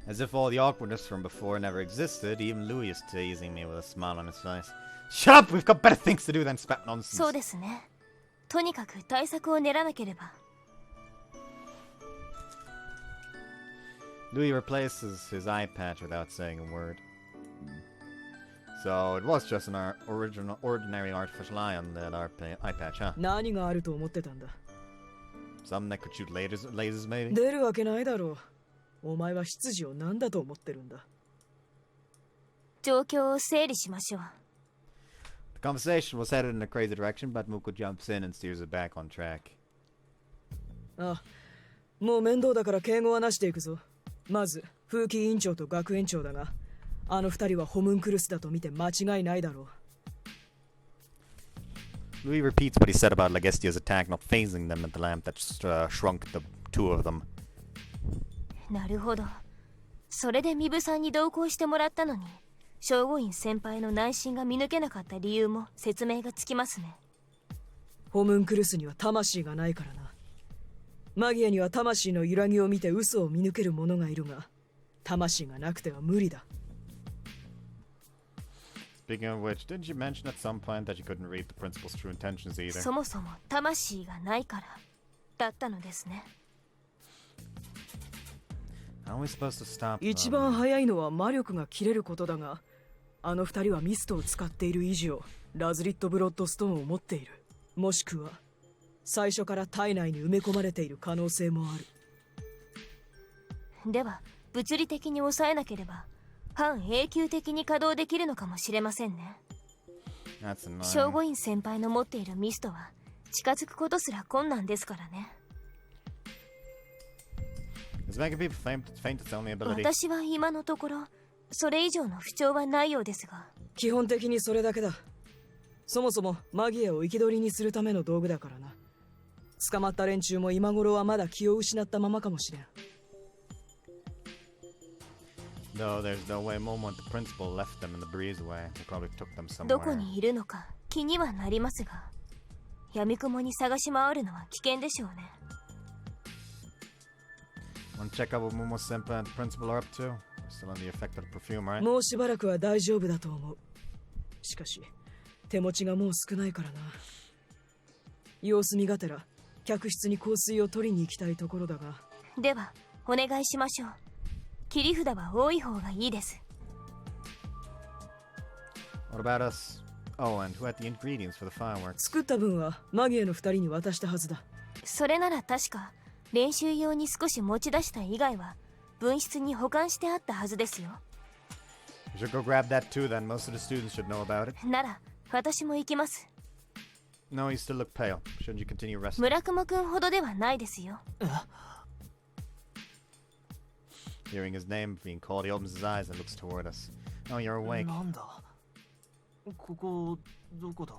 As if all the awkwardness from before never existed, even Louis is teasing me with a smile on his face. Shut up! We've got better things to do than spat nonsense. そうですね。とにかく対策を練らなければ。Louis replaces his eye patch without saying a word. So it was just an ordinary artificial eye on that eye patch, huh? 何があると思ってたんだ。 Something that could shoot lasers maybe? 出るわけないだろう。お前は執事を何だと思ってるんだ。状況を整理しましょう。The conversation was headed in a crazy direction, but Muko jumps in and steers it back on track. あ、もう面倒だから敬語はなしでいくぞ。まず、風紀委員長と学園長だが、あの二人はホムンクルスだと見て間違いないだろう。Louis repeats what he said about Lagestia's attack not phasing them at the lamp that shrunk the two of them. なるほど。それでミブさんに同行してもらったのに、聖護院先輩の内心が見抜けなかった理由も説明がつきますね。ホムンクルスには魂がないからな。マギアには魂の揺らぎを見て嘘を見抜ける者がいるが、魂がなくては無理だ。Speaking of which, didn't you mention at some point that you couldn't read the principal's true intentions either? そもそも魂がないからだったのですね。How are we supposed to stop them? 一番早いのは魔力が切れることだが、あの二人はミストを使っている以上、ラズリットブロッドストーンを持っている。もしくは最初から体内に埋め込まれている可能性もある。では物理的に抑えなければ半永久的に稼働できるのかもしれませんね。That's annoying. 聖護院先輩の持っているミストは近づくことすら困難ですからね。Is making people faint its only ability? 私は今のところそれ以上の不調はないようですが。基本的にそれだけだ。そもそもマギアを憤りにするための道具だからな。捕まった連中も今頃はまだ気を失ったままかもしれん。No, there's no way moment the principal left them in the breezeway. They probably took them somewhere. どこにいるのか気にはなりますが、闇雲に探し回るのは危険でしょうね。Want to check out what Momo Senpai and the principal are up to? They're still under the effect of the perfume, right? もうしばらくは大丈夫だと思う。しかし手持ちがもう少ないからな。様子見がてら客室に香水を取りに行きたいところだが。ではお願いしましょう。切り札は多い方がいいです。 What about us? Oh, and who had the ingredients for the fireworks? 作った分はマギアの2人に渡したはずだ。それなら確か練習用に少し持ち出した以外は分室に保管してあったはずですよ。 You should go grab that too then. Most of the students should know about it. なら私も行きます。 No, you still look pale. Shouldn't you continue resting? 村雲くんほどではないですよ。Hearing his name being called, he opens his eyes and looks toward us. Oh, you're awake. なんだここどこだ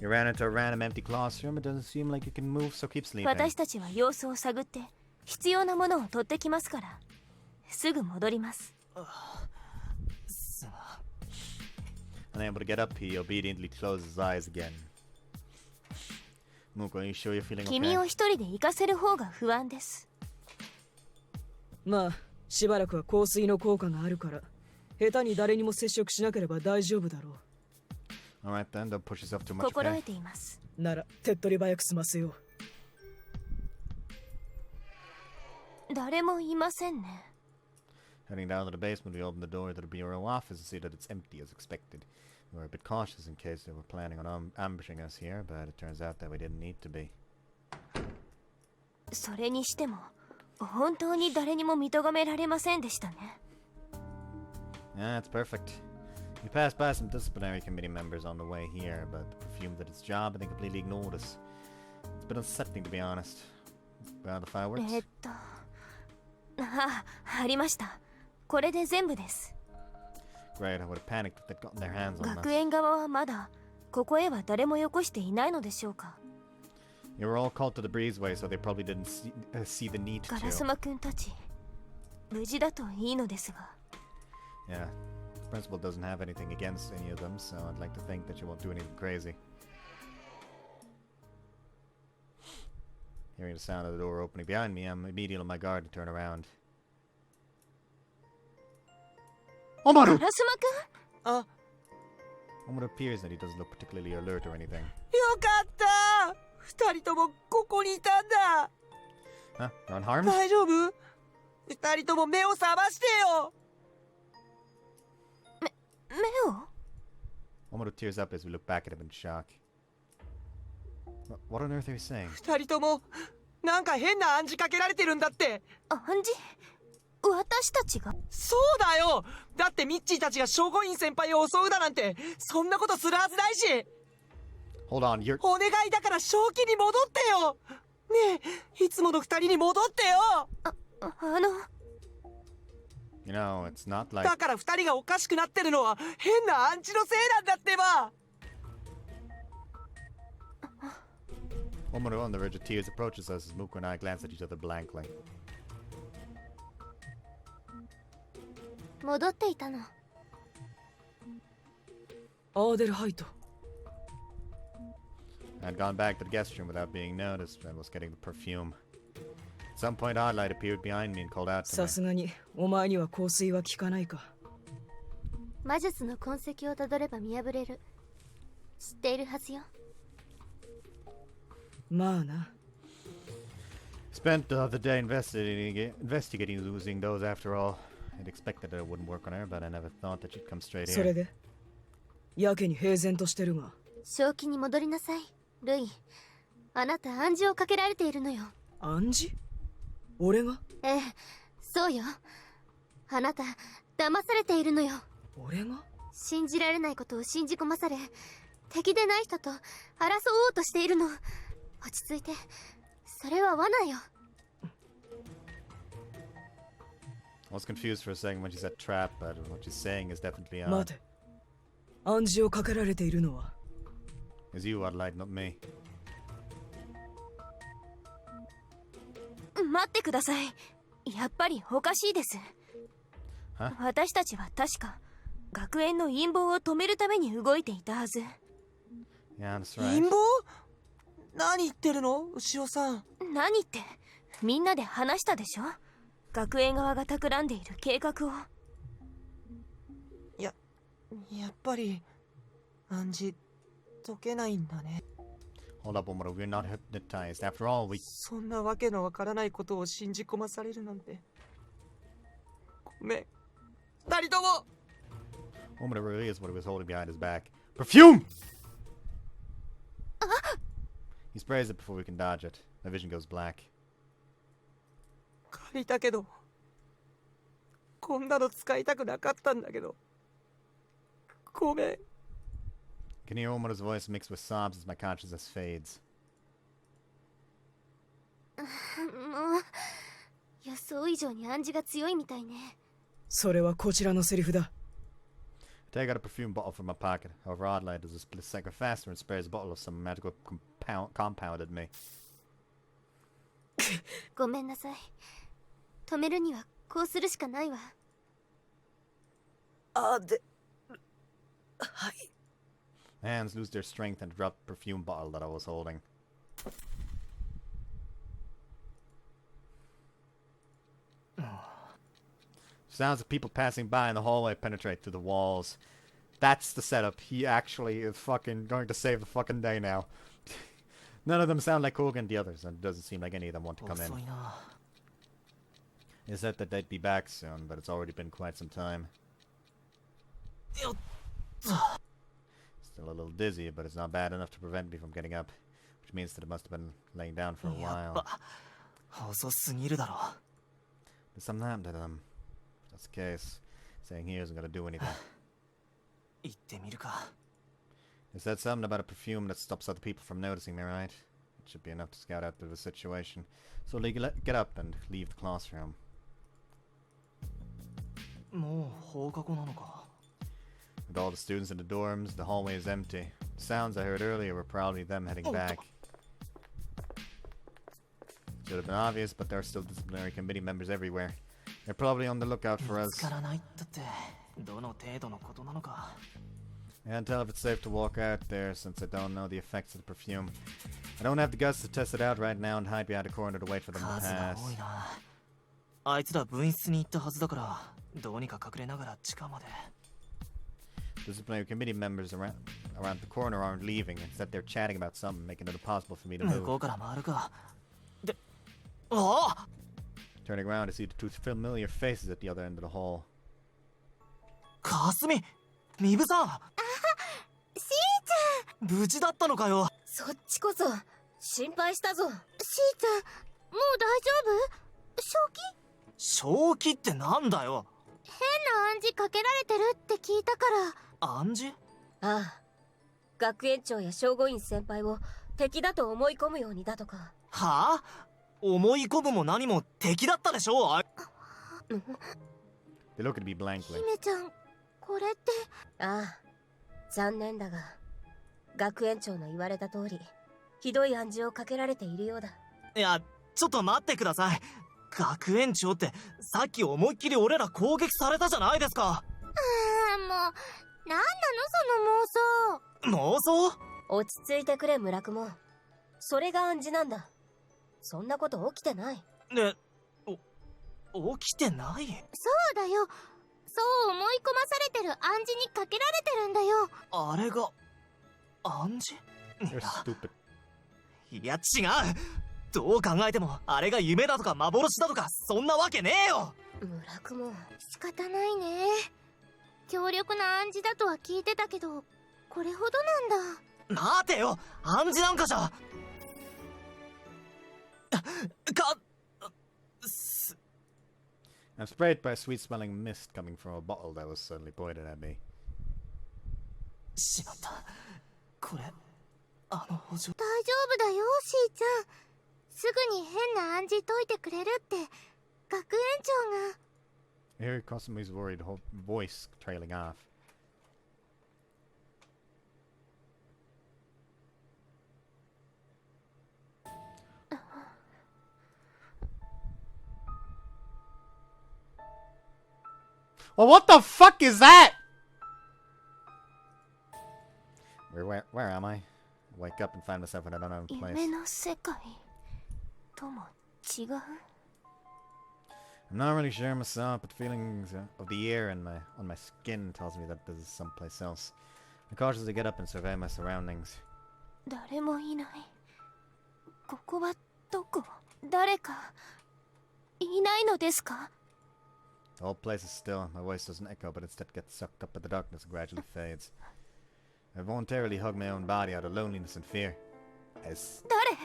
You ran into a random empty classroom. It doesn't seem like you can move, so keep sleeping. 私たちは様子を探って必要なものを取ってきますから。すぐ戻ります。 Unable to get up, he obediently closes his eyes again. Muko, are you sure you're feeling 君 okay? を一人で行かせる方が不安です。まあしばらくは香水の効果があるから下手に誰にも接触しなければ大丈夫だろう。 Alright then, don't push yourself too much, 心 okay? 得ています。なら手っ取り早く済ませよう。誰もいませんね。 Heading down to the basement, we open the door to the bureau office and see that it's empty as expected. We were a bit cautious in case they were planning on ambushing us here, but it turns out that we didn't need to be. それにしても本当に誰にも認められませんでしたね。 Yeah, it's perfect. We passed by some disciplinary committee members on the way here, but the perfume did its job and they completely ignored us. It's a bit unsettling to be honest. Well, the fireworks? ありました。これで全部です。 Great, I would have panicked if they'd gotten their hands on 学 us. 園側はまだここへは誰もよこしていないのでしょうか。 You were all called to the breezeway, so they probably didn't see the need ガラス to. マくんたち無事だといいのですが。 Yeah, the principal doesn't have anything against any of them, so I'd like to think that you won't do anything crazy. Hearing the sound of the door opening behind me, I'm immediately on my guard to turn around. ガ Omaru! ラスマくん、あ、 Omaru appears that he doesn't look particularly alert or anything. よかった。二人ともここにいたんだ。 Huh? You're unharmed? 大丈夫？二人とも目を覚ましてよ。目を Omaru tears up as we look back at him in shock. What on earth are you saying? 二人ともなんか変な暗示かけられてるんだって。暗示？私たちが？そうだよ。だってミッチーたちが聖護院先輩を襲うだなんてそんなことするはずないし。 Hold on, you're... お願いだから正気に戻ってよ。ねえ、いつもの二人に戻ってよ。You know, it's not like... だから二人がおかしくなってるのは変な暗示のせいなんだってば。 Omaru on the verge of tears approaches us as Muko and I glance at each other blankly. 戻っていたの。アーデルハイト。 I'd gone back to the guest room without being noticed and was getting the perfume. At some point, Oddlight appeared behind me and called out to さ me. すがにお前には香水は効かないか。魔術の痕跡をたどれば見破れる。知っているはずよ。まあな。 Spent the other day investigating losing those after all. I'd expected that it wouldn't work on her, but I never thought that she'd come straight それ here. でやけに平然としてるが。正気に戻りなさい、ルイ。あなた暗示をかけられているのよ。暗示？俺が？ええ、そうよ。あなた騙されているのよ。俺が？信じられないことを信じ込まされ、敵でない人と争おうとしているの。落ち着いて。それは罠よ。I was confused for a second when she said trap, but what she's saying is definitely 待て。暗示をかけられているのは Is you, Adelaide, not me. 待ってください。やっぱりおかしいです。は？私たちは確か学園の陰謀を止めるために動いていたはず。Yeah, that's 陰 right. 謀？何言ってるの牛尾さん。何ってみんなで話したでしょ。学園側が企んでいる計画を。やっぱり暗示解けないんだね。Hold up, Omura, we're not hypnotized. After all, we... そんなわけのわからないことを信じ込まされるなんて。ごめん。二人とも Omura really is what he was holding behind his back. Perfume! He sprays it before we can dodge it. My vision goes black. 借りたけど、こんなの使いたくなかったんだけど。ごめん。I can hear Omura's voice mixed with sobs as my consciousness fades. もう、予想以上に暗示が強いみたいね。それはこちらのセリフだ。I take out a perfume bottle from my pocket. However, Adelaide does a split second faster and sprays a bottle of some magical compound at me. ごめんなさい。止めるにはこうするしかないわ。はい。My hands lose their strength and drop the perfume bottle that I was holding. Sounds of people passing by in the hallway penetrate through the walls. That's the setup. He actually is fucking going to save the fucking day now. None of them sound like Hogan and the others, and it doesn't seem like any of them want to come in. They said that they'd be back soon, but it's already been quite some time. Still a little dizzy, but it's not bad enough to prevent me from getting up, which means that it must have been laying down for a while. There's something happened to them. If that's the case, staying here isn't going to do anything. They said something about a perfume that stops other people from noticing me, right? It should be enough to scout out the situation. So get up and leave the classroom. With all the students in the dorms, the hallway is empty. The sounds I heard earlier were probably them heading back. Should have been obvious, but there are still disciplinary committee members everywhere. They're probably on the lookout for us. I can't tell if it's safe to walk out there since I don't know the effects of the perfume. I don't have the guts to test it out right now and hide behind a corner to wait for them to pass. Disciplinary committee members around the corner aren't leaving. Instead, they're chatting about something, making it impossible for me to move. Turning around to see the two familiar faces at the other end of the hall. Kasumi! Mibu-san! しーちゃん、無事だったのかよ。そっちこそ心配したぞ。しーちゃん、もう大丈夫？正気ってなんだよ。変な暗示かけられてるって聞いたから。暗示？ああ、学園長や正吾院先輩を敵だと思い込むようにだとか。はあ？思い込むも何も敵だったでしょ。They look at me blankly. 姫ちゃん、これって。ああ、残念だが学園長の言われた通りひどい暗示をかけられているようだ。いや、ちょっと待ってください。学園長ってさっき思いっきり俺ら攻撃されたじゃないですか。もう、なんなのその妄想。妄想？落ち着いてくれ村雲。それが暗示なんだ。そんなこと起きてない。ね、起きてない？そうだよ。そう思い込まされてる暗示にかけられてるんだよ。あれが暗示？ You're stupid. いや違う。どう考えてもあれが夢だとか幻だとかそんなわけねえよ。村雲、仕方ないね。強力な暗示だとは聞いてたけど、これほどなんだ。待てよ、暗示なんかじゃ。I'm sprayed by a sweet-smelling mist coming from a bottle that was suddenly pointed at me. しまった。これ補助。大丈夫だよ、しーちゃん。すぐに変な暗示解いてくれるって学園長が。 Here Cosmo's worried, whole voice trailing off. Well, what the fuck is that? Where am I? Wake up and find myself in an unknown place. 夢の世界とも違う。 I'm not really sure myself, but feelings of the air on my skin tells me that this is someplace else. I cautiously get up and survey my surroundings. 誰もいない。ここはどこ？誰かいないのですか？ The whole place is still. My voice doesn't echo, but instead gets sucked up by the darkness and gradually fades. I voluntarily hug my own body out of loneliness and fear. As 誰？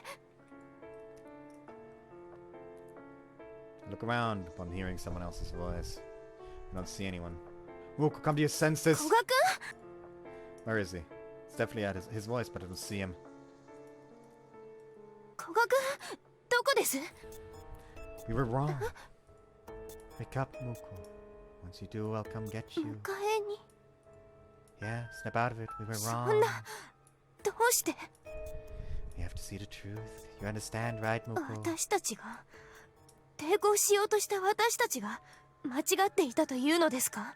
I look around upon hearing someone else's voice. I don't see anyone. Woke, come to your senses! 古賀君？ Where is he? It's definitely at his voice, but I don't see him. 古賀君、どこです？ We were wrong. Wake up, Moko. Once you do, I'll come get you. 迎えに？ Yeah, snap out of it. We were そ wrong. んな、どうして？ You have to see the truth. You understand, right, Moko? 私たちが抵抗しようとした私たちが間違っていたというのですか？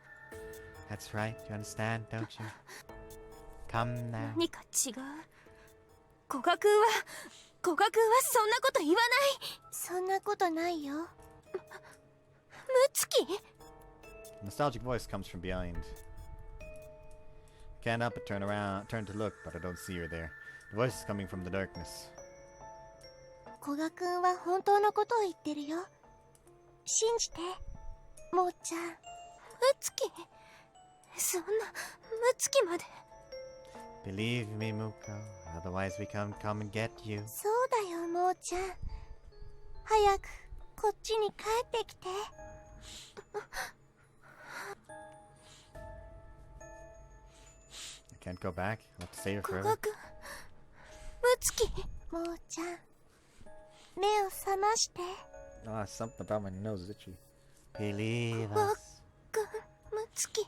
That's right. You understand, don't you? Come now. 何か違う。古賀君はそんなこと言わない。そんなことないよ。ムツキ？ A nostalgic voice comes from behind. Can't help but turn to look, but I don't see her there. The voice is coming from the darkness. 古賀くんは本当のことを言ってるよ。信じて、もーちゃん。ムツキ？そんな、ムツキまで。Believe me, Muko. Otherwise we can't come and get you. そうだよ、もーちゃん。早く、こっちに帰ってきて。I can't go back. I'll have to stay here 古 forever. 賀君、ムツキ。もーちゃん、目を覚まして。Ah, something about my nose is itchy. Believe 古賀 us. 君、ムツキ。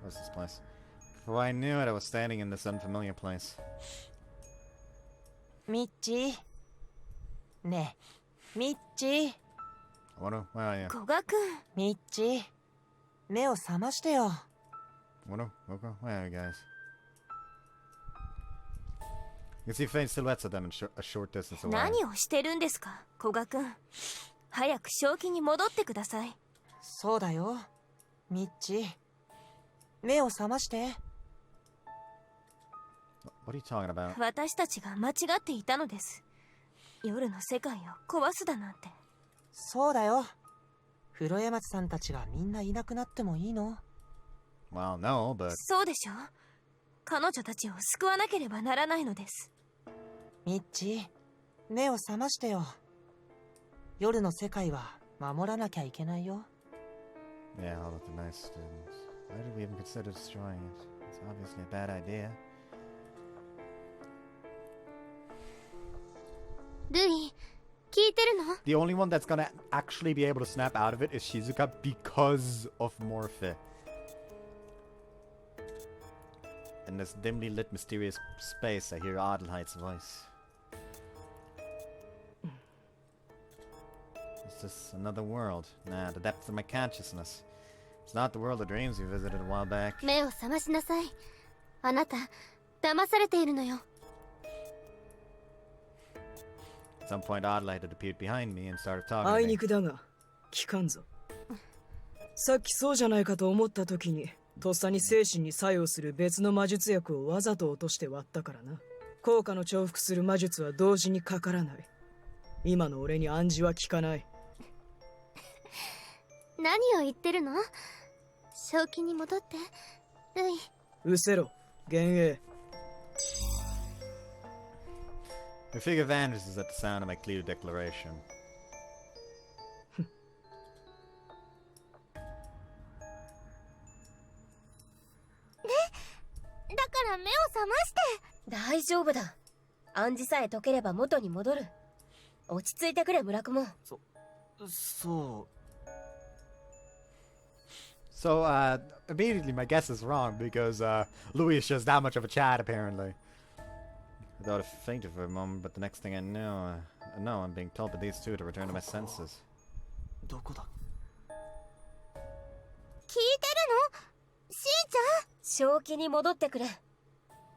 What's this place? Before I knew it, I was standing in this unfamiliar place. ミッチー。ねえ、ミッチー。Where are you? 古賀君。ミッチー。目を覚ましてよ。Muko? Where are you guys? You can see faint silhouettes of them in a short distance away. 何をしてるんですか、古賀君。早く正気に戻ってください。そうだよ。ミッチー。目を覚まして。What are you talking about? 私たちが間違っていたのです。夜の世界を壊すだなんて。そうだよ。風呂山さんたちがみんないなくなってもいいの？ Well, no, but... そうでしょ。彼女たちを救わなければならないのです。ミッチー、目を覚ましてよ。夜の世界は守らなきゃいけないよ。Yeah, all of the nice students. Why did we even consider destroying it? It's obviously a bad idea. ルイ、聞いてるの？ The only one that's gonna actually be able to snap out of it is Shizuka because of Morphe. In this dimly lit, mysterious space, I hear Adelheid's voice. Is this another world? Nah, the depths of my consciousness. It's not the world of dreams we visited a while back. 目を覚ましなさい。あなた、騙されているのよ。At some point, Adelheid had appeared behind me and started talking あ to い me. にくだが聞かんぞ。さっきそうじゃないかと思った時にとっさに精神に作用する別の魔術薬をわざと落として割ったからな。効果の重複する魔術は同時にかからない。今の俺に暗示は効かない。何を言ってるの？正気に戻って、ルイ。うせろ、幻影。My figure vanishes at the sound of my clear declaration. から目を覚まして。大丈夫だ。暗示さえ解ければ元に戻る。落ち着いてくれ村雲。そう。 So, immediately my guess is wrong because, Louis is just that much of a Chad, apparently. I thought I fainted for a moment, but the next thing I know, I'm being told by these two to return to my senses. どこだ。聞いてるの？しーちゃん？正気に戻ってくれ。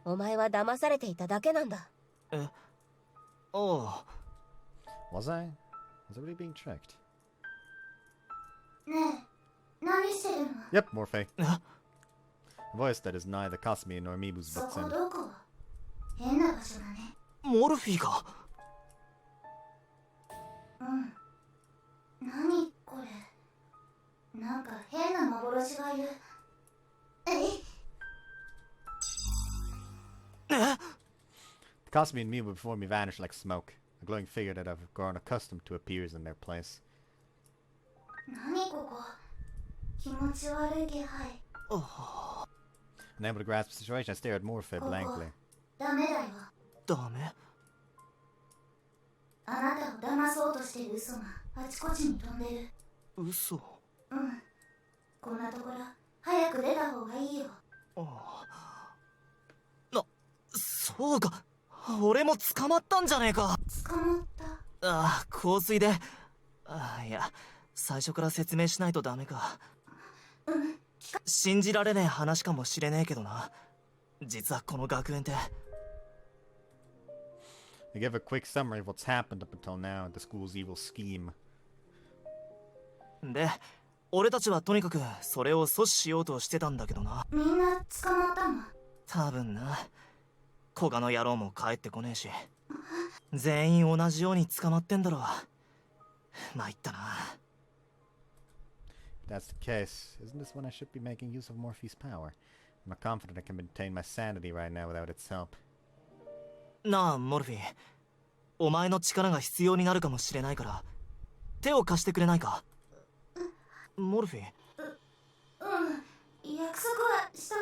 お前は騙されていただけなんだ。え、ああ。Was I really being tricked? ねえ、何してるの？ Yep, Morphe. A voice that is neither Cosme nor Mibu's そ but こ in. どこ？変な場所だね。モルフィが。うん。何これ？なんか変な幻がいる。Cosme and Mibu before me vanished like smoke. A glowing figure that I've grown accustomed to appears in their place. 何ここ？気持ち悪い気配。Unable to grasp the situation, I stare at Morphe blankly. ダメだよ。ダメ。あなたを騙そうとしている嘘があちこちに飛んでる。嘘。うん。こんなところ早く出た方がいいよ。そうか。俺も捕まったんじゃねえか。捕まった？ああ、香水で。いや、最初から説明しないとダメか。信じられねえ話かもしれねえけどな。実はこの学園って。I give a quick summary of what's happened up until now, the school's evil scheme. で、俺たちはとにかくそれを阻止しようとしてたんだけどな。みんな捕まったの？多分な。古賀の野郎も帰ってこねえし。全員同じように捕まってんだろう。参ったな。If that's the case, isn't this when I should be making use of Morphe's power? I'm not confident I can maintain my sanity right now without its help. なあ、モルフィ。お前の力が必要になるかもしれないから、手を貸してくれないか？モルフィ。約束はしたか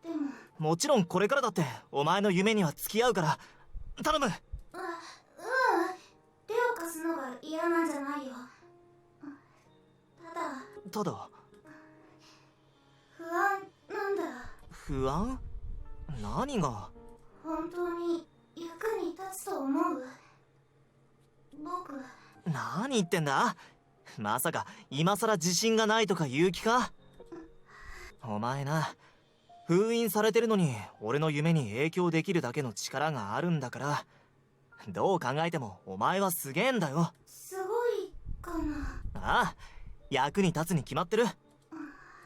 ら。でも。もちろんこれからだってお前の夢には付き合うから頼む。手を貸すのが嫌なんじゃないよ。ただ不安なんだ。不安？何が？本当に役に立つと思う？僕。何言ってんだ？まさか今さら自信がないとか言う気か？お前な、封印されてるのに俺の夢に影響できるだけの力があるんだから、どう考えてもお前はすげえんだよ。すごいかな？ああ、役に立つに決まってる。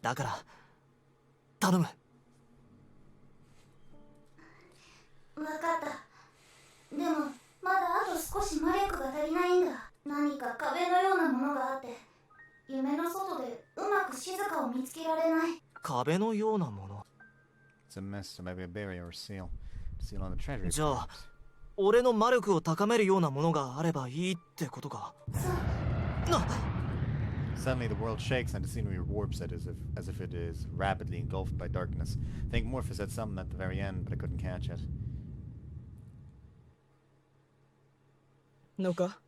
だから頼む。分かった。でもまだあと少し魔力が足りないんだ。何か壁のようなものがあって、夢の外でうまく静かを見つけられない。壁のようなもの。It's a mist, or maybe a barrier or seal. Seal on the treasury. じゃあ、俺の魔力を高めるようなものがあればいいってことか。Suddenly the world shakes and the scenery warps as if it is rapidly engulfed by darkness. I think Morphe said something at the very end, but I couldn't catch it. のか？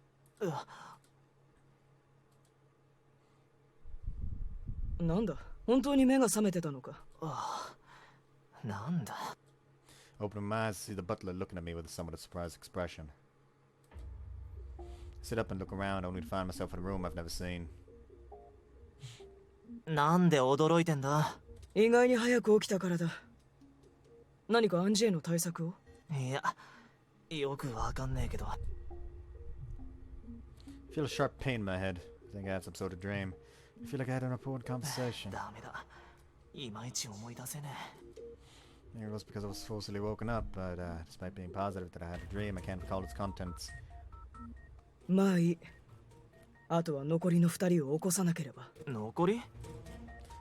なんだ、本当に目が覚めてたのか？なんだ。 Opening my eyes to see the butler looking at me with a somewhat surprised expression. I sit up and look around, only to find myself in a room I've never seen. なんで驚いてんだ？意外に早く起きたからだ。何か暗示への対策を？いや、よくわかんねえけど。I feel a sharp pain in my head. I think I had some sort of dream. I feel like I had an important conversation. ダメだ。いまいち思い出せねえ。 Maybe it was because I was forcibly woken up, but despite being positive that I had a dream, I can't recall its contents. まあいい。あとは残りの2人を起こさなければ。残り？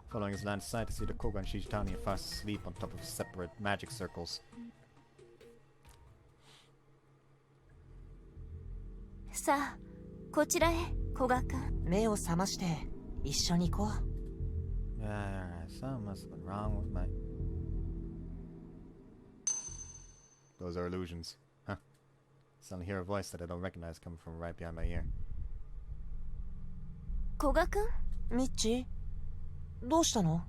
Following his line of sight, I see the Koga and Shijitani are fast asleep on top of separate magic circles. さあ、こちらへ、古賀君。目を覚まして一緒に行こう。Alright, something must have been wrong with my... those are illusions. Huh. Suddenly hear a voice that I don't recognize coming from right behind my ear. 古賀くんミッチどうしたの？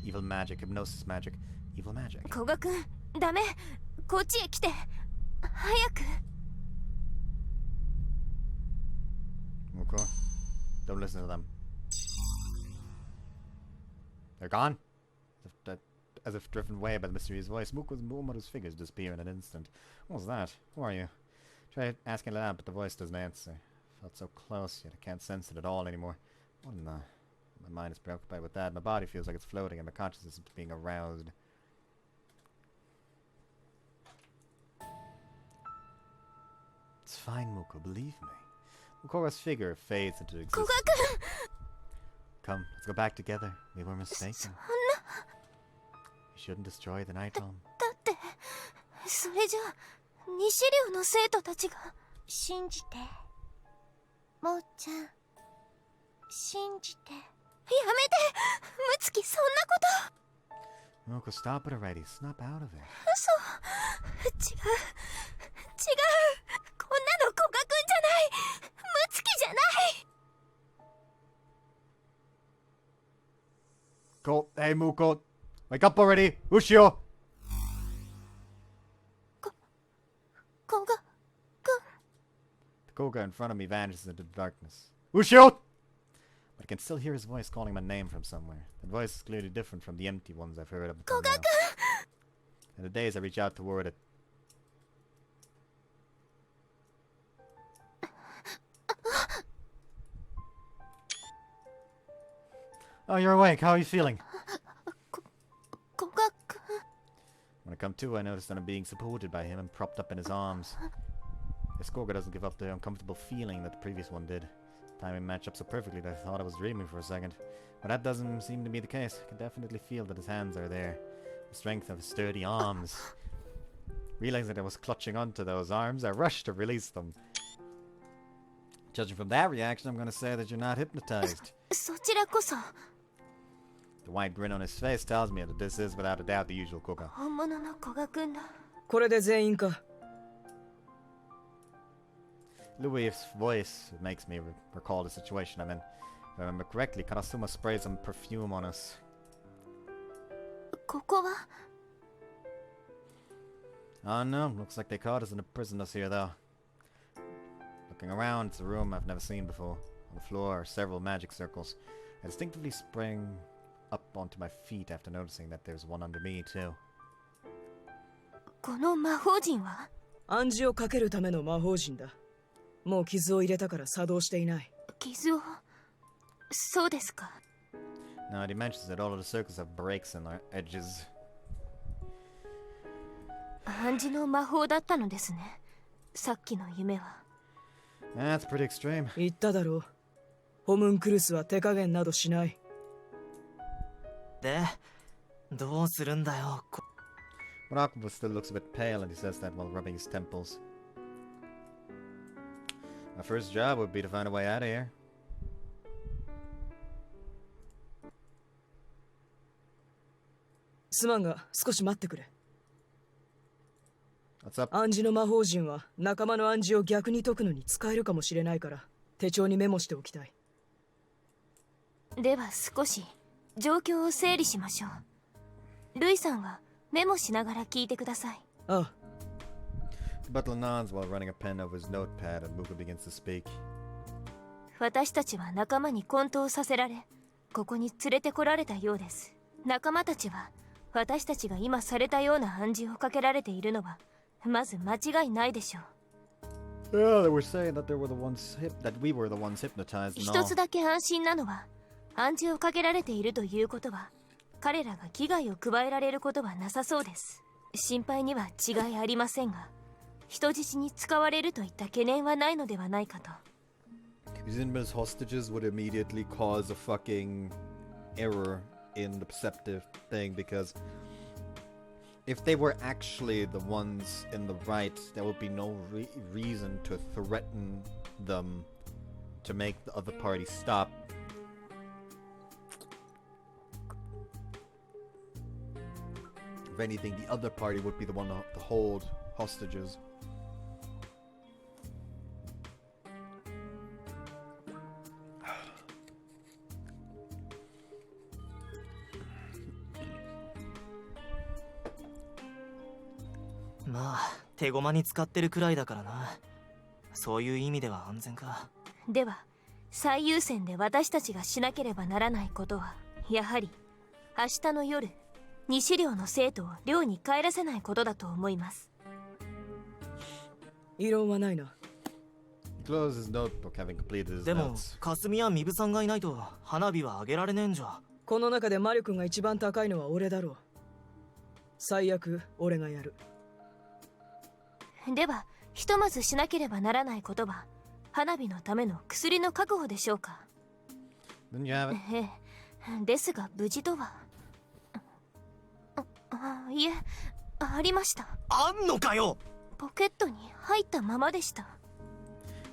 Evil magic, hypnosis magic, evil magic. 古賀くんダメこっちへ来て早く Muko, don't listen to them. They're gone? As if driven away by the mysterious voice, Muko's figures disappear in an instant. What was that? Who are you? Tried asking it out, but the voice doesn't answer. Felt so close, yet I can't sense it at all anymore. What in the... My mind is preoccupied with that. My body feels like it's floating, and my consciousness is being aroused. It's fine, Muko, believe me. Mukora's figure fades into existence. 古賀くん Come, let's go back together. We were mistaken. You shouldn't destroy the night home. だってそれじゃ西寮の生徒たちが信じてもーちゃん信じてやめてムツキそんなこと Muko, stop it already. Snap out of it. 嘘違うこんなの古賀くんじゃないムツキじゃない Go, hey Muko, wake up already. Ushio. 古賀 The Koga in front of me vanishes into the darkness. Ushio! But I can still hear his voice calling my name from somewhere. That voice is clearly different from the empty ones I've heard up until now. In the days I reach out toward it. Oh, you're awake. How are you feeling? 古賀くん When I come to, I notice that I'm being supported by him and propped up in his arms. This Koga doesn't give up the uncomfortable feeling that the previous one did. Timing matched up so perfectly that I thought I was dreaming for a second. But that doesn't seem to be the case. I can definitely feel that his hands are there. The strength of his sturdy arms. Realizing that I was clutching onto those arms, I rushed to release them. Judging from that reaction, I'm going to say that you're not hypnotized. そちらこそ The wide grin on his face tells me that this is without a doubt the usual Koga. 本物の古賀くんだこれで全員か。 Louis' voice makes me recall the situation I'm in. If I remember correctly, Karasuma sprayed some perfume on us. ここは Oh no, looks like they caught us and imprisoned us here though. Looking around, it's a room I've never seen before. On the floor are several magic circles. I distinctively sprang up onto my feet after noticing that there's one under me too. この魔法陣は暗示をかけるための魔法陣だ。もう傷を入れたから作動していない。傷をそうですか Now it mentions that all of the circles have breaks in their edges. 暗示の魔法だったのですねさっきの夢は That's pretty extreme. 言っただろう。ホムンクルスは手加減などしない。で、どうするんだよ。But Octopus still looks a bit pale and he says that while rubbing his temples. My first job would be to find a way out of here. すまんが少し待ってくれ。 What's up? 暗示の魔法陣は仲間の暗示を逆に解くのに使えるかもしれないから手帳にメモしておきたい。では少し状況を整理しましょうルイさんはメモしながら聞いてくださいああ。 The butler nods while running a pen over his notepad and Muka begins to speak. 私たちは仲間に混沌させられここに連れてこられたようです仲間たちは私たちが今されたような暗示をかけられているのはまず間違いないでしょう Yeah, they were saying that they were the ones that we were the ones hypnotized and 一 all. つだけ安心なのは暗示をかけられているということは彼らが危害を加えられることはなさそうです心配には違いありませんが人質に使われるといった懸念はないのではないかと These inmates hostages would immediately cause a fucking error in the perceptive thing because if they were actually the ones in the right, there would be no reason to threaten them to make the other party stop. If anything, the other party would be the one to hold hostages.まあ手駒に使ってるくらいだからな。そういう意味では安全か。では最優先で私たちがしなければならないことはやはり明日の夜西寮の生徒を寮に帰らせないことだと思います。異論はないな。He closed his notebook, having completed his でも notes. 霞やミブさんがいないと花火は上げられねえんじゃ。この中で魔力が一番高いのは俺だろう。最悪俺がやる。ではひとまずしなければならないことは花火のための薬の確保でしょうか。 Then you have it. ええ、ですが無事とは。いえ、ありました。あんのかよ。ポケットに入ったままでした。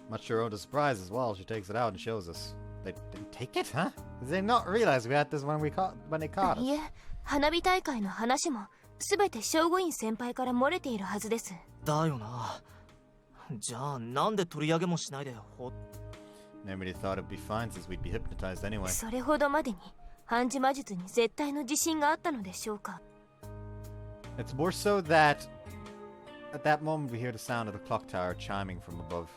Much to her own surprise as well, she takes it out and shows us. They didn't take it, huh? Did they not realize we had this when they caught us? いえ、花火大会の話も全て聖護院先輩から漏れているはずです。だよな。じゃあなんで取り上げもしないでNobody thought it'd be fine since we'd be hypnotized anyway. それほどまでに暗示魔術に絶対の自信があったのでしょうか。 It's more so that at that moment we hear the sound of the clock tower chiming from above.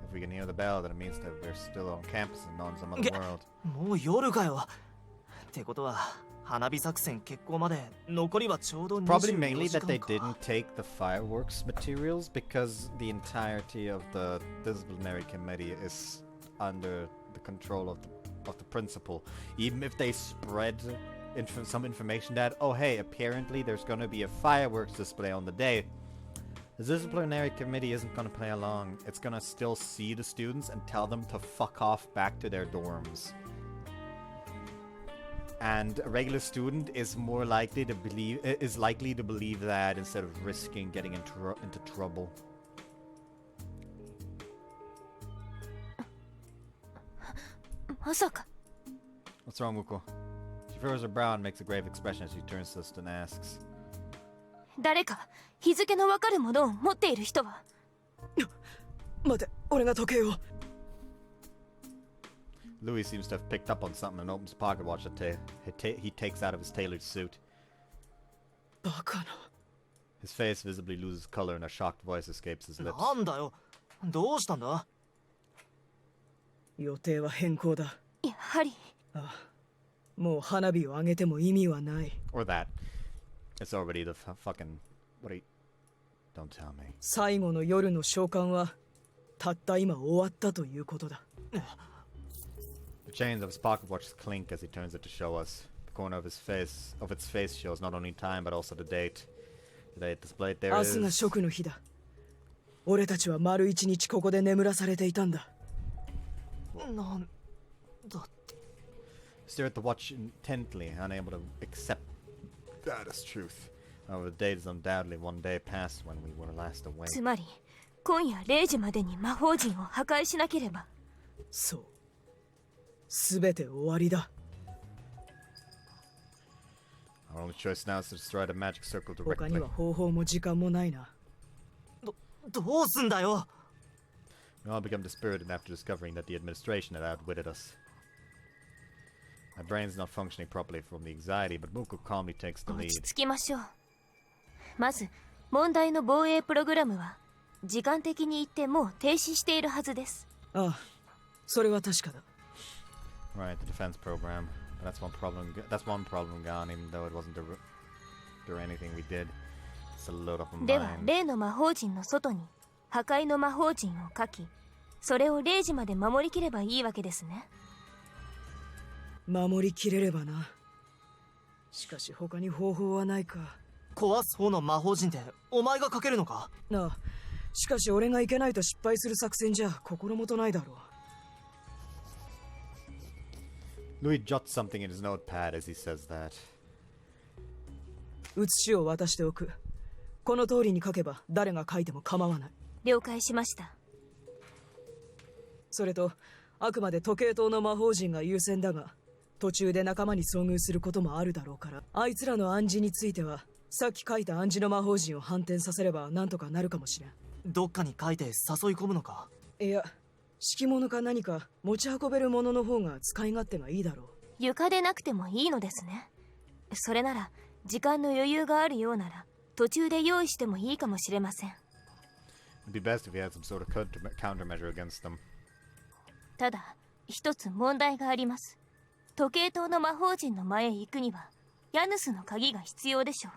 If we can hear the bell, then it means that we're still on campus and not in some other world. もう夜かよ。ってことは花火作戦決行まで残りはちょうどProbably 24 mainly 時 that 間 they か。 didn't take the fireworks materials because the entirety of the disciplinary committee is under the control of the principal. Even if they spread some information that, oh hey, apparently there's going to be a fireworks display on the day, the disciplinary committee isn't going to play along. It's going to still see the students and tell them to fuck off back to their dorms. And a regular student is more likely to believe that instead of risking getting into trouble. まさか。 What's wrong, Muko? She furrows her brow and makes a grave expression as she turns to us and asks. 誰か日付のわかるものを持っている人は。待て、俺が時計を。Louis seems to have picked up on something and opens a pocket watch that he takes out of his tailored suit. バカな。 His face visibly loses color and a shocked voice escapes his lips. なんだよ。どうしたんだ。予定は変更だ。やはり。ああ、もう花火を上げても意味はない。Or that. It's already the fucking... What are you... Don't tell me. 最後の夜の召喚はたった今終わったということだ。The chains of his pocket watch clink as he turns it to show us. The corner of its face shows not only time but also the date. The date displayed there 明 is... 日が食の日だ。俺たちは丸一日ここで眠らされていたんだ。なんだ。 Stare at the watch intently, unable to accept that as truth. However, the date is undoubtedly one day past when we were last away. つまり今夜0時までに魔法陣を破壊しなければ。そう。すべて終わりだ。Our only choice now is to destroy the magic circle 他に directly. は方法も時間もないな。どうすんだよ。 We all become dispirited after discovering that the administration had outwitted us. My brain's not functioning properly from the anxiety, but Muko calmly takes the 落 lead. ち着きましょう。まず問題の防衛プログラムは時間的に言ってもう停止しているはずです。ああ、それは確かだ。Right, the defense program. But that's one problem gone, even though it wasn't through anything we did. It's a load up of では mine. 例の魔法陣の外に破壊の魔法陣を書き、それを0時まで守りきればいいわけですね。守りきれればな。しかし他に方法はないか。壊す方の魔法陣ってお前がかけるのか。なあ、しかし俺がいけないと失敗する作戦じゃ心もとないだろう。Louis jots something in his notepad as he says that. 写しを渡しておく。この通りに書けば誰が書いても構わない。了解しました。それとあくまで時計塔の魔法陣が優先だが、途中で仲間に遭遇することもあるだろうから、あいつらの暗示についてはさっき書いた暗示の魔法陣を反転させればなんとかなるかもしれん。どっかに書いて誘い込むのか？いや、敷物か何か持ち運べるものの方が使い勝手がいいだろう。床でなくてもいいのですね。それなら時間の余裕があるようなら途中で用意してもいいかもしれません。 It'd be best if you had some sort of countermeasure against them. ただ一つ問題があります。時計塔の魔法陣の前へ行くにはヤヌスの鍵が必要でしょう。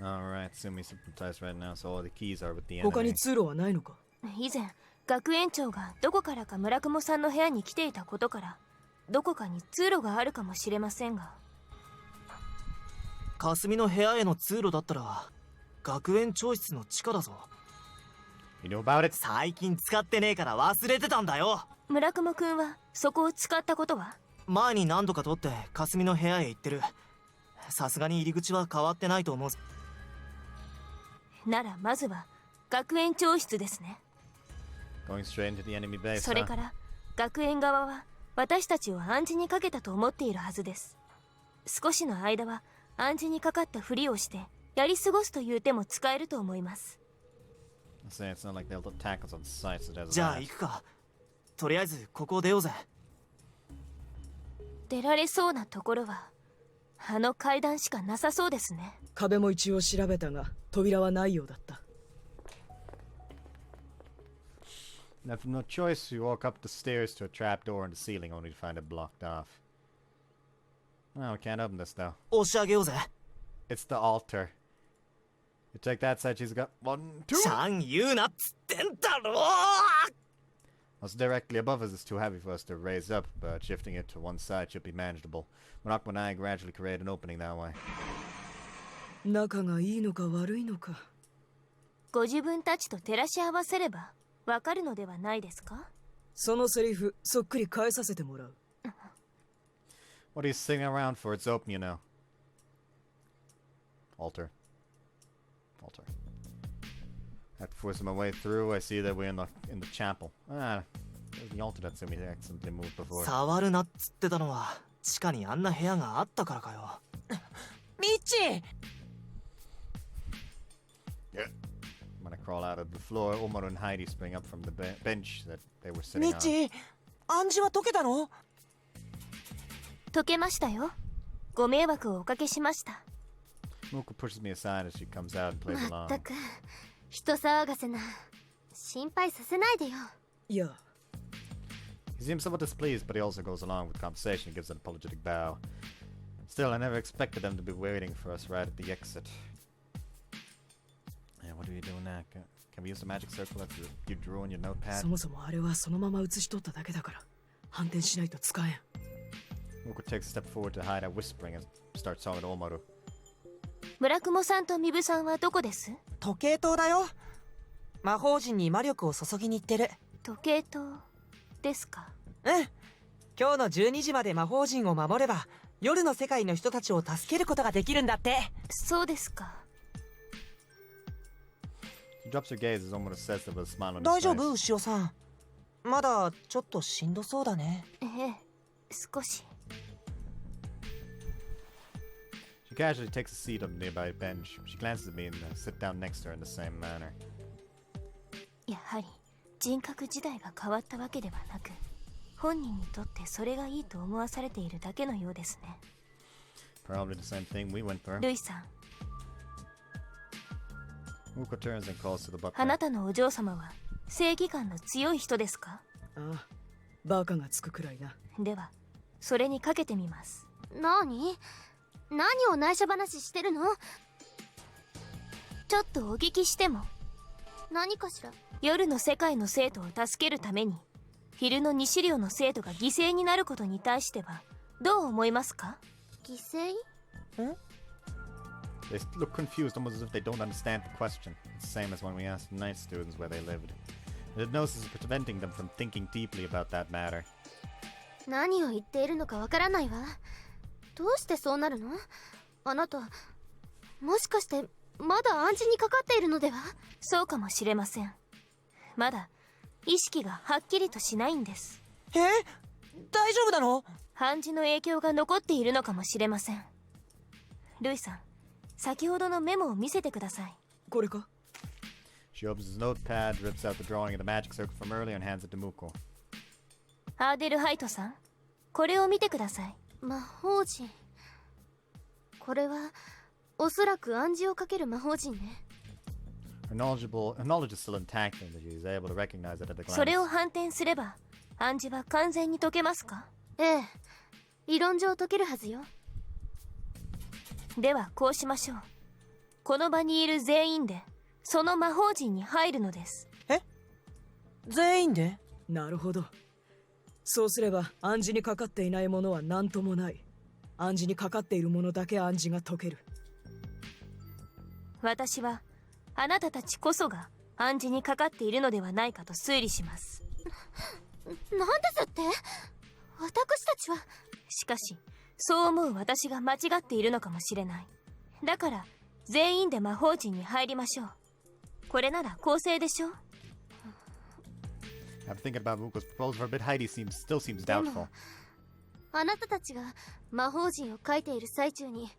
Alright, assume we sympathize right now, so all the keys are with the 他に enemy. 通路はないのか？以前学園長がどこからか村雲さんの部屋に来ていたことからどこかに通路があるかもしれませんが。霞の部屋への通路だったら学園長室の地下だぞ。 You know about it? 最近使ってねえから忘れてたんだよ。村雲くんはそこを使ったことは？前に何度か取って霞の部屋へ行ってる。さすがに入り口は変わってないと思う。ならまずは学園長室ですね。 Going straight into the enemy base, それから学園側は私たちを暗示にかけたと思っているはずです。少しの間は暗示にかかったふりをしてやり過ごすという手も使えると思います。 I'll say it's not like they'll attack us on sight, so it doesn't じゃあ matter. 行くか。とりあえずここを出ようぜ。出られそうなところはあの階段しかなさそうですね。壁も一応調べたが扉はないようだった。Left no choice, we walk up the stairs to a trapdoor in the ceiling only to find it blocked off. Oh, we can't open this though. 押し上げようぜ。 It's the altar. You take that side, she's got 1, 2. ちゃん言うなっつってんだろ。 What's directly above us is too heavy for us to raise up, but shifting it to one side should be manageable. Monarch and I gradually create an opening that way. 仲がいいのか悪いのか。ご自分たちと照らし合わせればわかるのではないですか？そのセリフそっくり返させてもらう。What are you sitting around for? It's open, you know. Altar. Altar. After forcing my way through, I see that we're in the chapel. Ah, there's the altar that Sumi accidentally moved before. 触るなっつってたのは地下にあんな部屋があったからかよ。ミッチー Yeah. When I crawl out of the floor, Omaru and Heidi spring up from the bench that they were sitting ミッチ on. ー暗示は解けたの？解けましたよ。ご迷惑をおかけしました。 Muko pushes me aside as she comes out and plays ま along. ったく人騒がせな。心配させないでよ。いや、 He seems somewhat displeased, but he also goes along with the conversation and gives an apologetic bow. Still, I never expected them to be waiting for us right at the exit. Yeah, what do we do now? Can we use the magic circle that you drew on your notepad? そもそもあれはそのまま写し取っただけだから反転しないと使えん。Muko takes a step forward to hide out whispering and starts talking to Omaru. 村雲さんとミブさんはどこです？時計塔だよ。魔法陣に魔力を注ぎに行ってる。時計塔ですか？うん。今日の12時まで魔法陣を守れば夜の世界の人たちを助けることができるんだって。そうですか。 She drops her gaze as Omaru says that with a smile on his 大丈 face. 夫牛尾さん。まだちょっとしんどそうだね。ええ、少し。 She casually takes a seat on the nearby bench. She glances at me and sit down next to her in the same manner. やはり人格自体が変わったわけではなく、本人にとってそれがいいと思わされているだけのようですね。 Probably the same thing we went through. ルイさん、 Muko turns and calls to the あな butler. たのお嬢様は正義感の強い人ですか？ああ、バカがつくくらいな。ではそれにかけてみます。何を内緒話してるの？ちょっとお聞きしても？何かしら？夜の世界の生徒を助けるために昼の西寮の生徒が犠牲になることに対してはどう思いますか？犠牲？ They look confused, almost as if they don't understand the question. It's the same as when we asked night students where they lived. The hypnosis is preventing them from thinking deeply about that matter. 何を言っているのかわからないわ。どうしてそうなるの？あなた、もしかしてまだ暗示にかかっているのでは？そうかもしれません。まだ意識がはっきりとしないんです。大丈夫なの？暗示の影響が残っているのかもしれません。ルイさん、先ほどのメモを見せてください。これか？ She opens his notepad, rips out the drawing of the magic circle from earlier and hands it to Muko. アーデルハイトさん、これを見てください。魔法陣。これはおそらく暗示をかける魔法陣ね。Her knowledge is still intact and she is able to recognize it at a glance. それを反転すれば暗示は完全に解けますか？ええ、理論上解けるはずよ。ではこうしましょう。この場にいる全員でその魔法陣に入るのです。え？全員で？なるほど。そうすれば暗示にかかっていないものは何ともない。暗示にかかっているものだけ暗示が解ける。私はあなたたちこそが暗示にかかっているのではないかと推理します。なんですって？私たちは。しかしそう思う私が間違っているのかもしれない。だから全員で魔法陣に入りましょう。これなら公正でしょう。 After thinking about Muko's proposal for a bit, Heidi still seems doubtful. あなたたちが魔法陣を書いている最中に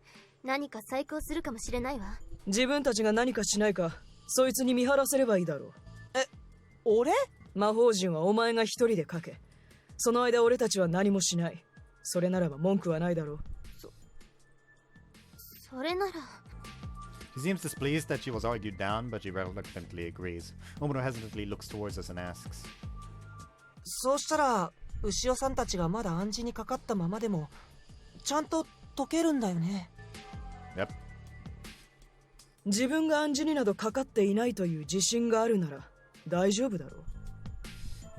何か細工をするかもしれないわ。自分たちが何かしないかそいつに見張らせればいいだろう。俺？魔法陣はお前が一人で書け。その間俺たちは何もしない。それならば文句はないだろう。それなら。 She seems displeased that she was argued down, but she reluctantly agrees. Omuro hesitantly looks towards us and asks. そうしたら牛尾さんたちがまだ暗示にかかったままでもちゃんと解けるんだよね。 Yep. 自分が暗示になどかかっていないという自信があるなら大丈夫だろう。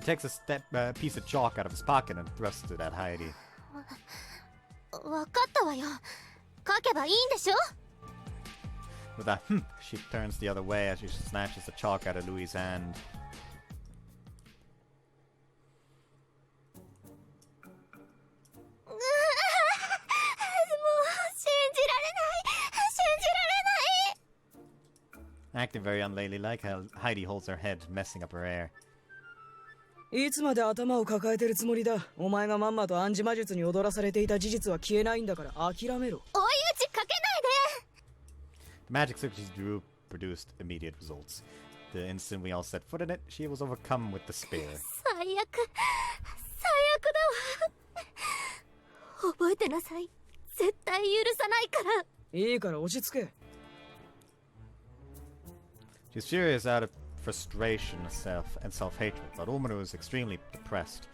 He takes a piece of chalk out of his pocket and thrusts it at Heidi. わかったわよ。書けばいいんでしょ。 With a she turns the other way as she snatches the chalk out of Louis' hand. 信じられない。 Acting very unladylike, Heidi holds her head, messing up her hair. いつまで頭を抱えてるつもりだ。お前がまんまと暗示魔術に踊らされていた事実は消えないんだから諦めろ。追い打ちかけないで。 The magic circle she drew produced immediate results. The instant we all set foot in it, she was overcome with despair. 最悪だわ。覚えてなさい。絶対許さないから。いいから落ち着け。 She's furious out of frustration and self-hatred, but Omuro is extremely depressed.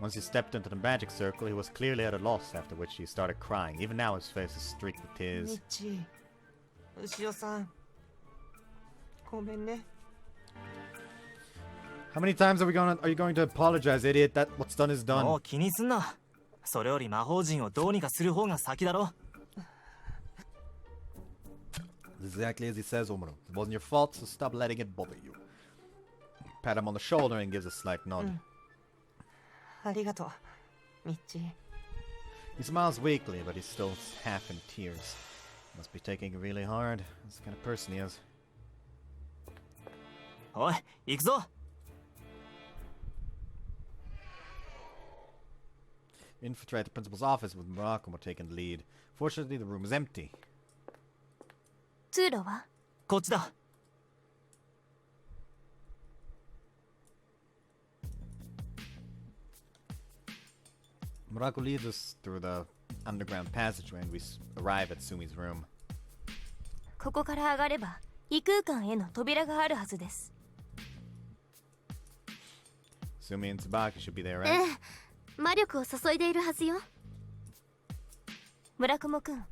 Once he stepped into the magic circle, he was clearly at a loss, after which he started crying. Even now his face is streaked with ミ tears. ッチー、牛尾さん、ごめんね。 How many times are you going to apologize, idiot? That what's done is も done. う気にすんな。それより魔法陣をどうにかする方が先だろ。 Exactly as he says, Omuro. It wasn't your fault, so stop letting it bother you. Pat him on the shoulder and gives a slight nod. ありがとう、ミッチー。 He smiles weakly, but he's still half in tears. Must be taking it really hard. That's the kind of person he is. おい、行くぞ。 Infiltrate the principal's office with Murakumo taking the lead. Fortunately, the room is empty. 通路は？こっちだ。 Muraku leads us through the underground passageway and we arrive at Sumi's room. ここから上がれば異空間への扉があるはずです。 Sumi and Tsubaki should be there, え right? え、魔力を注いでいるはずよ。村雲くん、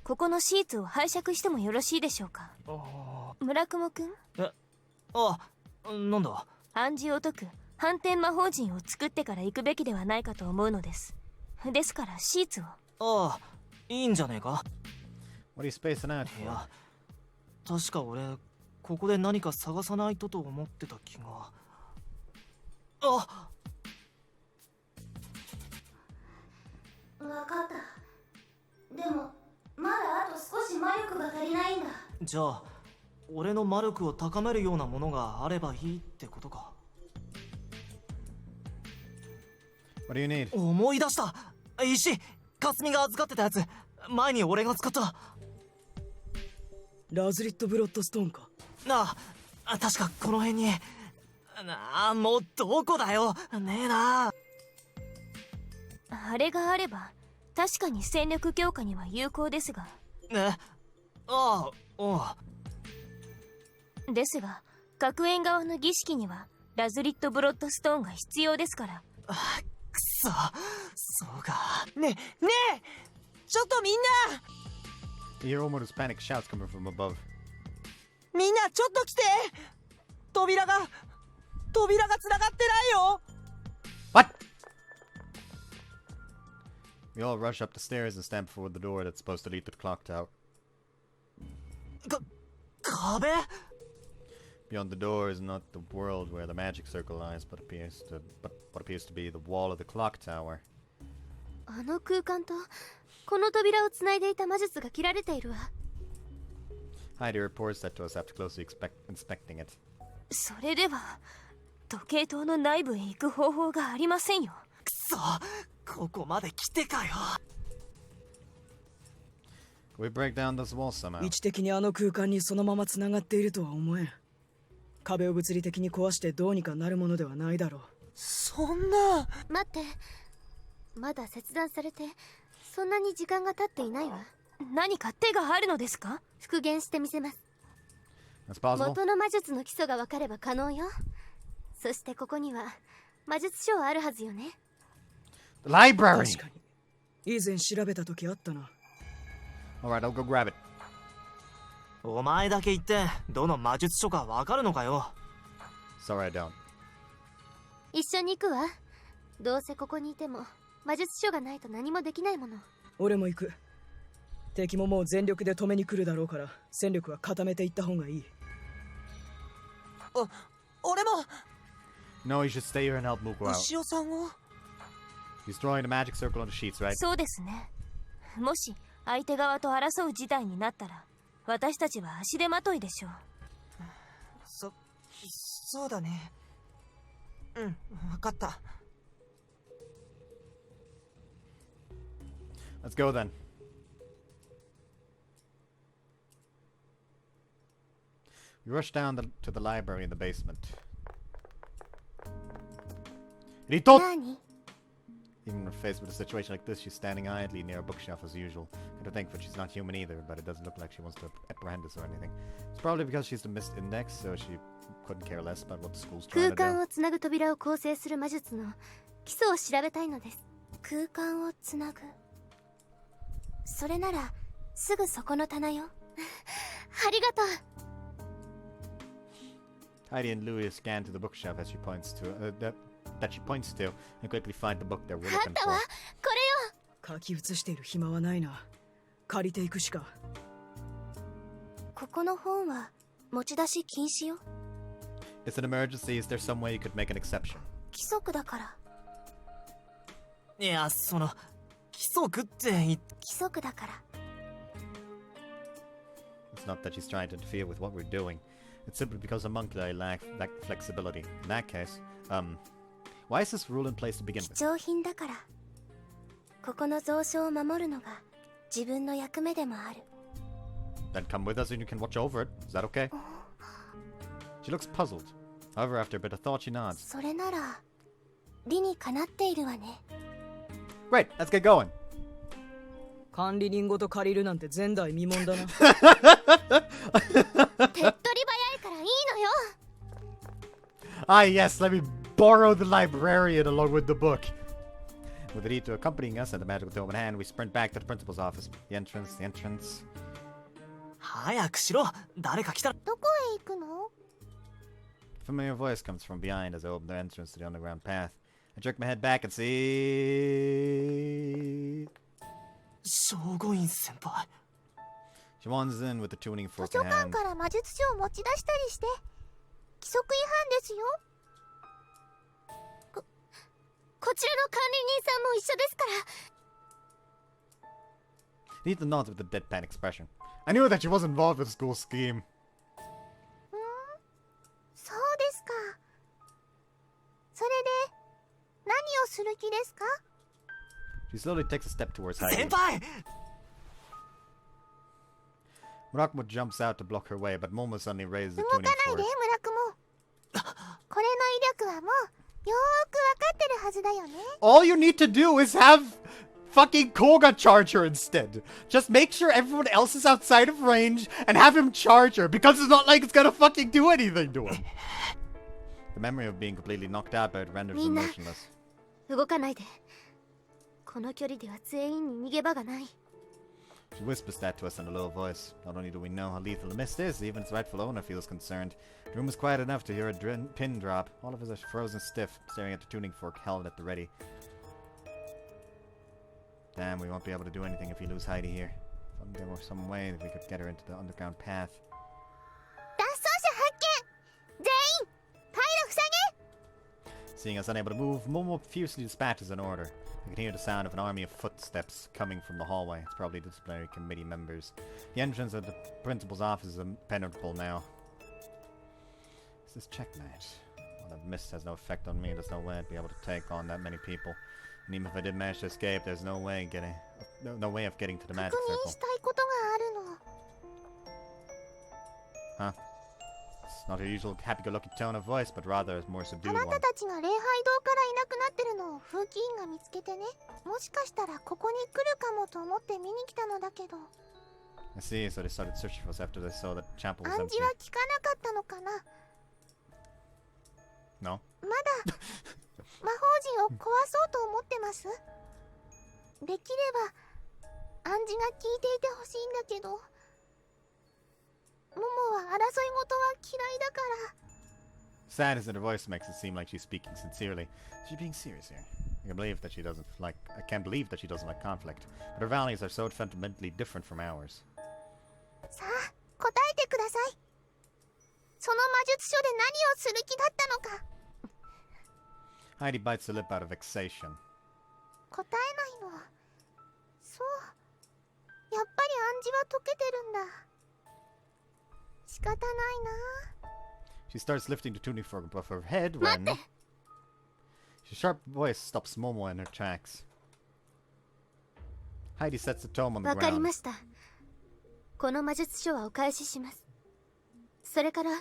ここのシーツを拝借してもよろしいでしょうか。村雲くん、あ、なんだ。暗示を解く反転魔法陣を作ってから行くべきではないかと思うのです。ですからシーツを。ああ、いいんじゃねえか。 What are you spacing out い for? や、確か俺ここで何か探さないとと思ってた気が。あ、わかった。でもまだあと少し魔力が足りないんだ。じゃあ俺の魔力を高めるようなものがあればいいってことか。 What do you need? 思い出した。石、かすみが預かってたやつ、前に俺が使った。ラズリットブロッドストーンか。確かこの辺に。もうどこだよ。ねえな。あれがあれば確かに戦力強化には有効ですが。ですが学園側の儀式にはラズリットブロッドストーンが必要ですから。くそ、そうか。ねえちょっとみんな You hear almost panic shouts coming from above. みんなちょっと来て。扉が繋がってないよ。 What? We all rush up the stairs and stand before the door that's supposed to lead to the clock tower. 壁? Beyond the door is not the world where the magic circle lies, but what appears to be the wall of the clock tower. あの空間とこの扉をつないでいた魔術が切られているわ。Heidi reports that to us after closely inspecting it. それでは時計塔の内部へ行く方法がありませんよ。くそ、ここまで来てかよ。We break down this wall somehow. 位置的にあの空間にそのままつながっているとは思えん。壁を物理的に壊してどうにかなるものではないだろう。そんな。待って、まだ切断されてそんなに時間が経っていないわ。何か手があるのですか？復元してみせます。 That's possible. 元の魔術の基礎が分かれば可能よ。そしてここには魔術書はあるはずよね。 The library! 確かに以前調べた時あったな。 Alright, I'll go grab it. お前だけ言ってどの魔術書かわかるのかよ。 Sorry, I don't. 一緒に行くわ。どうせここにいても魔術書がないと何もできないもの。俺も行く。敵ももう全力で止めに来るだろうから戦力は固めていった方がいい。俺も。 No, you should stay here and help Muko out. 牛尾さんを。 He's throwing the magic circle on the sheets, right? そうですね。もし相手側と争う事態になったら私たちは足手まといでしょう。そうだね。分かった。 Let's go then. We rush down to the library in the basement. Rito! 何？ Even when faced with a situation like this, she's standing idly near a bookshelf as usual. I don't think that she's not human either, but it doesn't look like she wants to apprehend us or anything. It's probably because she's the missed index, so she couldn't care less about what the school's trying 空 to 間 do. をつなぐ扉を構成する魔術の基礎を調べたいのです。空間をつなぐ。それならすぐそこの棚よ。ありがとう。 Heidi and Louis scan to the bookshelf as she points to and quickly find the book they're あっ looking たわ。 for. これよ。書き写している暇はないな。借りていくしか。ここの本は持ち出し禁止よ。 It's an emergency. Is there some way you could make an exception? 規則だから。いや、規則って規則だから。 It's not that she's trying to interfere with what we're doing. It's simply because homunculi lack flexibility. In that case, why is this rule in place to begin 貴 with? 重品だから。ここの蔵書を守るのが自分の役目でもある。 Then come with us and you can watch over it. Is that okay? She looks puzzled. However, after a bit of thought, she nods. それなら理にかなっているわね。 Great, let's get going. 管理人ごと借りるなんて前代未聞だな。手っ取り早いからいいのよ。 Ah, yes, let me borrow the librarian along with the book. With Rito accompanying us and the magical tome in hand, we sprint back to the principal's office. The entrance. 早くしろ。誰か来たら。どこへ行くの？ A familiar voice comes from behind as I open the entrance to the underground path. I jerk my head back and see... 聖護院先輩。 She wanders in with the tuning 図 fork 書 in 館 hand. から魔術書を持ち出したりして規則違反ですよ。こちらの管理人さんも一緒ですから。 Rito nods with a deadpan expression. I knew that she was involved with the school scheme. そうですか。それで何をする気ですか？ She slowly takes a step towards Heidi. 先輩。Murakumo jumps out to block her way, but Momo suddenly raises the 動か tuning ない fork. で、村雲。これの威力はもう、よーくわかってるはずだよね。 All you need to do is have fucking Koga charge her instead. Just make sure everyone else is outside of range and have him charge her, because it's not like it's gonna fucking do anything to him. The memory of being completely knocked out by it renders him motionless. 動かないで。この距離では全員に逃げ場がない。 She whispers that to us in a low voice. Not only do we know how lethal the mist is, even its rightful owner feels concerned. The room is quiet enough to hear a pin drop. All of us are frozen stiff, staring at the tuning fork held at the ready. Damn, we won't be able to do anything if we lose Heidi here. If only there were some way that we could get her into the underground path. 脱走者発見。全員退路塞げ。 Seeing us unable to move, Momo fiercely dispatches an order. I can hear the sound of an army of footsteps coming from the hallway. It's probably the disciplinary committee members. The entrance of the principal's office is impenetrable now. Is this checkmate? Well, that mist has no effect on me. There's no way I'd be able to take on that many people. And even if I did manage to escape, there's no way no way of getting to the 確 magic 認 circle. したいことがあるの。 Huh? It's not her usual happy-go-lucky tone of voice, but rather a more あ subdued な one. たたちが礼拝堂からいなくなってるのを風紀委員が見つけてね。もしかしたらここに来るかもと思って見に来たのだけど。 I see, so they started searching for us after they saw that chapel was 暗 empty. 示は聞かなかったのかな。 No? まだ魔法陣を壊そうと思ってます。できれば暗示が聞いていてほしいんだけど、モモは争い事は嫌いだから。 Sadness in her voice makes it seem like she's speaking sincerely. Is she being serious here? I can't believe that she doesn't like conflict, but her values are so fundamentally different from ours. さあ、答えてください。その魔術書で何をする気だったのか。 Heidi bites the lip out of vexation. 答えないの。そう。やっぱり暗示は解けてるんだ。仕方ないな。 She starts lifting the tuning fork above her head when... Her sharp voice stops Momo in her tracks. Heidi sets the tome on the わかり ground. ました。この魔術書はお返しします。それから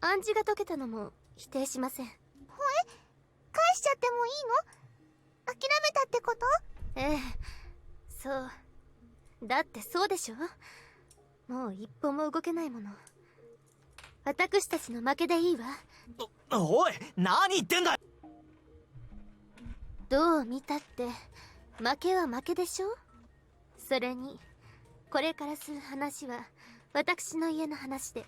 暗示が解けたのも否定しません。返しちゃってもいいの？諦めたってこと？ええ、そう。だってそうでしょ？もう一歩も動けないもの。私たちの負けでいいわ。おい、何言ってんだ。どう見たって負けは負けでしょ。それにこれからする話は私の家の話で、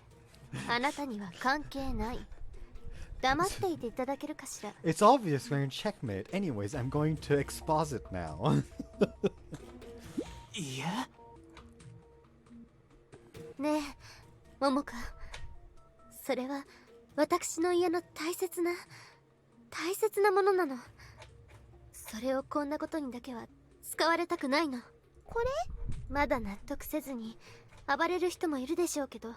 あなたには関係ない。黙っていていただけるかしら。 It's obvious we're in checkmate. Anyways, I'm going to exposit now. いえ。ねえ、桃香。それは私の家の大切なものなの。それをこんなことにだけは使われたくないの。これ？まだ納得せずに暴れる人もいるでしょうけど、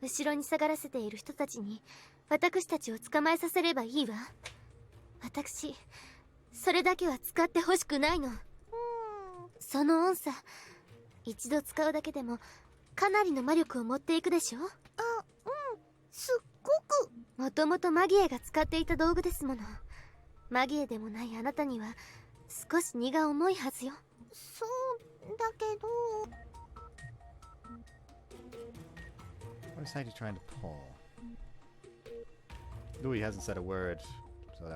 後ろに下がらせている人たちに私たちを捕まえさせればいいわ。私それだけは使ってほしくないの。その音差一度使うだけでもかなりの魔力を持っていくでしょ。すっごく。もともとマギエが使っていた道具ですもの。マギエでもないあなたには少し荷が重いはずよ。そうだけど。 What is Heidi trying to pull? Louis hasn't said a word, so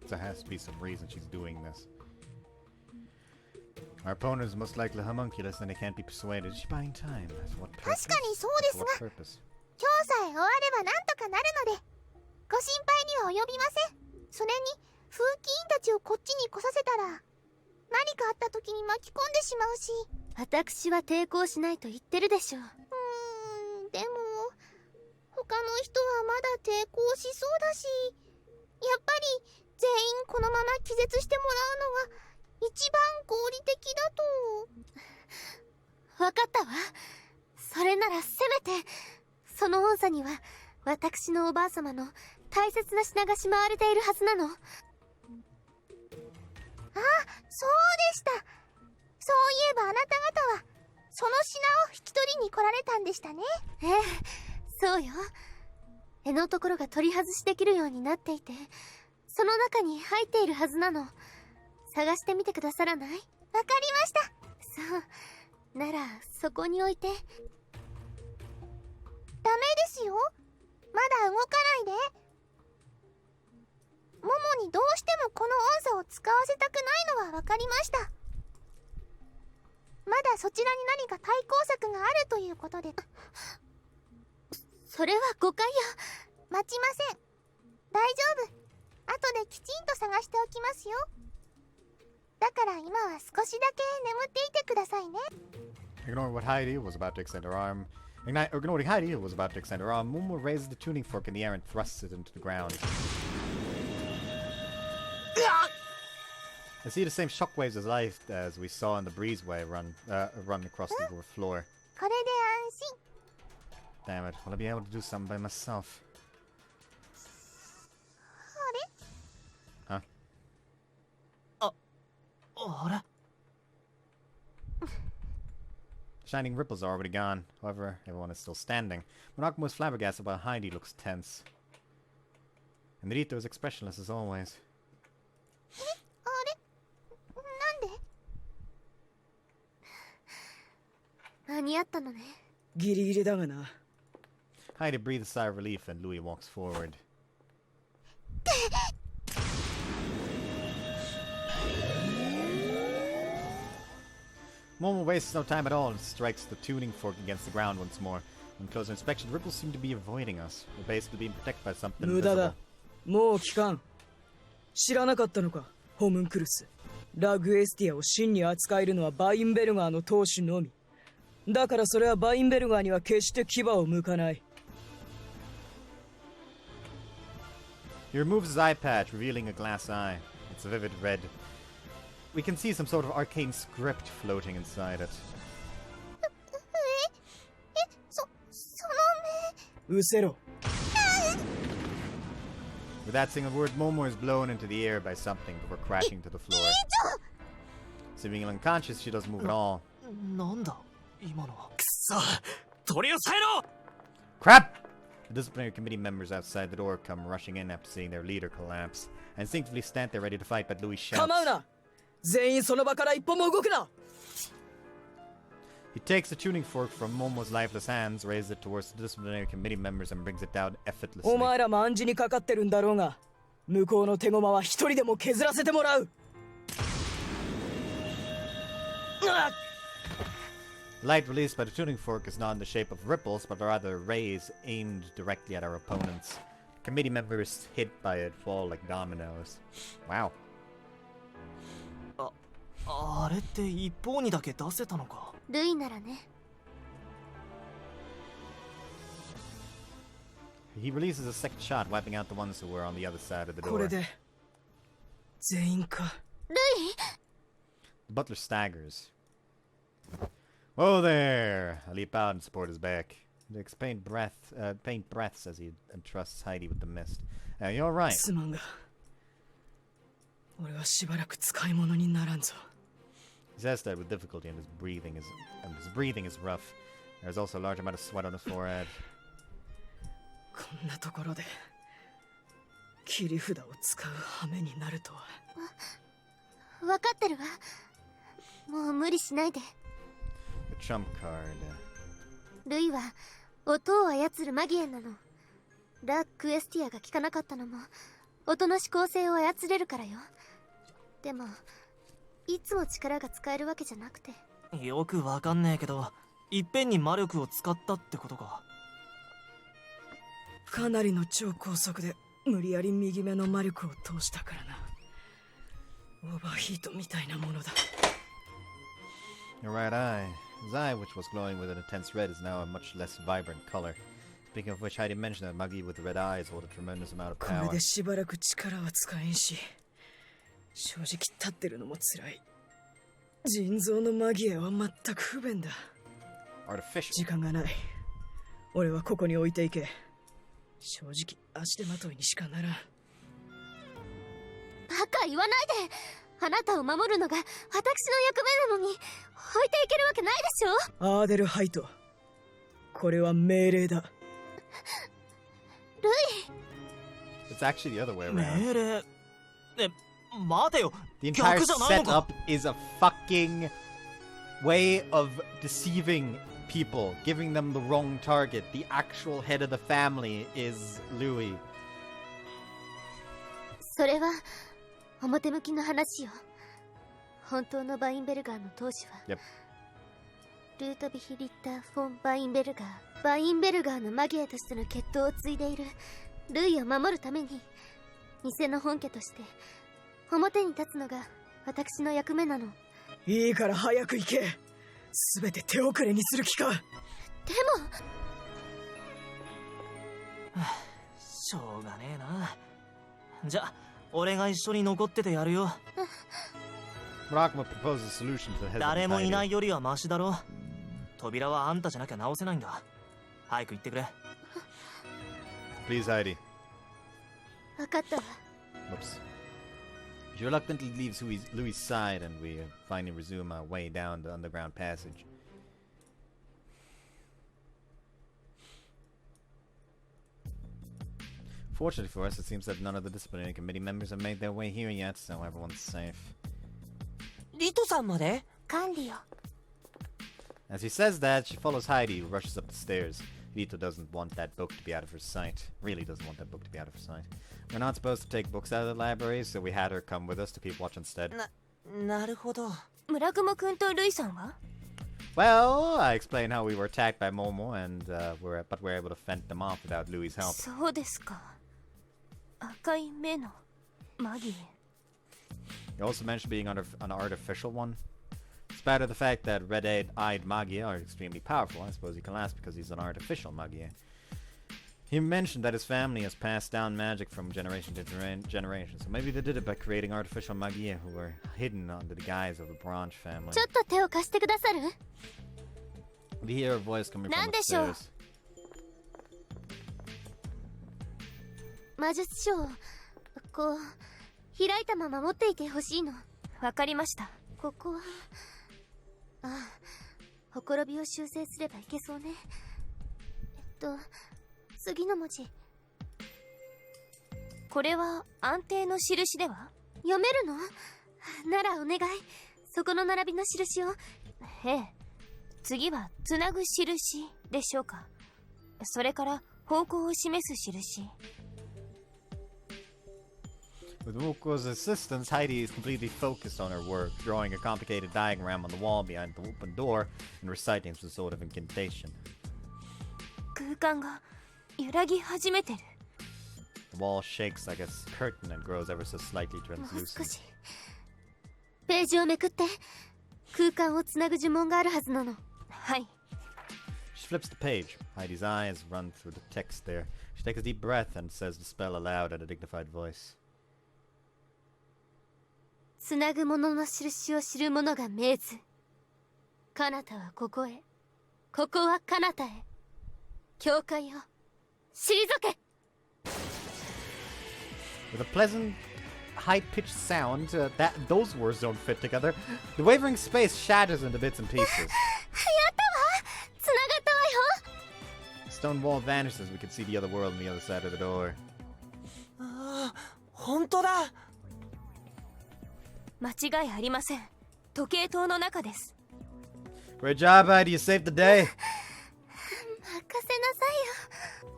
there has to be some reason she's doing this. Our opponent is most likely homunculus and they can't be persuaded. Is she buying time? For what purpose? 確かにそうですが、 For what purpose? 今日さえ終わればなんとかなるので、ご心配には及びません。それに風紀委員たちをこっちに来させたら何かあった時に巻き込んでしまうし。私は抵抗しないと言ってるでしょう。でも他の人はまだ抵抗しそうだし、やっぱり全員このまま気絶してもらうのが一番合理的だと。わかったわ。それならせめてその音差には私のおばあ様の大切な品がしまわれているはずなの。あ、そうでした。そういえばあなた方はその品を引き取りに来られたんでしたね。ええ、そうよ。柄のところが取り外しできるようになっていて、その中に入っているはずなの。探してみてくださらない？わかりました。そうならそこに置いて。ダメですよ、まだ動かないで。モモにどうしてもこの音叉を使わせたくないのはわかりました。まだそちらに何か対抗策があるということで。それは誤解よ。待ちません。大丈夫。後できちんと探しておきますよ。だから今は少しだけ眠っていてくださいね。Ignoring Heidi was about to extend her arm, Momo raises the tuning fork in the air and thrusts it into the ground. I see the same shockwaves as we saw in the breezeway run across the floor. これで安心。Damn it, will I be able to do something by myself? あれ Shining ripples are already gone. However, everyone is still standing. Monokuma is flabbergasted while Heidi looks tense. And Rito is expressionless as always. あれなんで？間に合ったのね。ギリギリだがな。 Heidi breathes a sigh of relief and Louis walks forward. Momo wastes no time at all and strikes the tuning fork against the ground once more. On closer inspection, the ripples seem to be avoiding us. We're basically being protected by something 無駄 invisible. だ。もう聞かん。知らなかったのか、ホムンクルス。ラグエスティアを真に扱えるのはバインベルガーの当主のみ。だからそれはバインベルガーには決して牙を向かない。He removes his eye patch, revealing a glass eye. It's a vivid red. We can see some sort of arcane script floating inside it. その目。うせろ。 Without saying a word, Momo is blown into the air by something before crashing to the floor. Seeming unconscious, she doesn't move at all. なんだ今のは。くそ、取り押さえろ。 Crap! The disciplinary committee members outside the door come rushing in after seeing their leader collapse, and instinctively stand there ready to fight, but Louis shouts. 構うな。全員その場から一歩も動くな。 He takes the tuning fork from Momo's lifeless hands, raises it towards the disciplinary committee members, and brings it down effortlessly. お前らも暗示にかかってるんだろうが、向こうの手駒は一人でも削らせてもらう。Light released by the tuning fork is not in the shape of ripples, but rather rays aimed directly at our opponents. Committee members hit by it fall like dominoes. Wow. あれって一方にだけ出せたのか。ルイならね。 He releases a second shot, wiping out the ones who were on the other side of the これ door. で全員か。ルイ？ The butler staggers. Whoa there! I leap out and support his back. Takes faint breaths as he entrusts Heidi with the mist. You're right. すまんが、俺はしばらく使い物にならんぞ。 He says that with difficulty, and his breathing is rough. There's also a large amount of sweat on his forehead. こんなところで切り札を使う羽目になるとは。分かってるわ。もう無理しないで。 The trump card. ルイは音を操るマギエなの。ラ・クエスティアが効かなかったのも音の指向性を操れるからよ。でもいつも力が使えるわけじゃなくて。よくわかんねえけど、いっぺんに魔力を使ったってことか。かなりの超高速で無理やり右目の魔力を通したからな。オーバーヒートみたいなものだ。 Your right eye. His eye, which was glowing with an intense red, is now a much less vibrant color. Speaking of which, Heidi mentioned that Magi with red eyes hold a tremendous amount of これ power. でしばらく力は使えんし、正直立ってるのも辛い。腎臓のマギエは全く不便だ。 Artificial. 時間がない。俺はここに置いていけ。正直足手まといにしかならん。バカ言わないで。あなたを守るのが私の役目なのに置いていけるわけないでしょ。アーデルハイト、これは命令だ。It's actually the other way around. 命令。待てよ。 The entire 逆じゃないのか。 setup is a fucking way of deceiving people, giving them the wrong target. The actual head of the family is Louis. それは表向きの話よ。本当のバインベルガーの当主は、 Yep. ルートビヒ・リッター・フォン・バインベルガー。バインベルガーのマギアとしての血統を継いでいるルイを守るために、偽の本家として表に立つのが私の役目なの。いいから早く行け。すべて手遅れにする気か。でもしょうがねえな。じゃ、俺が一緒に残っててやるよ。 Rakuma proposes a solution to the hesitant 誰もいな Heidi. いよりはマシだろ。扉はあんたじゃなきゃ直せないんだ。早く行ってくれ。 Please, Heidi. 分かったわ。 Whoops. She reluctantly leaves Louis' side, and we finally resume our way down the underground passage. Fortunately for us, it seems that none of the disciplinary committee members have made their way here yet, so everyone's safe. リトさんまで？管理よ。 As he says that, she follows Heidi, who rushes up the stairs. Rito doesn't want that book to be out of her sight. Really doesn't want that book to be out of her sight. We're not supposed to take books out of the library, so we had her come with us to keep watch instead. なるほど。村雲くんとルイさんは？ Well, I explained how we were attacked by Momo, and but we're able to fend them off without Louis' help. そうですか。赤い目のマギー。 You also mentioned being an artificial one. Despite of the fact that red-eyed Magia are extremely powerful, I suppose he can last because he's an artificial Magia. He mentioned that his family has passed down magic from generation to generation, so maybe they did it by creating artificial Magia who were hidden under the guise of the Branch family. ちょっと手を貸してくださる？ We hear a voice coming from なんでしょう？ upstairs. 魔術書をこう開いたまま持っていてほしいの。わかりました。ここはほころびを修正すればいけそうね。次の文字。これは安定の印では？読めるの？ならお願い。そこの並びの印を。ええ。次はつなぐ印でしょうか。それから方向を示す印。 With Moko's assistance, Heidi is completely focused on her work, drawing a complicated diagram on the wall behind the open door and reciting some sort of incantation. 空間が揺らぎ始めてる。 The wall shakes like a curtain and grows ever so slightly もう少 translucent. し。ページをめくって。空間をつなぐ呪文があるはずなの。はい。 She flips the page. Heidi's eyes run through the text there. She takes a deep breath and says the spell aloud in a dignified voice. つなぐものの印を知る者が命ず。彼方はここへ。ここは彼方へ。教会を退け。 With a pleasant, high-pitched sound, those words don't fit together. The wavering space shatters into bits and pieces. やったわ。つながったわよ。 The stone wall vanishes. We can see the other world on the other side of the door. ああ、本当だ。間違いありません。時計塔の中です。 Great job, Heidi. You saved the day. 任せなさいよ。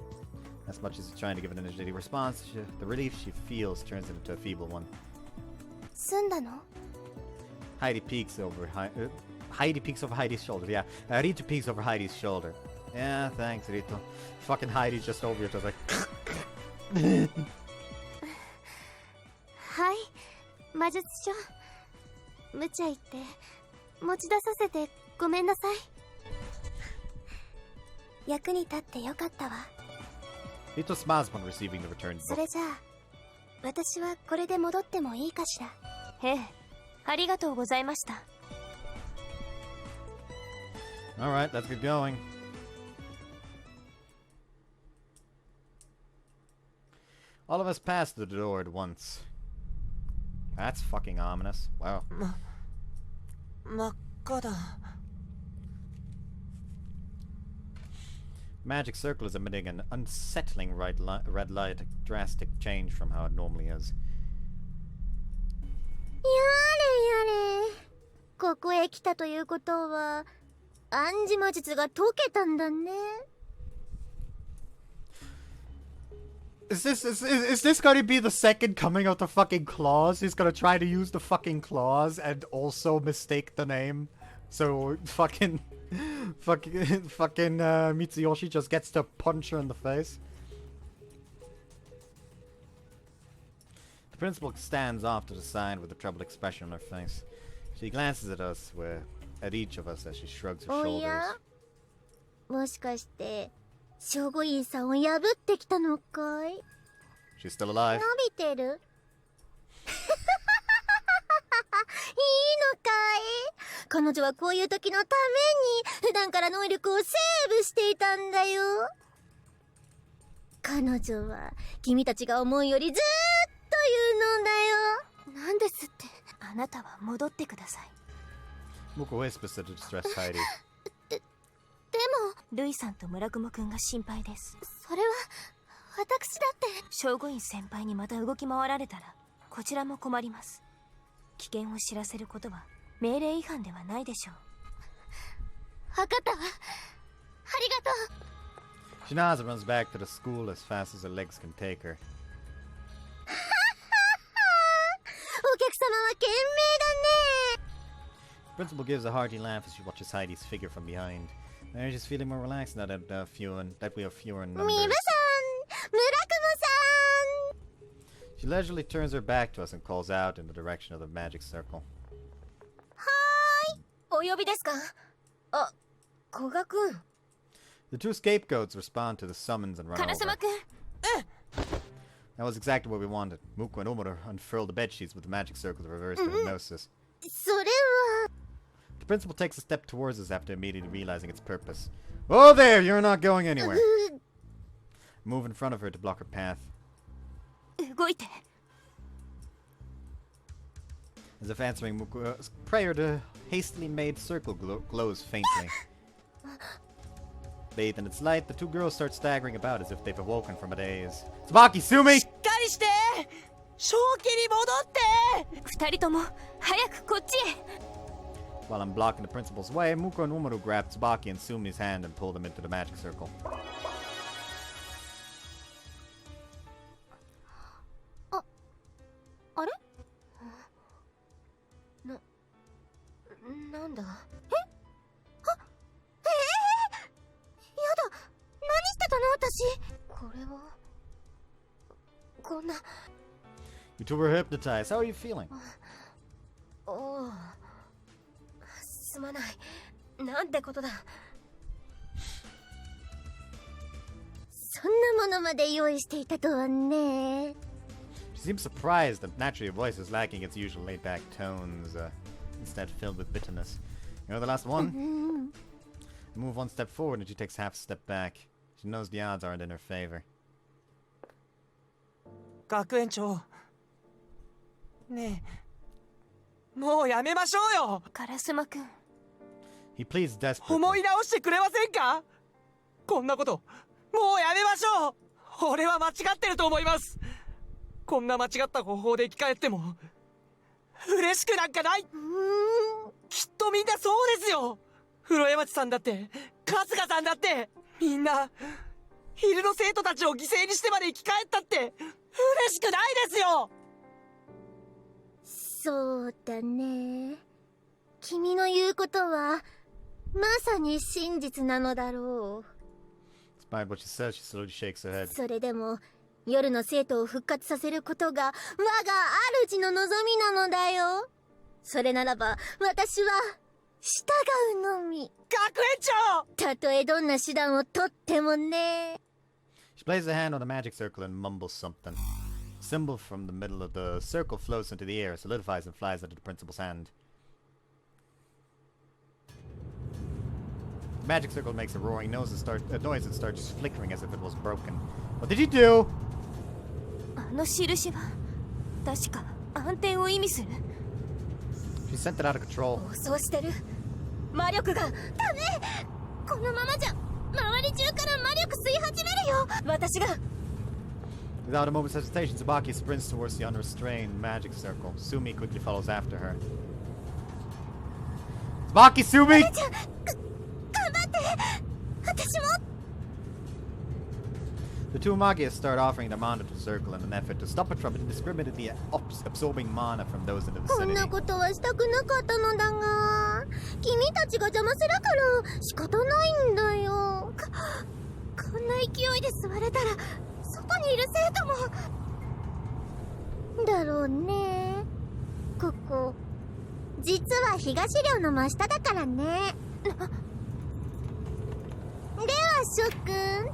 As much as he's trying to give an energetic response, the relief she feels turns into a feeble one. 済んだの？ Heidi peeks over Heidi's shoulder. Yeah, Rito peeks over Heidi's shoulder. Yeah, thanks, Rito. Fucking Heidi's just over here, just like. はい。魔術書。無茶言って持ち出させてごめんなさい。役に立ってよかったわ。 Rito smiles upon receiving the returned そ book. れじゃあ私はこれで戻ってもいいかしら。ええ。ありがとうございました。 Alright, let's get going. All of us pass through the door at once. That's fucking ominous. Wow. 真っ赤だ。Magic circle is emitting an unsettling red light, a drastic change from how it normally is. やれやれ。ここへ来たということは、暗示魔術が解けたんだね。Is this gonna be the second coming of the fucking claws? He's gonna try to use the fucking claws and also mistake the name. So fucking Mitsuyoshi just gets to punch her in the face. The principal stands off to the side with a troubled expression on her face. She glances at us, at each of us as she shrugs her お shoulders. や、もしかして聖護院さんを破ってきたのかい？ She's still alive. 伸びてる？いいのかい？彼女はこういう時のために普段から能力をセーブしていたんだよ。彼女は君たちが思うよりずーっと言うのだよ。なんですって。あなたは戻ってください。 Muko whispers to the distressed Heidi. でもルイさんと村雲くんが心配です。それは私だって。聖護院先輩にまた動き回られたらこちらも困ります。危険を知らせることは命令違反ではないでしょう。分かったわ。ありがとう。 She nods and runs back to the school as fast as her legs can take her. お客様は賢明だね。 The principal gives a hearty laugh as she watches Heidi's figure from behind. Now she's feeling more relaxed now that we are fewer in ミブ numbers. さん、村雲さん。 She leisurely turns her back to us and calls out in the direction of the magic circle. お呼びですか？あ、古賀くん。 The two scapegoats respond to the summons and run 烏 over. 丸くん、 That was exactly what we wanted. Muko and Umaru unfurled the bedsheets with the magic circle to reverse the hypnosis. それは The principal takes a step towards us after immediately realizing its purpose. Oh there! You're not going anywhere! Move in front of her to block her path. 動いて。 As if answering Muko's prayer, the hastily made circle glows faintly. Bathed in its light, the two girls start staggering about as if they've awoken from a daze. Tsubaki, sue me! しっかりして正気に戻って二人とも早くこっちへ。 While I'm blocking the principal's way, Muko and Umaru grab Tsubaki and Sumi's hand and pull them into the magic circle. あれ？なんだ？やだ。何してたの私。これはこんな。 You two were hypnotized. How are you feeling? おお。すまない。なんてことだ。そんなものまで用意していたとはね。 She seems surprised that naturally her voice is lacking its usual laid-back tones, instead filled with bitterness. You know the last one? Move one step forward and she takes half a step back. She knows the odds aren't in her favor. 学園長ねえもうやめましょうよ。烏丸くん、 He pleads desperately. 思い直してくれませんか？こんなこともうやめましょう。俺は間違ってると思います。こんな間違った方法で生き返っても嬉しくなんかない。きっとみんなそうですよ。風呂山地さんだって春日さんだってみんな昼の生徒たちを犠牲にしてまで生き返ったって嬉しくないですよ。そうだね。君の言うことはまさに真実なのだろう。 Despite what she says, she slowly shakes her head. それでも夜の生徒を復活させることが我が主の望みなのだよ。それならば私は従うのみ。学園長たとえどんな手段をとってもね。 She places a hand on the magic circle and mumbles something. A symbol from the middle of the circle floats into the air, solidifies and flies into the principal's hand. The magic circle makes a roaring noise and starts flickering as if it was broken. What did you do? あの印は確か暗転を意味する。 She sent it out of control. 暴走してる。魔力が。ダメ。このままじゃ周り中から魔力吸い始めるよ。私が。 Without a moment's hesitation, Tsubaki sprints towards the unrestrained magic circle. Sumi quickly follows after her. Tsubaki, Sumi! 頑張って。私も。 The two Magias start offering their mana to the circle in an effort to stop it from indiscriminately absorbing mana from those in the こん vicinity. なことはしたくなかったのだが、君たちが邪魔するから仕方ないんだよ。こんな勢いで座れたら外にいる生徒もだろうね。ここ実は東寮の真下だからね。では諸君、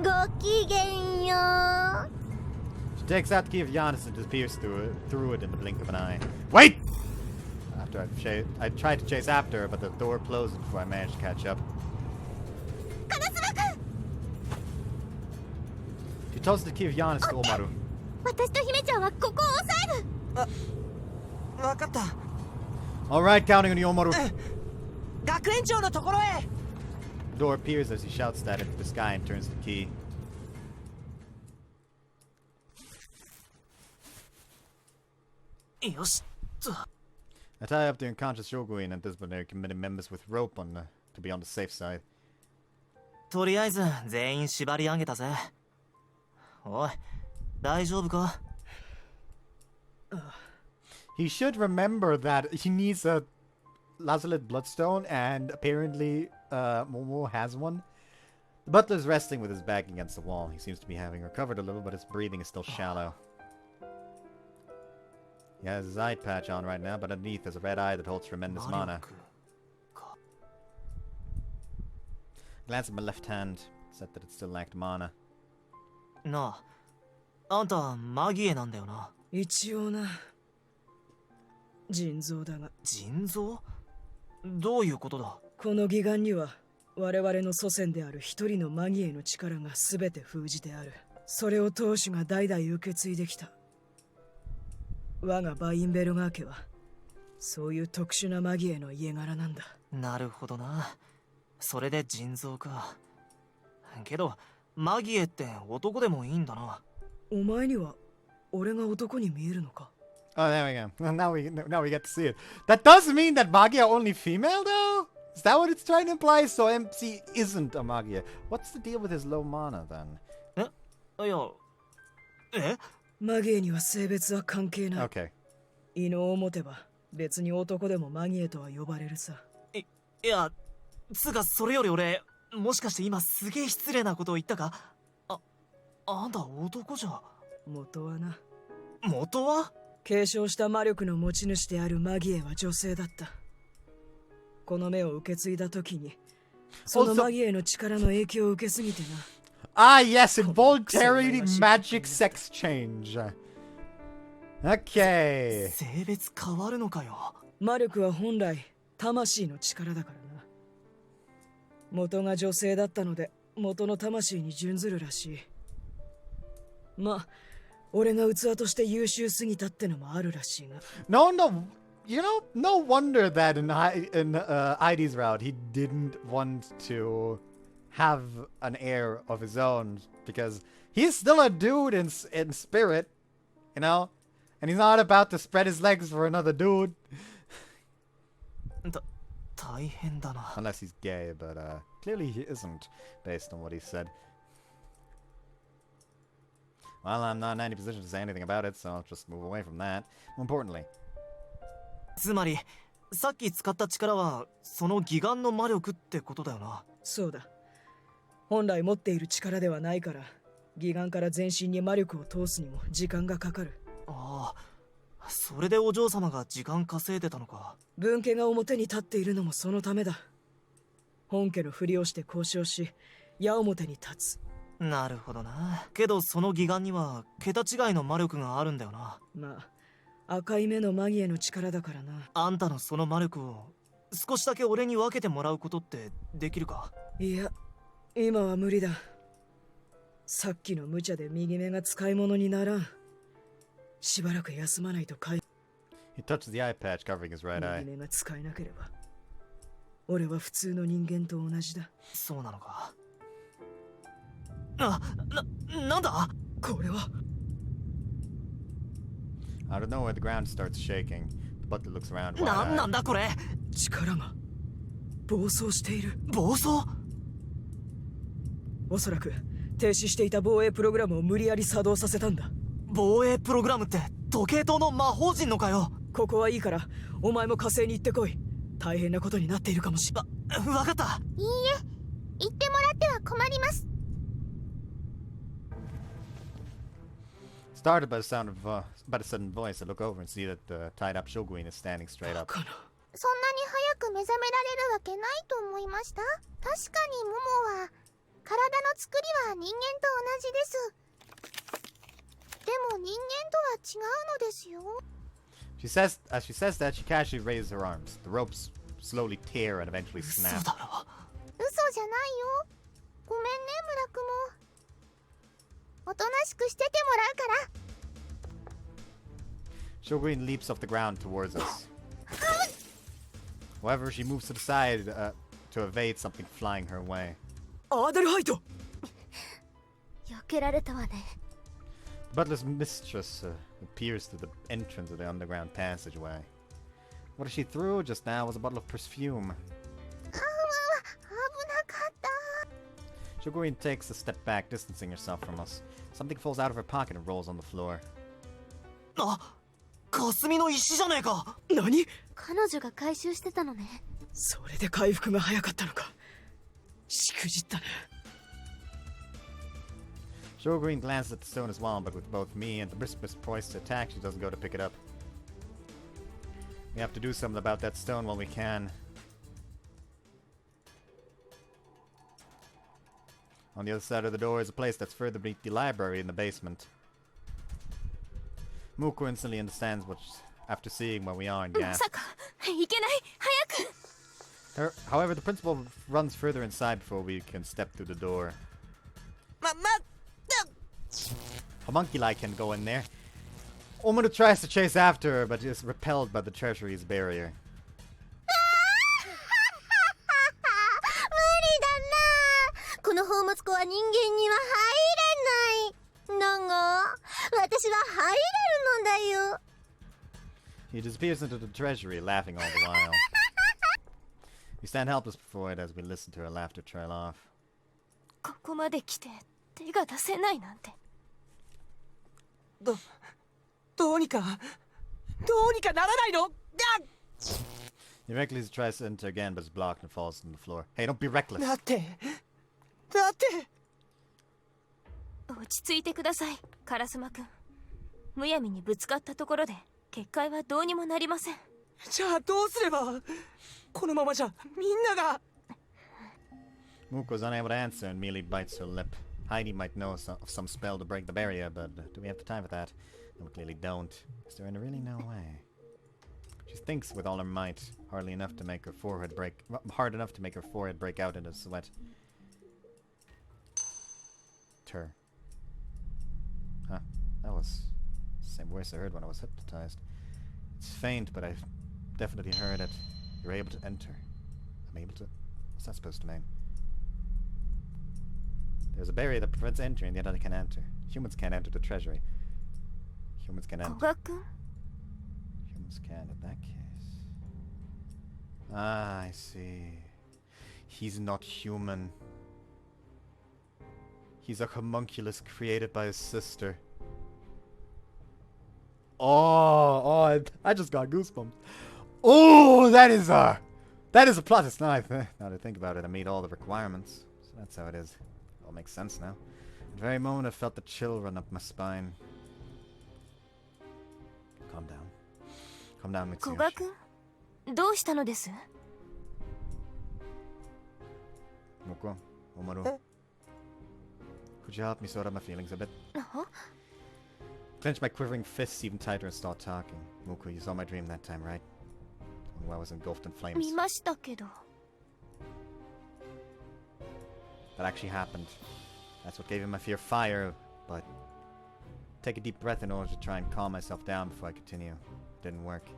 ごきげんよう。 She takes out the key of Giannis and disappears through it in the blink of an eye. Wait! After I tried to chase after her, but the door closed before I managed to catch up. カナスバ君、 She tosses the key of Giannis to Omaru. 私と姫ちゃんはここを押さえる。わかった。 Alright, counting on you, Omaru. 学園長のところへ。 The door appears as he shouts that into the sky and turns the key. I tie up the unconscious Shoguin and disciplinary committee members with rope to be on the safe side. とりあえず全員縛り上げたぜ。おい、大丈夫か？ He should remember that he needs a Lazulid Bloodstone, and apparently Momo has one. The butler's resting with his back against the wall. He seems to be having recovered a little, but his breathing is still shallow. He has his eye patch on right now, but underneath there's a red eye that holds tremendous mana. Glance at my left hand, said that it still lacked mana. なあ、あんたマギエなんだよな。一応な。腎臓だが。腎臓？どういうことだ？この義眼には我々の祖先である一人のマギエの力が全て封じてある。それを当主が代々受け継いできた。我がバインベルガー家はそういう特殊なマギエの家柄なんだ。なるほどな。それで腎臓か。けどマギエって男でもいいんだな。お前には俺が男に見えるのか？ Oh, there we go. Well, now we get to see it. That does mean that Magia are only female, though? Is that what it's trying to imply? So MC isn't a Magia. What's the deal with his low mana, then? いや、え？マギエには性別は関係ない。Okay. 異能を持てば別に男でもマギエとは呼ばれるさ。いや、つかそれより俺、もしかして今すげえ失礼なことを言ったか？あんた男じゃ。元はな。元は？継承した魔力の持ち主であるマギエは女性だった。この目を受け継いだ時にそのマギエの力の影響を受けすぎてな。Ah, yes, involuntary magic sex change. Okay. 性別変わるのかよ。魔力は本来魂の力だからな。元が女性だったので元の魂に準ずるらしい。まあ俺が器として優秀すぎたってのもあるらしいが。 No, you know, no wonder that in Heidi's route he didn't want to have an heir of his own, because he's still a dude in spirit, you know, and he's not about to spread his legs for another dude. 大変だな。 Unless he's gay, but clearly he isn't, based on what he said. Well, I'm not in any position to say anything about it, so I'll just move away from that. More importantly. つまり、さっき使った力はその義眼の魔力ってことだよな。そうだ。本来持っている力ではないから、義眼から全身に魔力を通すにも時間がかかる。ああ、それでお嬢様が時間稼いでたのか。分家が表に立っているのもそのためだ。本家のふりをして交渉し、矢面に立つ。なるほどな。けどその義眼には桁違いの魔力があるんだよな。まあ、赤い目のマギエの力だからな。あんたのその魔力を少しだけ俺に分けてもらうことってできるか？いや、今は無理だ。さっきの無茶で右目が使い物にならん。しばらく休まないとかい。 He touches the eye patch covering his right eye. 右目が使えなければ、俺は普通の人間と同じだ。そうなのか。なんだこれは Out of nowhere, the ground starts shaking. The butler looks around. なんな wide-eyed. んだこれ力が暴走している。暴走おそらく停止していた防衛プログラムを無理やり作動させたんだ。防衛プログラムって時計塔の魔法陣のかよ。ここはいいからお前も火星に行ってこい。大変なことになっているかもしわかった。いいえ、言ってもらっては困ります。 Startled by the sound of by the sudden voice, I look over and see that the tied-up Shoguin is standing straight バ up. カな。そんなに早く目覚められるわけないと思いました。確かにモモは体の作りは人間と同じです。でも人間とは違うのですよ。 As she says that, she casually raises her arms. The ropes slowly tear and eventually 嘘 snap. だろ。嘘じゃないよ。ごめんね、村雲。おとなしくしててもらうから。 Shoguin leaps off the ground towards us. However, she moves to the side to evade something flying her way. アーデルハイト。避けられたわね。 The butler's mistress appears through the entrance of the underground passageway. What she threw just now was a bottle of perfume. 危なかった。 Shoguin takes a step back, distancing herself from us. Something falls out of her pocket and rolls on the floor. あ、霞の石じゃねえか。何？彼女が回収してたのね。それで回復が早かったのか。しくじったね。 Shoguin glances at the stone as well, but with both me and the Brispus poised to attack, she doesn't go to pick it up. We have to do something about that stone while we can. On the other side of the door is a place that's further beneath the library in the basement. Muko instantly understands what after seeing where we are and ま gasps. さかいけない、早く。 However, the principal runs further inside before we can step through the door. Homunculi can go in there. Omura tries to chase after her, but is repelled by the treasury's barrier. 無理だな。この宝物庫は人間には入れない。だが、私は入れるのだよ。 He disappears into the treasury, laughing all the while. We stand helpless before it as we listen to her laughter trail off. ここまで来て手が出せないなんて。どうにかならないの？ He recklessly tries to enter again, but is blocked and falls on the floor. Hey, don't be reckless. だって落ち着いてください、カラスマくん。むやみにぶつかったところで結界はどうにもなりません。じゃあどうすれば？このままじゃみんなが。 Muko is unable to answer and merely bites her lip. Heidi might know of some spell to break the barrier, but do we have the time for that? And we clearly don't. Is there really no way? She thinks with all her might, hard enough to make her forehead break out into sweat. Tur. Huh. That was the same voice I heard when I was hypnotized. It's faint, but I've definitely heard it. You're able to enter. I'm able to... What's that supposed to mean? There's a barrier that prevents entering, yet I can enter. Humans can't enter the treasury. Humans can 古 enter. 賀くん、 Humans can in that case. Ah, I see. He's not human. He's a homunculus created by his sister. Oh, I just got goosebumps. Oh, that is a plot. It's not. Now that I think about it, I meet all the requirements. So that's how it is. It all makes sense now. At the very moment, I felt the chill run up my spine. Calm down. Calm down, 古賀 Mitsuyoshi. くん、どうしたのです？ Muko, Omaru. Could you help me sort out my feelings a bit? あ、 Clench my quivering fists even tighter and start talking. Muko, you saw my dream that time, right? When I was engulfed in flames. 見ましたけど。 That actually happened. That's what gave him my fear of fire, but... Take a deep breath in order to try and calm myself down before I continue. Didn't work.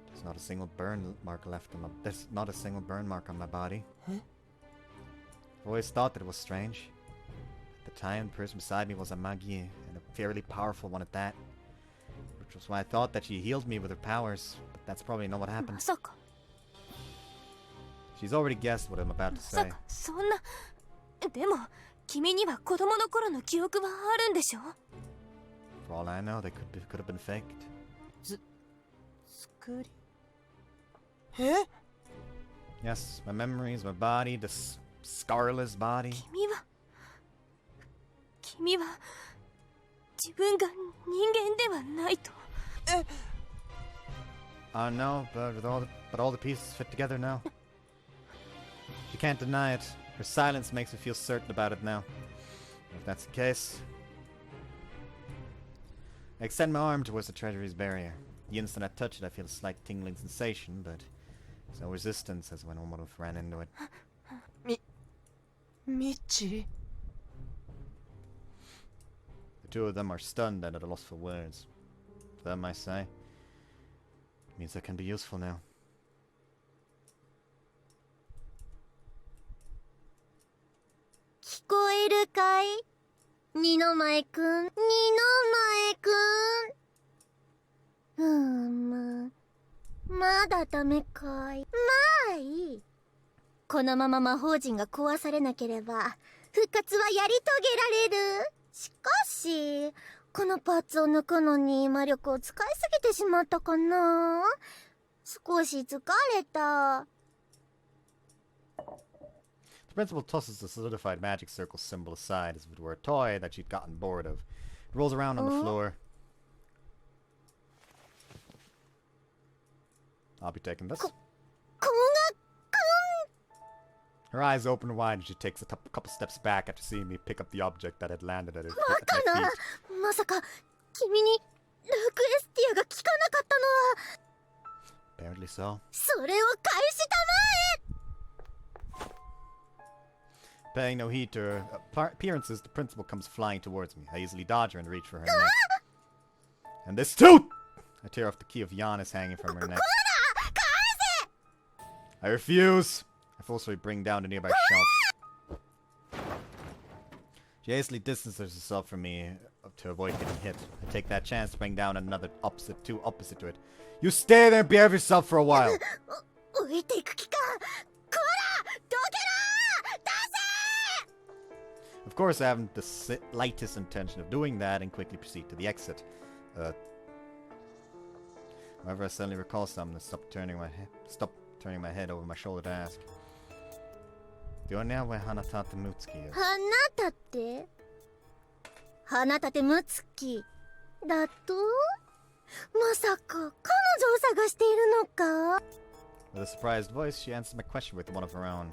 There's not a single burn mark left on my... There's not a single burn mark on my body. Huh? I've always thought that it was strange. the time, the person beside me was a Magi, and a fairly powerful one at that. Which was why I thought that she healed me with her powers, but that's probably not what ま happened. さか She's already guessed what I'm about to まさ say. かそんな。でも君には子供の頃の記憶はあるんでしょ？ For all I know, they could have been faked. 作りえ Yes, my memories, my body, this scarless body. 君は自分が人間ではないと。 No, but all the pieces fit together now. She can't deny it. Her silence makes me feel certain about it now. If that's the case, I extend my arm towards the treasury's barrier. The instant I touch it, I feel a slight tingling sensation, but there's no resistance as when one would have ran into it. ミッチ The two of them are stunned and at a loss for words. Them, I say, means I can be useful now. 聞こえるかい二の前くん、二の前くん。まだダメかい。まあいい。このまま魔法陣が壊されなければ、復活はやり遂げられる。しかし、このパーツを抜くのに魔力を使いすぎてしまったかな。少し疲れた。The principal tosses the solidified magic circle symbol aside as if it were a toy that she'd gotten bored of. It rolls around on the floor. I'll be taking this. こが Her eyes open wide as she takes a couple steps back after seeing me pick up the object that had landed at, at バカ my な feet. まさか君にラクエスティアが効かなかったのは Apparently so. それを返したま Paying no heed to her appearances, the principal comes flying towards me. I easily dodge her and reach for her neck. And this too! I tear off the key of Giannis hanging from her neck. I refuse! I forcefully bring down a nearby shelf. She hastily distances herself from me to avoid getting hit. I take that chance to bring down another opposite to it. You stay there and behave yourself for a while! 置いていく気かこらどけろ出せ Of course, I haven't the lightest intention of doing that and quickly proceed to the exit. However, I suddenly recall something and stop turning my head over my shoulder to ask. Do you know where Hanatate Mutsuki is? 花立て花立てムツキだとまさか彼女を探しているのか With a surprised voice, she answers my question with one of her own.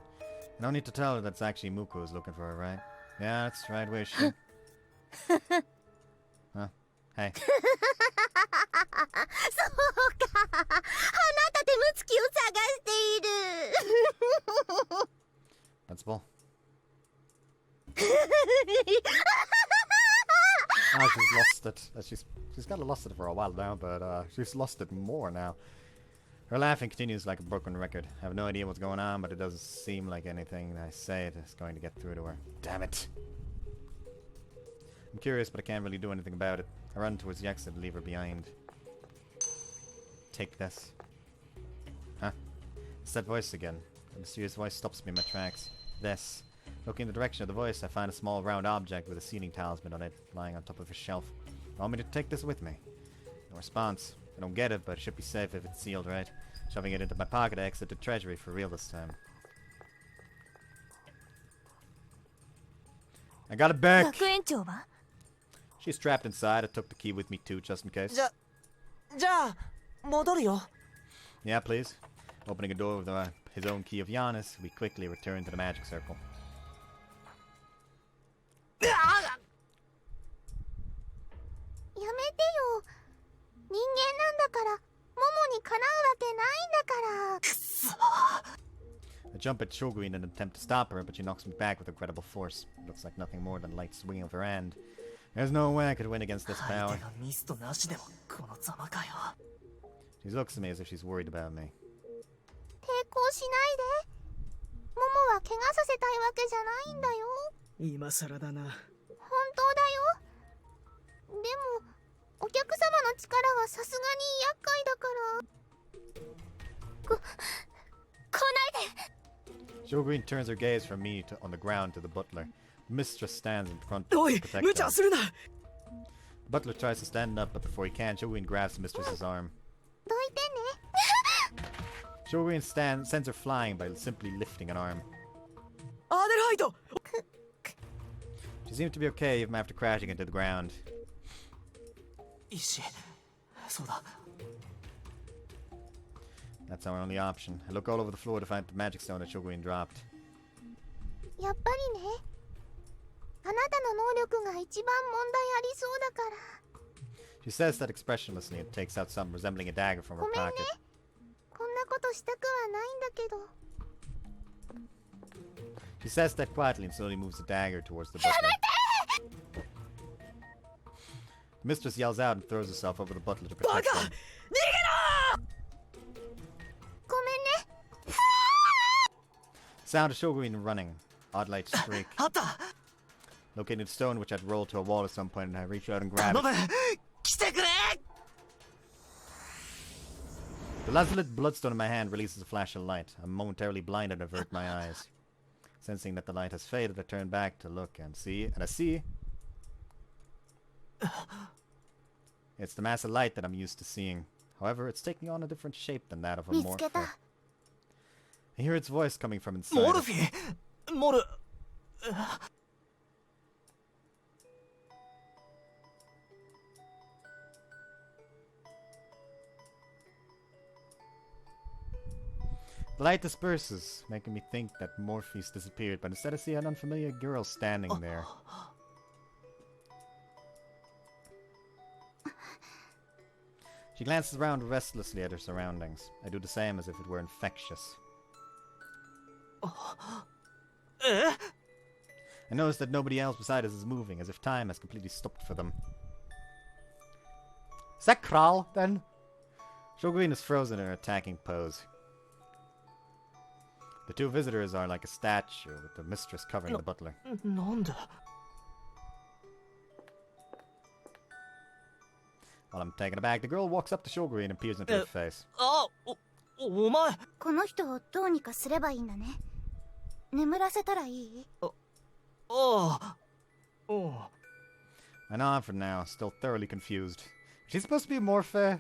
I don't need to tell her that's actually Muko who's looking for her, right? Yeah, that's right, where is she? Huh? Hey. そうか花立てムツキを探している That's bull. She's lost it. She's kind of lost it for a while now, but she's lost it more now. Her laughing continues like a broken record. I have no idea what's going on, but it doesn't seem like anything I say is going to get through to her. Damn it. I'm curious, but I can't really do anything about it. I run towards the exit and leave her behind. Take this. Huh? It's that voice again. The mysterious voice stops me in my tracks. This. Looking in the direction of the voice, I find a small round object with a sealing talisman on it, lying on top of a shelf. You want me to take this with me? No response. I don't get it, but it should be safe if it's sealed right. Shoving it into my pocket, I exit the treasury for real this time. I got it back! 学園長は She's trapped inside. I took the key with me too, just in case. じゃあ戻るよ Yeah, please. Opening a door with his own key of Giannis, we quickly return to the magic circle. やめてよ人間なんだからモモにかなうわけないんだから I jump at Shogun in an attempt to stop her, but she knocks me back with incredible force. It looks like nothing more than a light swing of her hand. There's no way I could win against this 相 power. 手がミストなしでもこのざまかよ She looks at me as if she's worried about me. 抵抗しないでモモは怪我させたいわけじゃないんだよ今更だなお客様の力はさすがに厄介だから。来ないで。 Shogun turns her gaze from me on the ground to the butler. The mistress stands in front お to い protect 無茶 them. するな。 The butler tries to stand up, but before he can, Shogun grabs the mistress's arm. どいてね。 Shogun sends her flying by simply lifting an arm. アーデルハイト。 She seems to be okay even after crashing into the ground. 石。そうだ。 That's our only option. I look all over the floor to find the magic stone that Shogun dropped. やっぱりね。あなたの能力が一番問題ありそうだから。 She says that expressionlessly and takes out something resembling a dagger from her ごめんね。 pocket. こんなことしたくはないんだけど。 She says that quietly and slowly moves the dagger towards the butler. The mistress yells out and throws herself over the butler to protect him. ごめんね。 Sound of Shogun running. Odd light streak. あった。 Locating the stone which had rolled to a wall at some point, and I reach out and grab 頼む。 it. 来てくれ。 The lazulite bloodstone in my hand releases a flash of light. I'm momentarily blinded and avert my eyes. Sensing that the light has faded, I turn back to look and see, and I see... It's the mass of light that I'm used to seeing. However, it's taking on a different shape than that of a 見つけ morpher. た。 I hear its voice coming from inside. モルフィン。モル。 The light disperses, making me think that Morpheus disappeared, but instead I see an unfamiliar girl standing there. She glances around restlessly at her surroundings. I do the same as if it were infectious. え？ I notice that nobody else beside us is moving, as if time has completely stopped for them. Is that Kral, then? Shogun is frozen in her attacking pose. The two visitors are like a statue, with the mistress covering the butler. なんで？ While I'm taken aback, the girl walks up to Shogun and peers into her face. あ、お前。この人をどうにかすればいいんだね。眠らせたらいい？ああ。おう。 I nod for now, still thoroughly confused. She's supposed to be Morphe?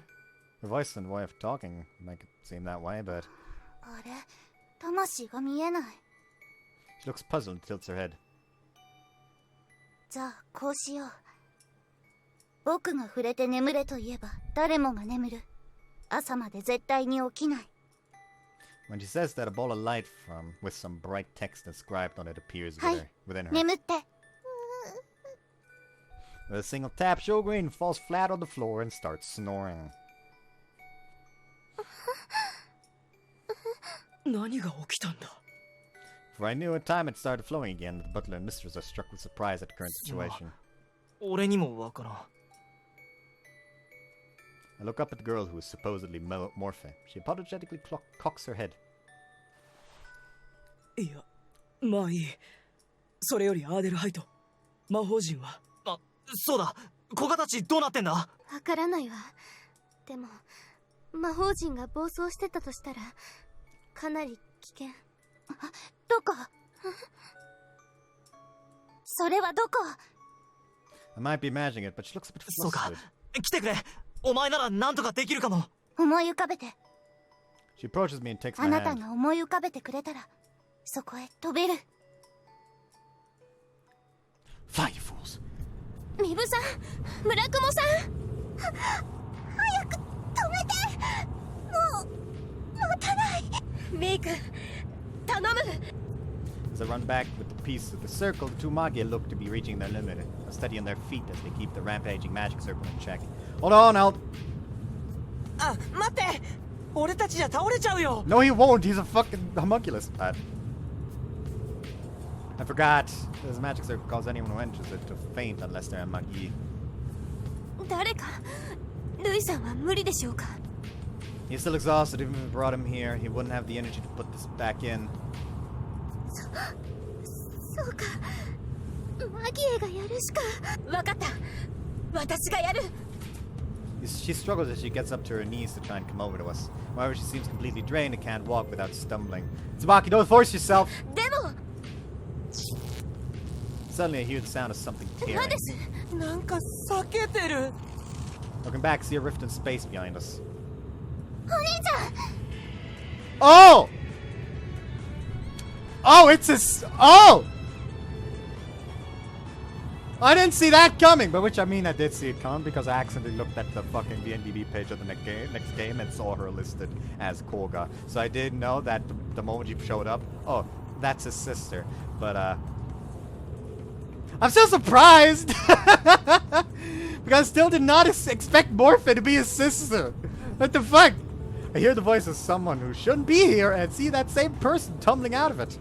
Her voice and way of talking make it seem that way, but... あれ、魂が見えない。 She looks puzzled and tilts her head. じゃあ、こうしよう。僕が触れて眠れと言えば、誰もが眠る。朝まで絶対に起きない。 When she says that, a ball of light with some bright text inscribed on it appears within her. 眠って。 With a single tap, Shogun falls flat on the floor and starts snoring. 何が起きたんだ。 For I knew in time it started flowing again, the butler and mistress are struck with surprise at the current situation. 俺にもわからん。 I look up at the girl who is supposedly Morphe. She apologetically cocks her head. いや、まあいい。それよりアーデルハイト、魔法陣は。あ、そうだ。古賀たちどうなってんだ？わからないわ。でも、魔法陣が暴走してたとしたら、かなり危険。どこ？それはどこ？ I might be imagining it, but she looks a bit そうか flustered.。来てくれ。お前なら何とかできるかも。思い浮かべて。 She approaches me and takes あ my なた hand. が思い浮かべてくれたら、そこへ飛べる。 Fly, you fools! ミブさん、村雲さん。早く止めて。もう持たない。メイク、頼む。 As I run back with the piece of the circle, the two Magia look to be reaching their limit, steady on their feet as they keep the rampaging magic circle in check. Hold on, I'll... あ、待って。俺たちじゃ倒れちゃうよ。 No, he won't. He's a fucking homunculus. I forgot. This magic circle calls anyone who enters it to faint unless they're a Magi. 誰か、ルイさんは無理でしょうか。 He's still exhausted. Even if we brought him here, he wouldn't have the energy to put this back in. そうか。マギエがやるしか。わかった。私がやる。 She struggles as she gets up to her knees to try and come over to us. However, she seems completely drained and can't walk without stumbling. Tsubaki, don't force yourself! でも Suddenly, I hear the sound of something 何 tearing. です。なんか避けてる。 Looking back, see a rift in space behind us. お兄ちゃん Oh! Oh, it's a... Oh! I didn't see that coming, but which I mean I did see it coming because I accidentally looked at the fucking DNDB page of the next game and saw her listed as Koga. So I did know that the moment you showed up, oh, that's his sister. But, I'm still surprised! Because I still did not expect Morphin to be his sister. What the fuck? I hear the voice of someone who shouldn't be here and see that same person tumbling out of it.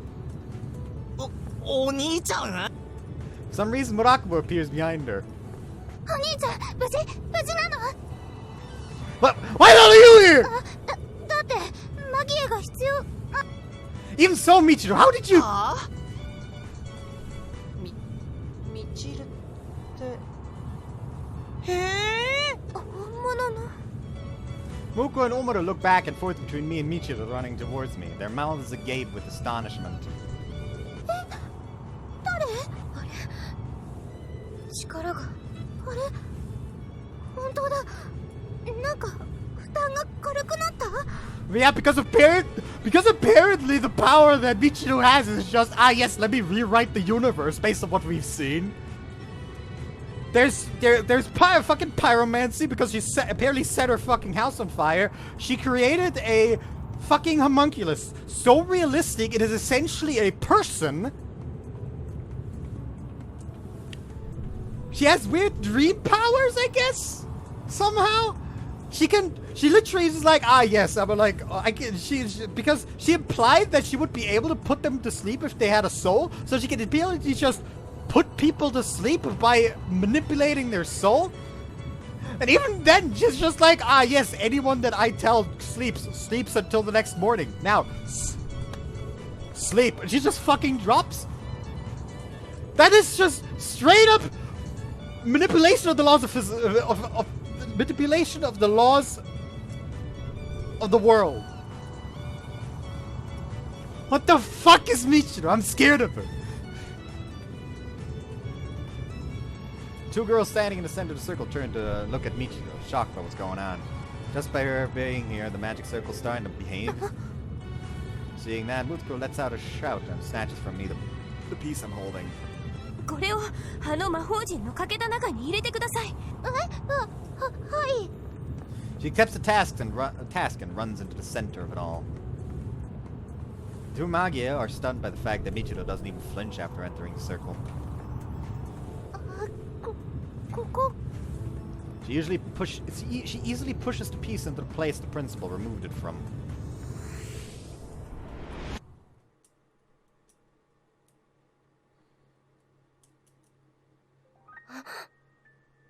お兄ちゃん For some reason, Murakumo appears behind her. お兄ちゃん無事なの？ What? Why the hell are you here? だってマギエが必要。 Even so, Michiru, how did you... はあみちるってへえ。本物の。 Moko and Omura look back and forth between me and Michiru running towards me, their mouths agape with astonishment. 力があれ本当だなんか負担が軽くなった Yeah, because apparently the power that Michiru has is just, yes, let me rewrite the universe based on what we've seen. There's fucking pyromancy because she apparently set her fucking house on fire. She created a fucking homunculus. So realistic, it is essentially a person. She has weird dream powers, I guess? Somehow? She literally is like, yes, I'm like, because she implied that she would be able to put them to sleep if they had a soul, so she can ability just put people to sleep by manipulating their soul. And even then, she's just like, yes, anyone that I tell sleeps until the next morning. Now, sleep. And she just fucking drops. That is just straight up manipulation of the laws of manipulation of the laws of the world. What the fuck is Michiru? I'm scared of her. Two girls standing in the center of the circle turn to look at Michiru, shocked by what's going on. Just by her being here, the magic circle's starting to behave. Seeing that, Mutsuko lets out a shout and snatches from me the piece I'm holding. これをあの魔法陣のかけた中に入れてください。はい。 She accepts the task and runs into the center of it all. The two Magia are stunned by the fact that Michiru doesn't even flinch after entering the circle. ここ She easily pushes the piece into the place the principal removed it from.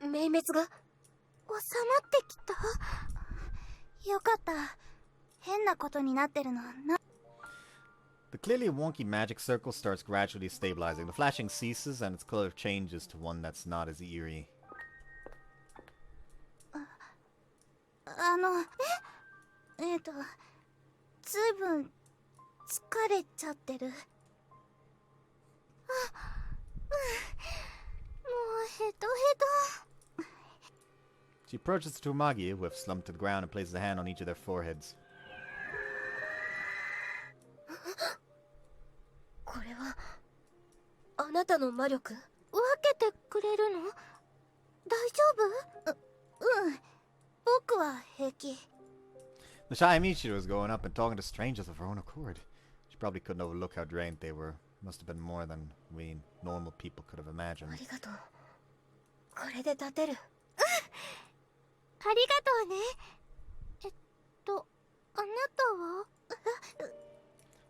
明滅が収まってきたよかった変なことになってるのな The clearly wonky magic circle starts gradually stabilizing. The flashing ceases and its color changes to one that's not as eerie. ずいぶん疲れちゃってるもうヘトヘト She approaches the two Magi, who have slumped to the ground, and places a hand on each of their foreheads. これはあなたの魔力？分けてくれるの大丈夫うん僕は平気 The shy Michiru was going up and talking to strangers of her own accord. She probably couldn't overlook how drained they were. Must have been more than we normal people could have imagined. ありがとう。これで立てる。ありがとうねあなたは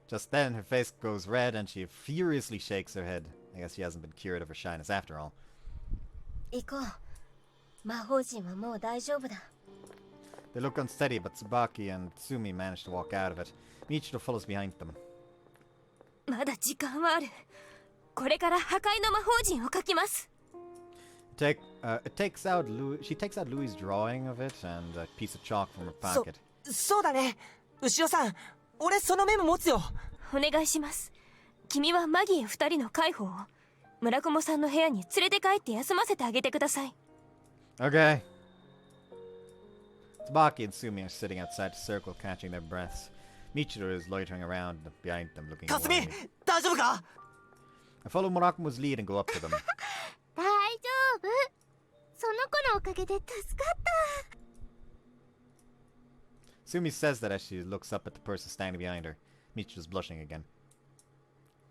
Just then, her face goes red and she furiously shakes her head. I guess she hasn't been cured of her shyness after all. 行こう。魔法陣はもう大丈夫だ。 They look unsteady, but Tsubaki and Tsumi manage to walk out of it. Michiru follows behind them. まだ時間はある。これから破壊の魔法陣を書きます。It takes out she takes out Louis' drawing of it and a piece of chalk from her pocket. そうだね。牛尾さん、俺そのメモ持つよ。お願いします。君はマギー2人の介抱を村雲さんの部屋に連れて帰って休ませてあげてください。Okay. Tsubaki and Sumi are sitting outside the circle, catching their breaths. Michiru is loitering around behind them, looking Kasumi, worried. 大丈夫か? I follow Murakumo's lead and go up to them. 大丈夫。その子のおかげで助かった。Sumi says that as she looks up at the person standing behind her. Michiru's blushing again.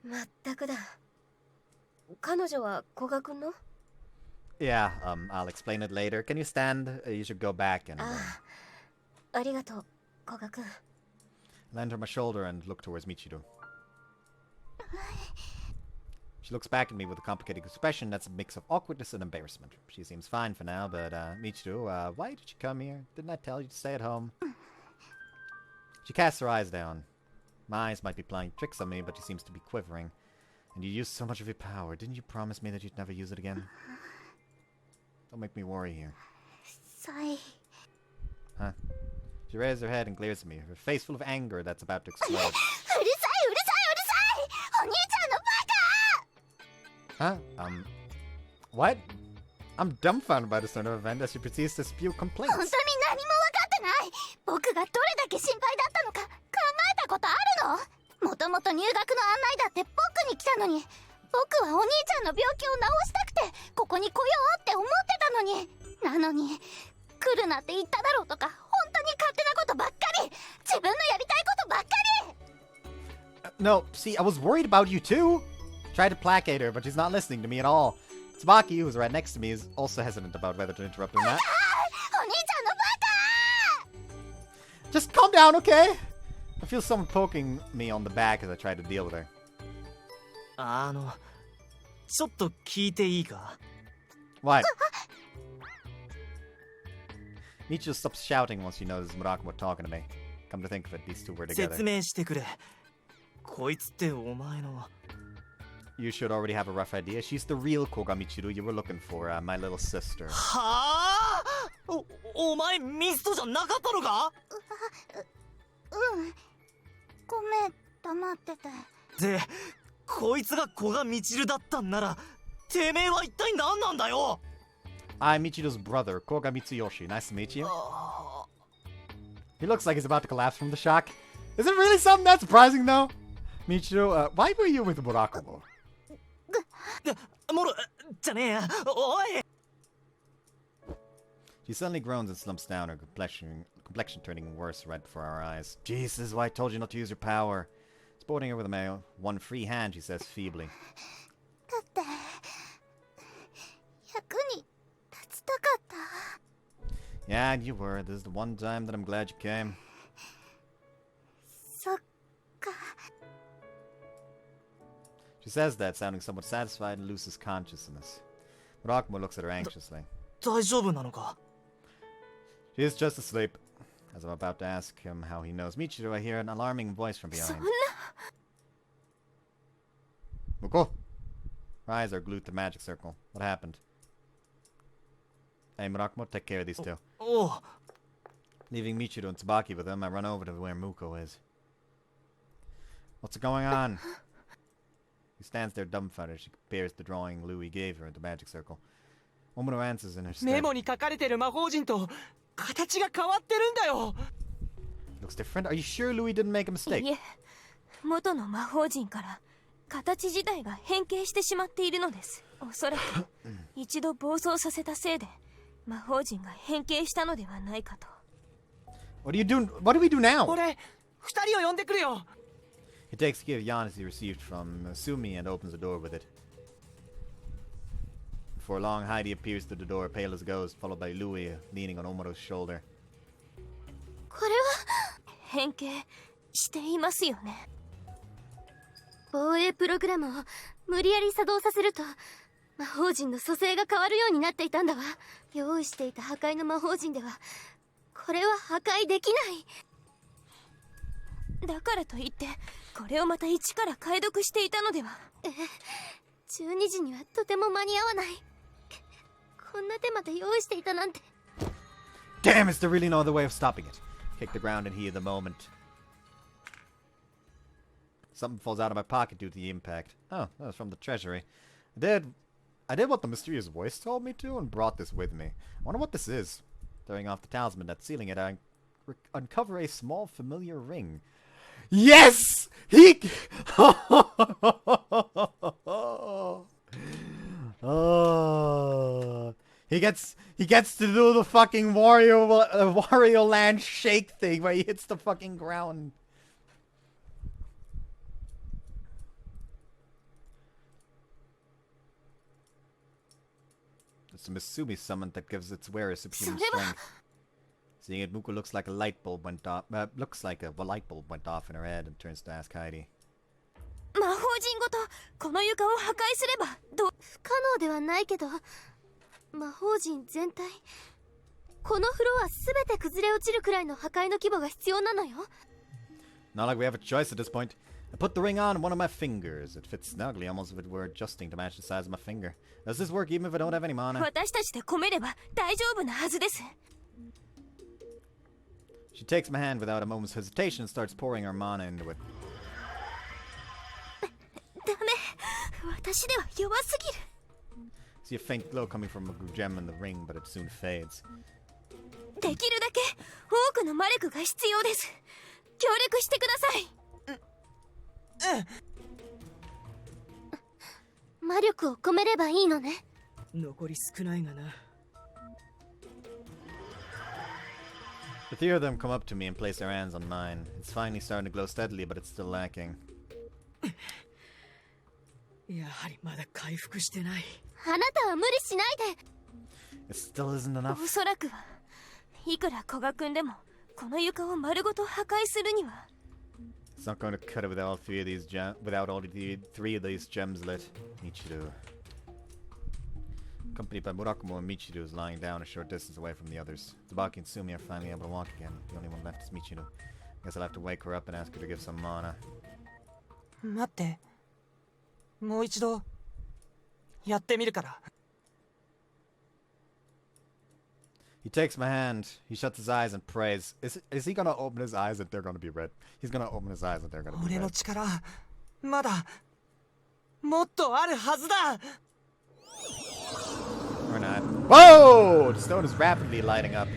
まったくだ。彼女は古賀君の？ Yeah, I'll explain it later. Can you stand? You should go back and... ありがとう、古賀君。Land her my shoulder and look towards Michiru. She looks back at me with a complicated expression that's a mix of awkwardness and embarrassment. She seems fine for now, but Michiru, why did you come here? Didn't I tell you to stay at home? She casts her eyes down. My eyes might be playing tricks on me, but she seems to be quivering. And you used so much of your power. Didn't you promise me that you'd never use it again? Don't make me worry here. Sorry. Huh? She raises her head and glares at me, her face full of anger that's about to explode. うるさい、うるさい、うるさい。お兄ちゃんのバカ。 Huh? What? I'm dumbfounded by this sort of event as she proceeds to spew 本 complaints. 当に何も分かってない。僕がどれだけ心配だったのか考えたことあるの？もともと入学の案内だって僕に来たのに、僕はお兄ちゃんの病気を治したくてここに来ようって思ってたのに、なのに来るなって言っただろうとか、本当に勝手なことばっかり、自分のやりたいことばっかり。 No, see, I was worried about you too. Tried to placate her, but she's not listening to me at all. Tsubaki, who's right next to me, is also hesitant about whether to interrupt or not. お兄ちゃんのバカ。 Just calm down, okay? I feel someone poking me on the back as I try to deal with her. ちょっと聞いていいか? What? Michiru stops shouting once she notices Murakumo talking to me. Come to think of it, these two were together. 説明してくれ。こいつってお前の。 You should already have a rough idea. She's the real Koga Michiru you were looking for, my little sister. はあ？お前ミストじゃなかったのか？うん。ごめん、黙ってて。で、こいつが古賀みちるだったんなら、てめえは一体何なんだよ？ I'm Michiru's brother, Koga Mitsuyoshi. Nice to meet you. He looks like he's about to collapse from the shock. Is it really something that surprising, though? Michiru, why were you with Murakumo? モロ、じゃねえや。おい！ She suddenly groans and slumps down, her complexion turning worse right before our eyes. Jesus, this is why I told you not to use your power. Supporting her with one free hand, she says feebly. だって役に立ちたかった。 Yeah, you were. This is the one time that I'm glad you came. そっか。 She says that, sounding somewhat satisfied and loses consciousness. Murakumo looks at her anxiously. 大丈夫なのか? She is just asleep. As I'm about to ask him how he knows Michiru, I hear an alarming voice from behind. Muko! Her eyes are glued to the magic circle. What happened? Hey, Murakumo, take care of these two. Oh. Leaving Michiru and Tsubaki with them, I run over to where Muko is. What's going on? He stands there dumbfounded as she compares the drawing Louis gave her in the magic circle. Woman who answers in her stead. メモに書かれてる魔法陣と形が変わってるんだよ。 Looks different. Are you sure Louis didn't make a mistake? いえ、元の魔法陣から形自体が変形してしまっているのです。おそらく一度暴走させたせいで魔法陣が変形したのではないかと。What do we do now? 俺、二人を呼んでくるよ。 He takes the key of Giannis he received from Sumi and opens the door with it. Before long, Heidi appears through the door, pale as a ghost, followed by Louis, leaning on Omaro's shoulder. これは変形していますよね。防衛プログラムを無理やり作動させると魔法陣の蘇生が変わるようになっていたんだわ。用意していた破壊の魔法陣ではこれは破壊できない。だからといってこれをまた一から解読していたのでは。12時にはとても間に合わない。こんな手まで用意していたなんて。 Damn, is there really no other way of stopping it? Kick the ground and heat of the moment. Something falls out of my pocket due to the impact. Oh, that was from the treasury. I did what the mysterious voice told me to and brought this with me. I wonder what this is. Throwing off the talisman that's sealing it, I uncover a small familiar ring. Yes! He... Oh... He gets to do the fucking Wario Land shake thing where he hits the fucking ground. It's a Misumi summon that gives its wearer superhuman strength. Seeing it, Muko looks like a light bulb went off. Looks like a light bulb went off in her head and turns to ask Heidi. 魔法陣ごとこの床を破壊すれば不可能ではないけど、魔法陣全体、このフロアすべて崩れ落ちるくらいの破壊の規模が必要なのよ。 Not like we have a choice at this point. I put the ring on one of my fingers. It fits snugly, almost as if it were adjusting to match the size of my finger. Does this work even if I don't have any mana? 私たちで込めれば大丈夫なはずです。 She takes my hand without a moment's hesitation and starts pouring her mana into it. ダメ、私では弱すぎる。 See a faint glow coming from a gem in the ring, but it soon fades. できるだけ多くの魔力が必要です。協力してください。魔力を込めればいいのね。残り少ないがな。The three of them come up to me and place their hands on mine. It's finally starting to glow steadily, but it's still lacking. やはりまだ回復してない。あなたは無理しないで。 It still isn't enough. おそらくはいくら古賀君でもこの床を丸ごと破壊するには。 It's not going to cut it without all three of these gems lit. Michiru. Accompanied by Murakumo and Michiru is lying down a short distance away from the others. Tsubaki and Sumi are finally able to walk again. The only one left is Michiru. Guess I'll have to wake her up and ask her to give some mana. 待って。もう一度やってみるから。 He takes my hand. He shuts his eyes and prays. Is he gonna open his eyes and they're gonna be red? He's gonna open his eyes and they're gonna be 俺 red. の力まだもっとあるはずだ。 Or not. Whoa! The stone is rapidly lighting up.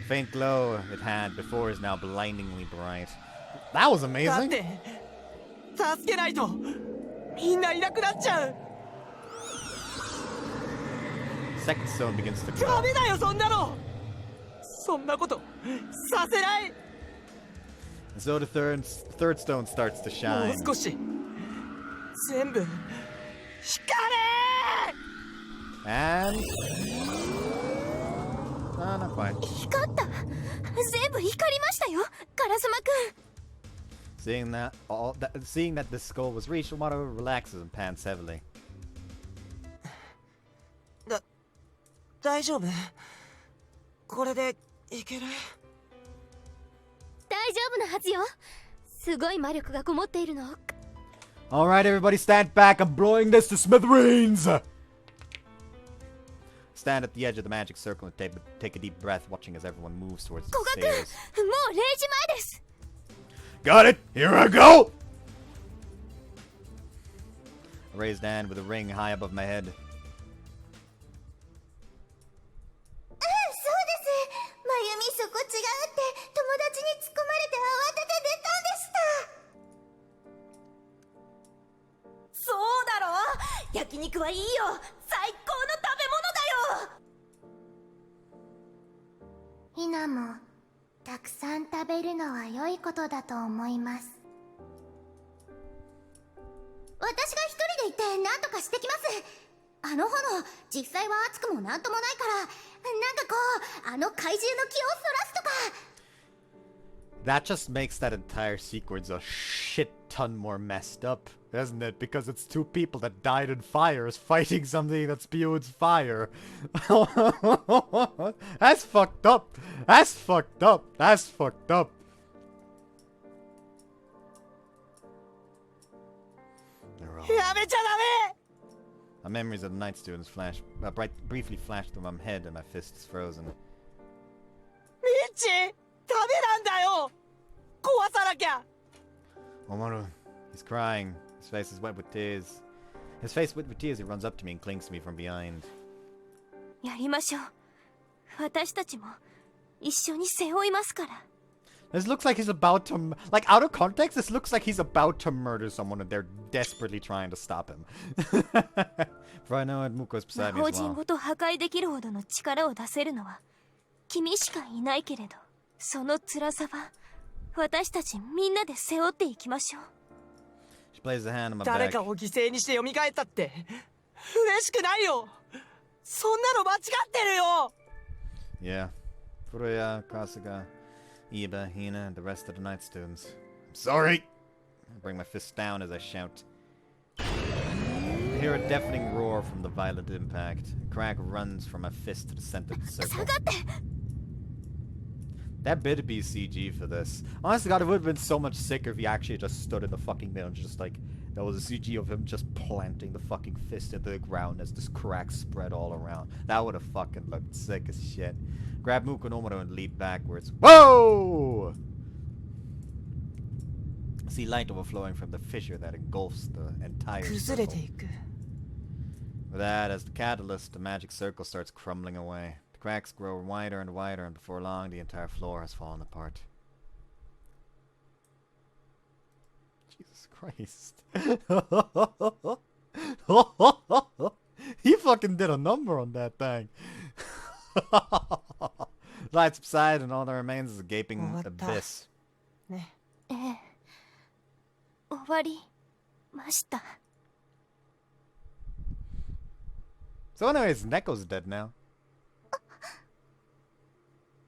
Faint glow it had before is now blindingly bright. That was だっ amazing. て助けないとみんないなくなっちゃう。 Second stone begins to ダ glow. メだよそんなの。そんなことさせない。 And so the third stone starts to も shine. う少し全部光れ。 And not quite. 光った。全部光りましたよ、ガラスマくん。 Seeing that this goal was reached, Wataru relaxes and pants heavily. 大丈夫？これでいける？大丈夫なはずよ。すごい魔力がこもっているの。 Alright, everybody stand back. I'm blowing this to smithereens! Stand at the edge of the magic circle and take a deep breath, watching as everyone moves towards the 古賀君、 stairs. もう0時前です。 Got it! Here I go! I raised hand with a ring high above my head. まゆみそこ違うって友達に突っ込まれて慌てて出たんでした。そうだろ、焼肉はいいよ、最高の食べ物だよ。ひなもたくさん食べるのは良いことだと思います。私が一人で行って何とかしてきます。あの炎、実際は熱くもなんともないから、なんかこう、あの怪獣の気をそらすとか。 That just makes that entire sequence a shit ton more messed up, doesn't it? Because it's two people that died in fires fighting something that spews fire. That's fucked up. That's fucked up. That's fucked up. They're all... やめちゃダメ。My memories of the night students briefly flashed through my head and my fists frozen. ミッチ、ダメなんだよ。壊さなきゃ。 Omaru, he's crying. His face is wet with tears. His face wet with tears, he runs up to me and clings to me from behind. やりましょう。私たちも一緒に背負いますから。 This looks like he's about to... Like, out of context, this looks like he's about to murder someone and they're desperately trying to stop him. For I know Muko's beside me 魔法 as 陣 well. ごと破壊できるほどの力を出せるのは君しかいないけれど、その辛さは私たちみんなで背負っていきましょう。 She plays a hand on my 誰 back. かを犠牲にして蘇ったって嬉しくないよ。そんなの間違ってるよ。 Yeah. Furuya, Kasuga, Iba, Hina, and the rest of the night students. I'm sorry! I bring my fist down as I shout. I hear a deafening roar from the violent impact. A crack runs from my fist to the center of the circle. That better be CG for this. Honestly, God, it would have been so much sicker if he actually just stood in the fucking middle and just like... There was a CG of him just planting the fucking fist into the ground as this crack spread all around. That would have fucking looked sick as shit. Grab Muko and Omoto and leap backwards. Whoa! See light overflowing from the fissure that engulfs the entire 崩れ circle. ていく。 With that, as the catalyst, the magic circle starts crumbling away. The cracks grow wider and wider, and before long, the entire floor has fallen apart. Jesus Christ. He fucking did a number on that thing. Light subside, and all that remains is a gaping abyss. ね。ええ、終わりました。 So anyways, Neko's dead now.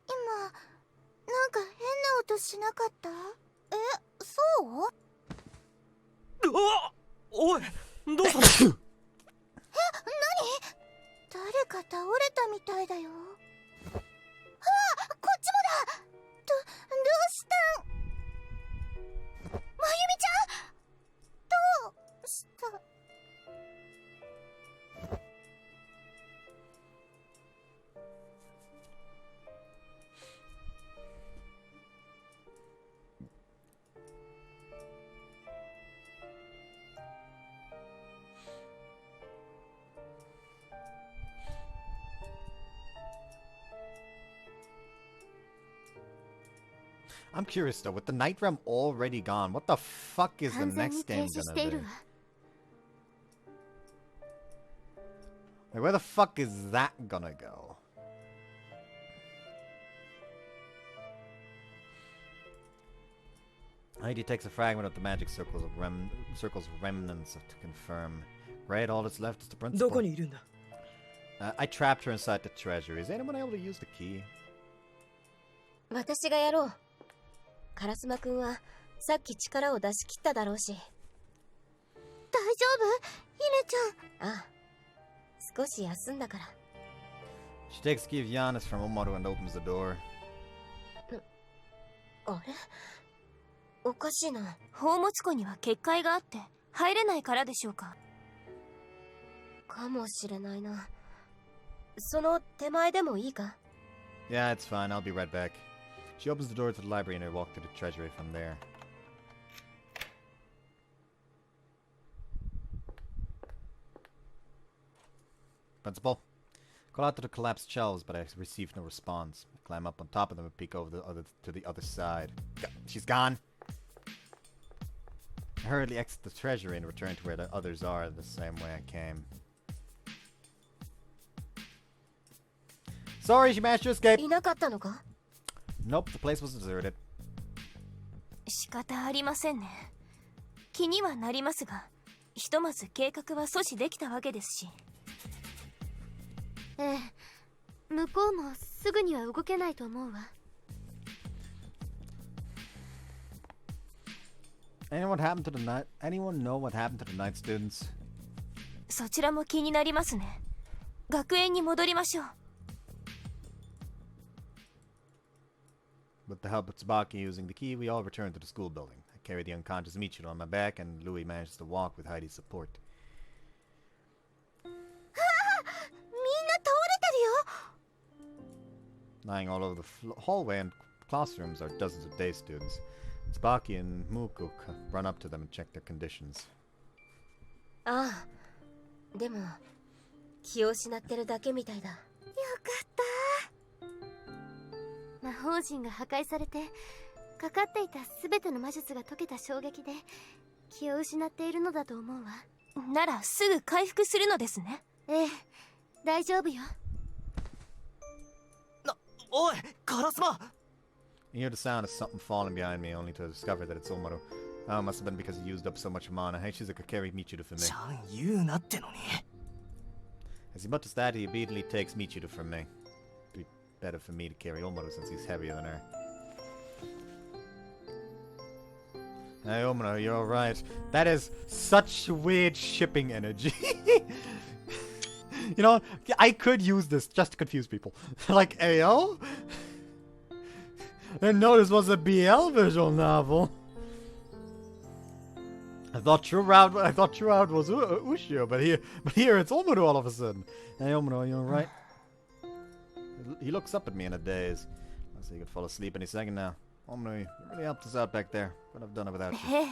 今なんか変な音しなかった？え、そう？うわ、おい、どうしたの？誰か倒れたみたいだよ。あ、こっちもだ。どうしたん？まゆみちゃん、どうした？ I'm curious though, with the Night Realm already gone, what the fuck is the 完全 next に停 game 止し gonna てい be? るわ。 Like, where the fuck is that gonna go? Heidi takes a fragment of the magic circle's remnants to confirm. Great, all that's left is the ど principal. こにいるんだ？ I trapped her inside the treasury. Is anyone able to use the key? 私がやろう。カラスマくんはさっき力を出し切っただろうし。大丈夫？イネちゃん。ああ、少し休んだから。 She takes the key of Giannis from Omaru and opens the door. あれ？おかしいな。宝物庫には結界があって入れないからでしょうか。かもしれないな。その手前でもいいか？ Yeah, it's fine. I'll be right back. She opens the door to the library and I walk to the treasury from there. Principal. Call out to the collapsed shelves, but I receive no response. I climb up on top of them and peek over to the other side. She's gone! I hurriedly exit the treasury and return to where the others are the same way I came. Sorry, she managed to escape! いなかったのか？ Nope, the place was deserted. 仕方ありませんね。気にはなりますが、ひとまず計画は阻止できたわけですし。ええ、向こうもすぐには動けないと思うわ。Anyone know what happened to the night students? そちらも気になりますね。学園に戻りましょう。With the help of Tsubaki using the key, we all return to the school building. I carry the unconscious Michiro on my back, and Louis manages to walk with Heidi's support. Lying all over the hallway and classrooms are dozens of day students. Tsubaki and Muko run up to them and check their conditions. ああ、でも気を失ってるだけみたいだ。よかった。魔法陣が破壊されてかかっていた全ての魔術が解けた衝撃で気を失っているのだと思うわ。ならすぐ回復するのですね。ええ、大丈夫よ。おい、カラスマ。 You hear the sound of something falling behind me, only to discover that it's Omaru. Oh, it must have been because he used up so much mana. Hey, Shizuka, carry Michiru for me. ちゃん言うなってのに。 As he mutters that, he immediately takes Michiru from me. It'd be better for me to carry Omaru since he's heavier than her. Hey, Omaru, you're alright. That is such weird shipping energy. You know, I could use this just to confuse people. Like, Ayo? I didn't know this was a BL visual novel. I thought true route was Ushio, but here it's Omaru all of a sudden. Hey, Omaru, you alright? He looks up at me in a daze. I say he could fall asleep any second now. Omaru, you really helped us out back there. Couldn't have done it without you. ええ、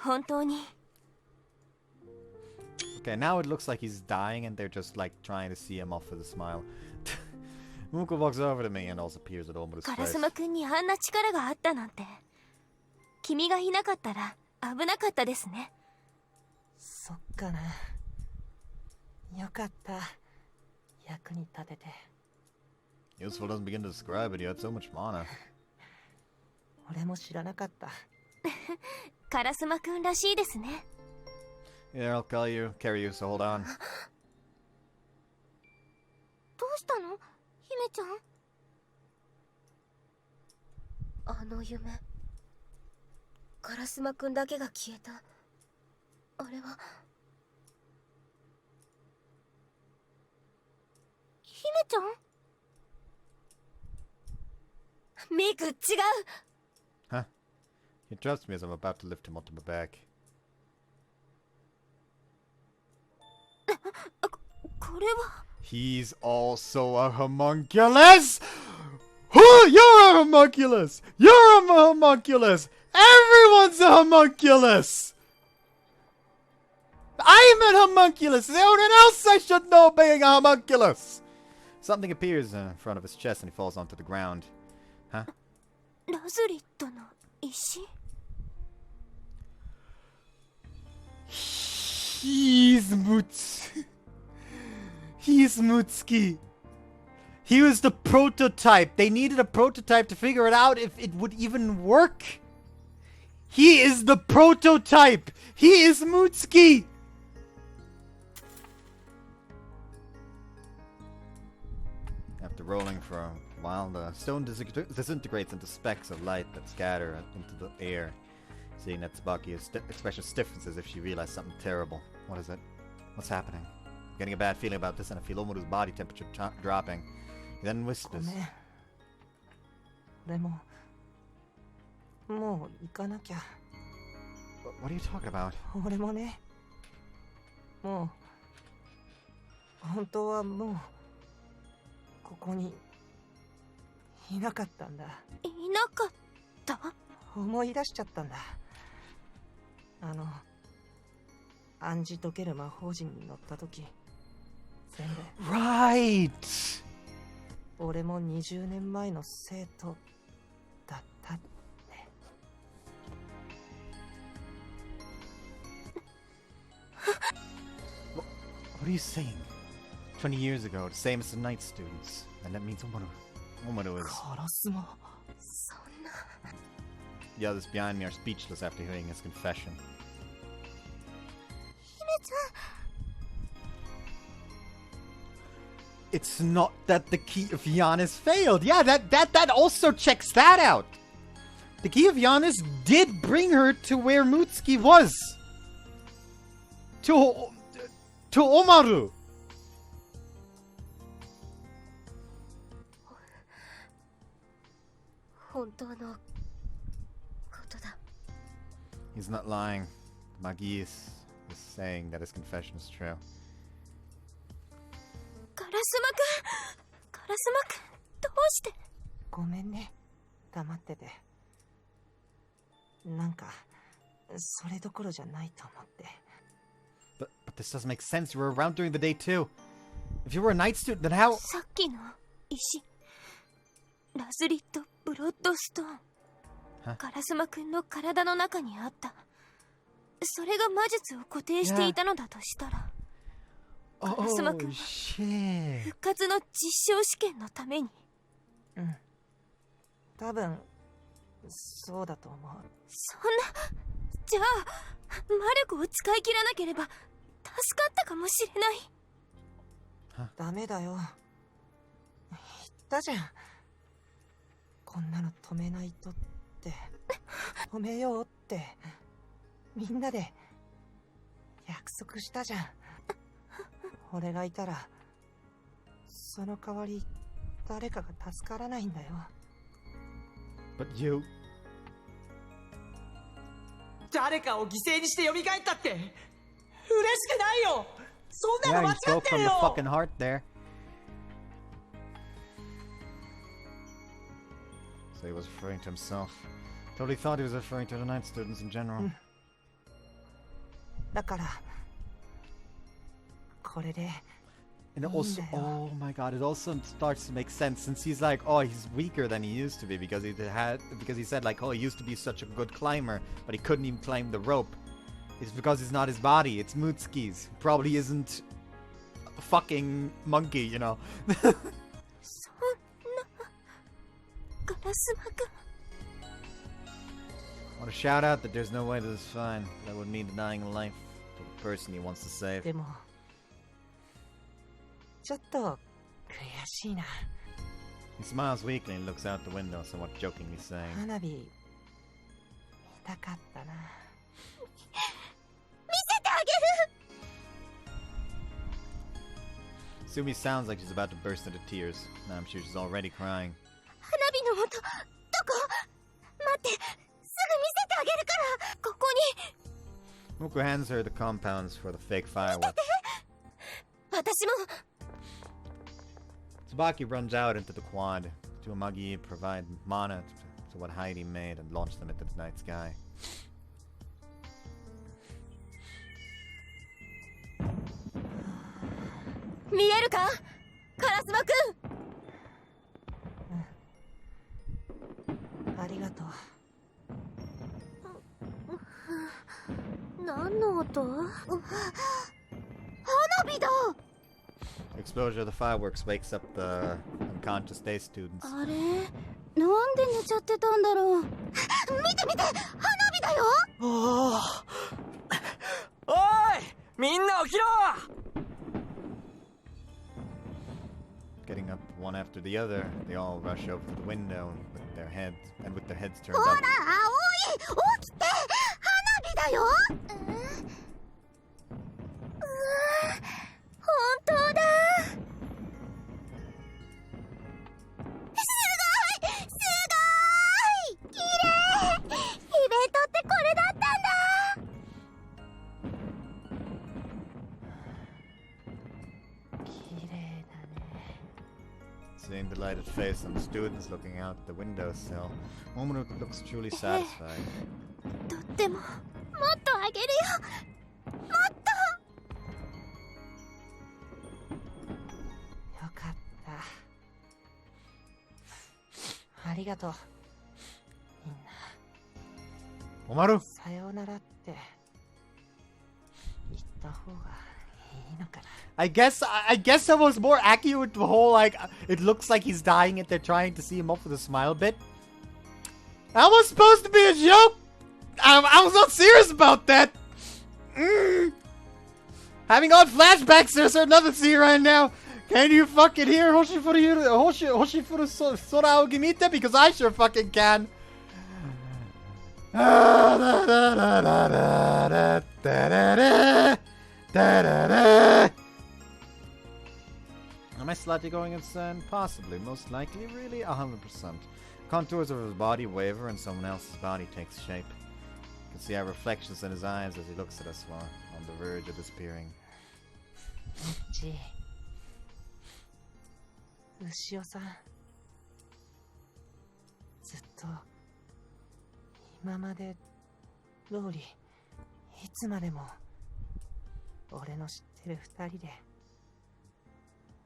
本当に。 Okay, now it looks like he's dying and they're just like trying to see him off with a smile. Muko walks over to me and also peers at Omaru's カラ face. スマくんにあんな力があったなんて。君がいなかったら危なかったですね。そっかな。よかった。役に立てて。 Useful doesn't begin to describe it, you had so much mana. 俺も知らなかった。カラスマくんらしいですね。 Yeah, I'll carry you, so hold on. どうしたの、姫ちゃん。あの夢、カラスマくんだけが消えた。あれは姫ちゃん。ミク、違う。 Huh? He drops me as I'm about to lift him onto my back. これは。 He's also a homunculus! You're a homunculus! You're a homunculus! Everyone's a homunculus! I'm an homunculus! Is there anyone else I should know being a homunculus? Something appears in front of his chest and he falls onto the ground. Huh? ラズリットの石。 He's Mutsuki. He was the prototype. They needed a prototype to figure it out if it would even work. He is the prototype. He is Mutsuki. After rolling for a while, the stone disintegrates into specks of light that scatter into the air. Seeing that Tsubaki's expression stiffens as if she realized something terrible. What is it? What's happening? I'm getting a bad feeling about this and I feel Omaru's body temperature dropping. He then whispers. ごめん。でも、もう行かなきゃ。What are you talking about? 俺もね。もう、本当はもう、ここに、いなかったんだ。いなかった。思い出しちゃったんだ。暗示解ける魔法陣に乗った時、全部。Right! 俺も20年前の生徒だったって。What are you saying? 20 years ago, the same as the night students. And that means Omaru is... カラスマ。 The others behind me are speechless after hearing his confession. It's not that the key of Giannis failed. Yeah, that also checks that out. The key of Giannis did bring her to where Mutsuki was. To Omaru. He's not lying. Magi's is saying that his confession is true. カラスマくん。カラスマくん。どうして。ごめんね、黙ってて。なんかそれどころじゃないと思って。But this doesn't make sense. You were around during the day too. If you were a night student, then how? さっきの石、ラスリット・ブロッドストーン、カラスマくんの体の中にあった。それが魔術を固定していたのだとしたら、カラスマくんは復活の実証試験のために。うん、多分そうだと思う。そんな、じゃあ魔力を使い切らなければ助かったかもしれない。ダメだよ、言ったじゃん。こんなの止めないとって。止めようってみんなで約束したじゃん。俺がいたらその代わり誰かが助からないんだよ。 But you... 誰かを犠牲にして蘇ったって嬉しくないよ。そんな Yeah, の間 you 違 spoke ってる from the よ。 fucking heart there. So he was referring to himself. Totally thought he was referring to the night students in general. だからこれで And it also, oh my god, it also starts to make sense since he's like, oh, he's weaker than he used to be because he said like, oh, he used to be such a good climber, but he couldn't even climb the rope. It's because it's not his body, it's Mutsuki's. Probably isn't a fucking monkey, you know. そんな、ガラスマくん。I want to shout out that there's no way this is fine. That would mean denying life to the person he wants to save. でもちょっと悔しいな。 He smiles weakly and looks out the window, somewhat jokingly saying, 花火見たかったな。見せてあげる。 Sumi sounds like she's about to burst into tears. Now I'm sure she's already crying. 花火の音、どこ？待って、すぐ見せてあげるから、ここに。 Muko hands her the compounds for the fake fireworks. 私も。 Tsubaki runs out into the quad. Tuamagi provide mana to what Heidi made and launch them into the night sky. 見えるか？カラスマくん。ありがとう。何の音？花火だ。 The explosion of the fireworks wakes up the unconscious day students. あれ？なんで寝ちゃってたんだろう。見て見て、花火だよ。おい、みんな起きろ。 Getting up one after the other, they all rush over to the window with their heads turned ほら、 up. 葵、起きて、花火だよ。本当だ。綺麗。イベントってこれだったんだ。 Seeing the lighted face on the students looking out the windowsill, Momono looks truly satisfied. とっても、もっとあげるよ。もっと。よかった。ありがとう。みんな。Omaru! さようならって言った方がいいのかな。 I guess that was more accurate with the whole, like, it looks like he's dying and they're trying to see him up with a smile bit. That was supposed to be a joke! I was not serious about that! Having odd flashbacks, there's another scene right now! Can you fucking hear Hoshifuru Sora o Gimita? Because I sure fucking can! Am I slightly going insane? Possibly. Most likely. Really? 100%. Contours of his body waver and someone else's body takes shape. You can see our reflections in his eyes as he looks at us while on the verge of disappearing. 牛尾さん、と今まで通りいつまでも俺の知ってる二人で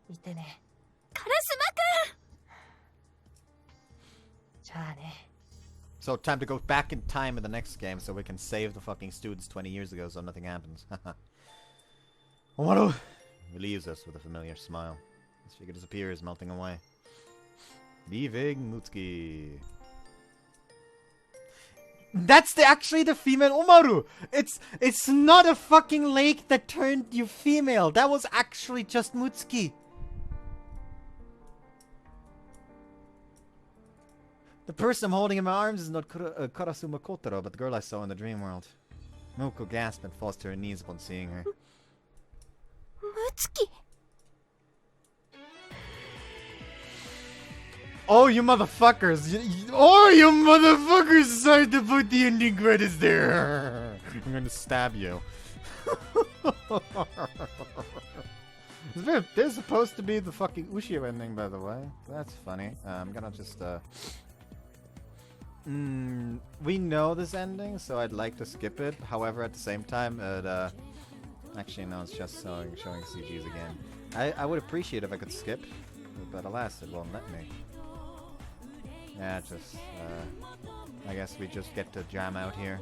いてね。カラスマくん。じゃあね。 So time to go back in time in the next game so we can save the fucking students 20 years ago so nothing happens. Omaru relieves us with a familiar smile. This figure disappears, melting away. Leaving Mutsuki. That's actually the female Omaru! It's not a fucking lake that turned you female. That was actually just Mutsuki. The person I'm holding in my arms is not Karasuma Kotaro, but the girl I saw in the dream world. Moko gasped and falls to her knees upon seeing her. Mutsuki. Oh, you motherfuckers! You motherfuckers decided to put the ending credits there! I'm gonna stab you. This is supposed to be the fucking Ushio ending, by the way. That's funny. I'm gonna just, we know this ending, so I'd like to skip it. However, at the same time, actually, no, it's just showing CGs again. I would appreciate if I could skip, but alas, it won't let me. Yeah, just, I guess we just get to jam out here.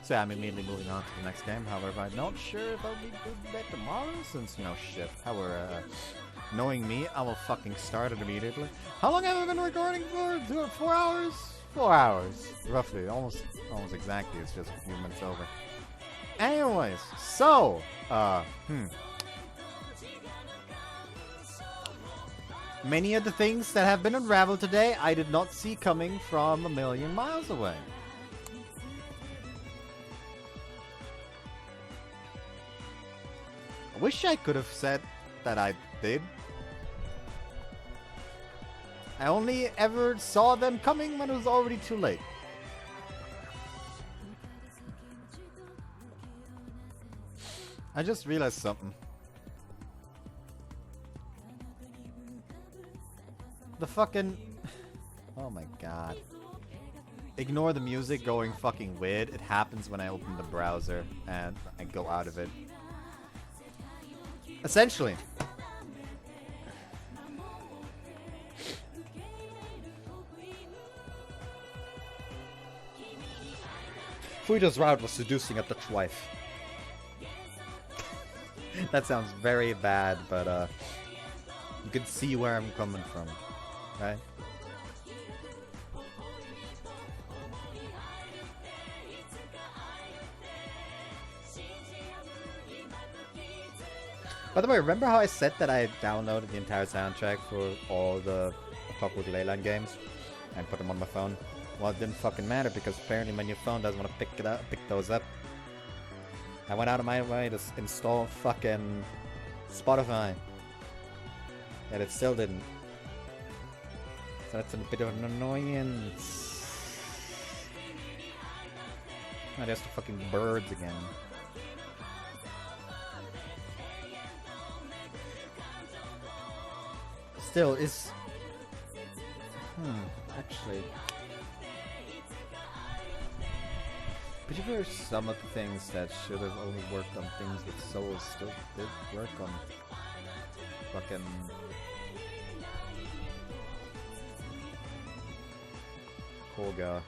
So I'm immediately moving on to the next game. However, I'm not sure if I'll be good at tomorrow, since, you know, shit. However, knowing me, I will fucking start it immediately. How long have I been recording for? 4 hours? 4 hours, roughly, almost exactly. It's just a few minutes over. Anyways, so, many of the things that have been unraveled today, I did not see coming from a million miles away. I wish I could have said that I did. I only ever saw them coming when it was already too late. I just realized something. The fucking... Oh my god. Ignore the music going fucking weird. It happens when I open the browser and I go out of it. Essentially. Fuito's route was seducing a Dutch wife. That sounds very bad, but you can see where I'm coming from, right? By the way, remember how I said that I downloaded the entire soundtrack for all the Clockwork Ley-Line games and put them on my phone? Well, it didn't fucking matter because apparently when your phone doesn't want to pick those up. I went out of my way to install fucking Spotify, and it still didn't. So that's a bit of an annoyance. Oh, there's the fucking birds again. Still, is... actually... But there are some of the things that should have only worked on things with souls still did work on fucking... Koga.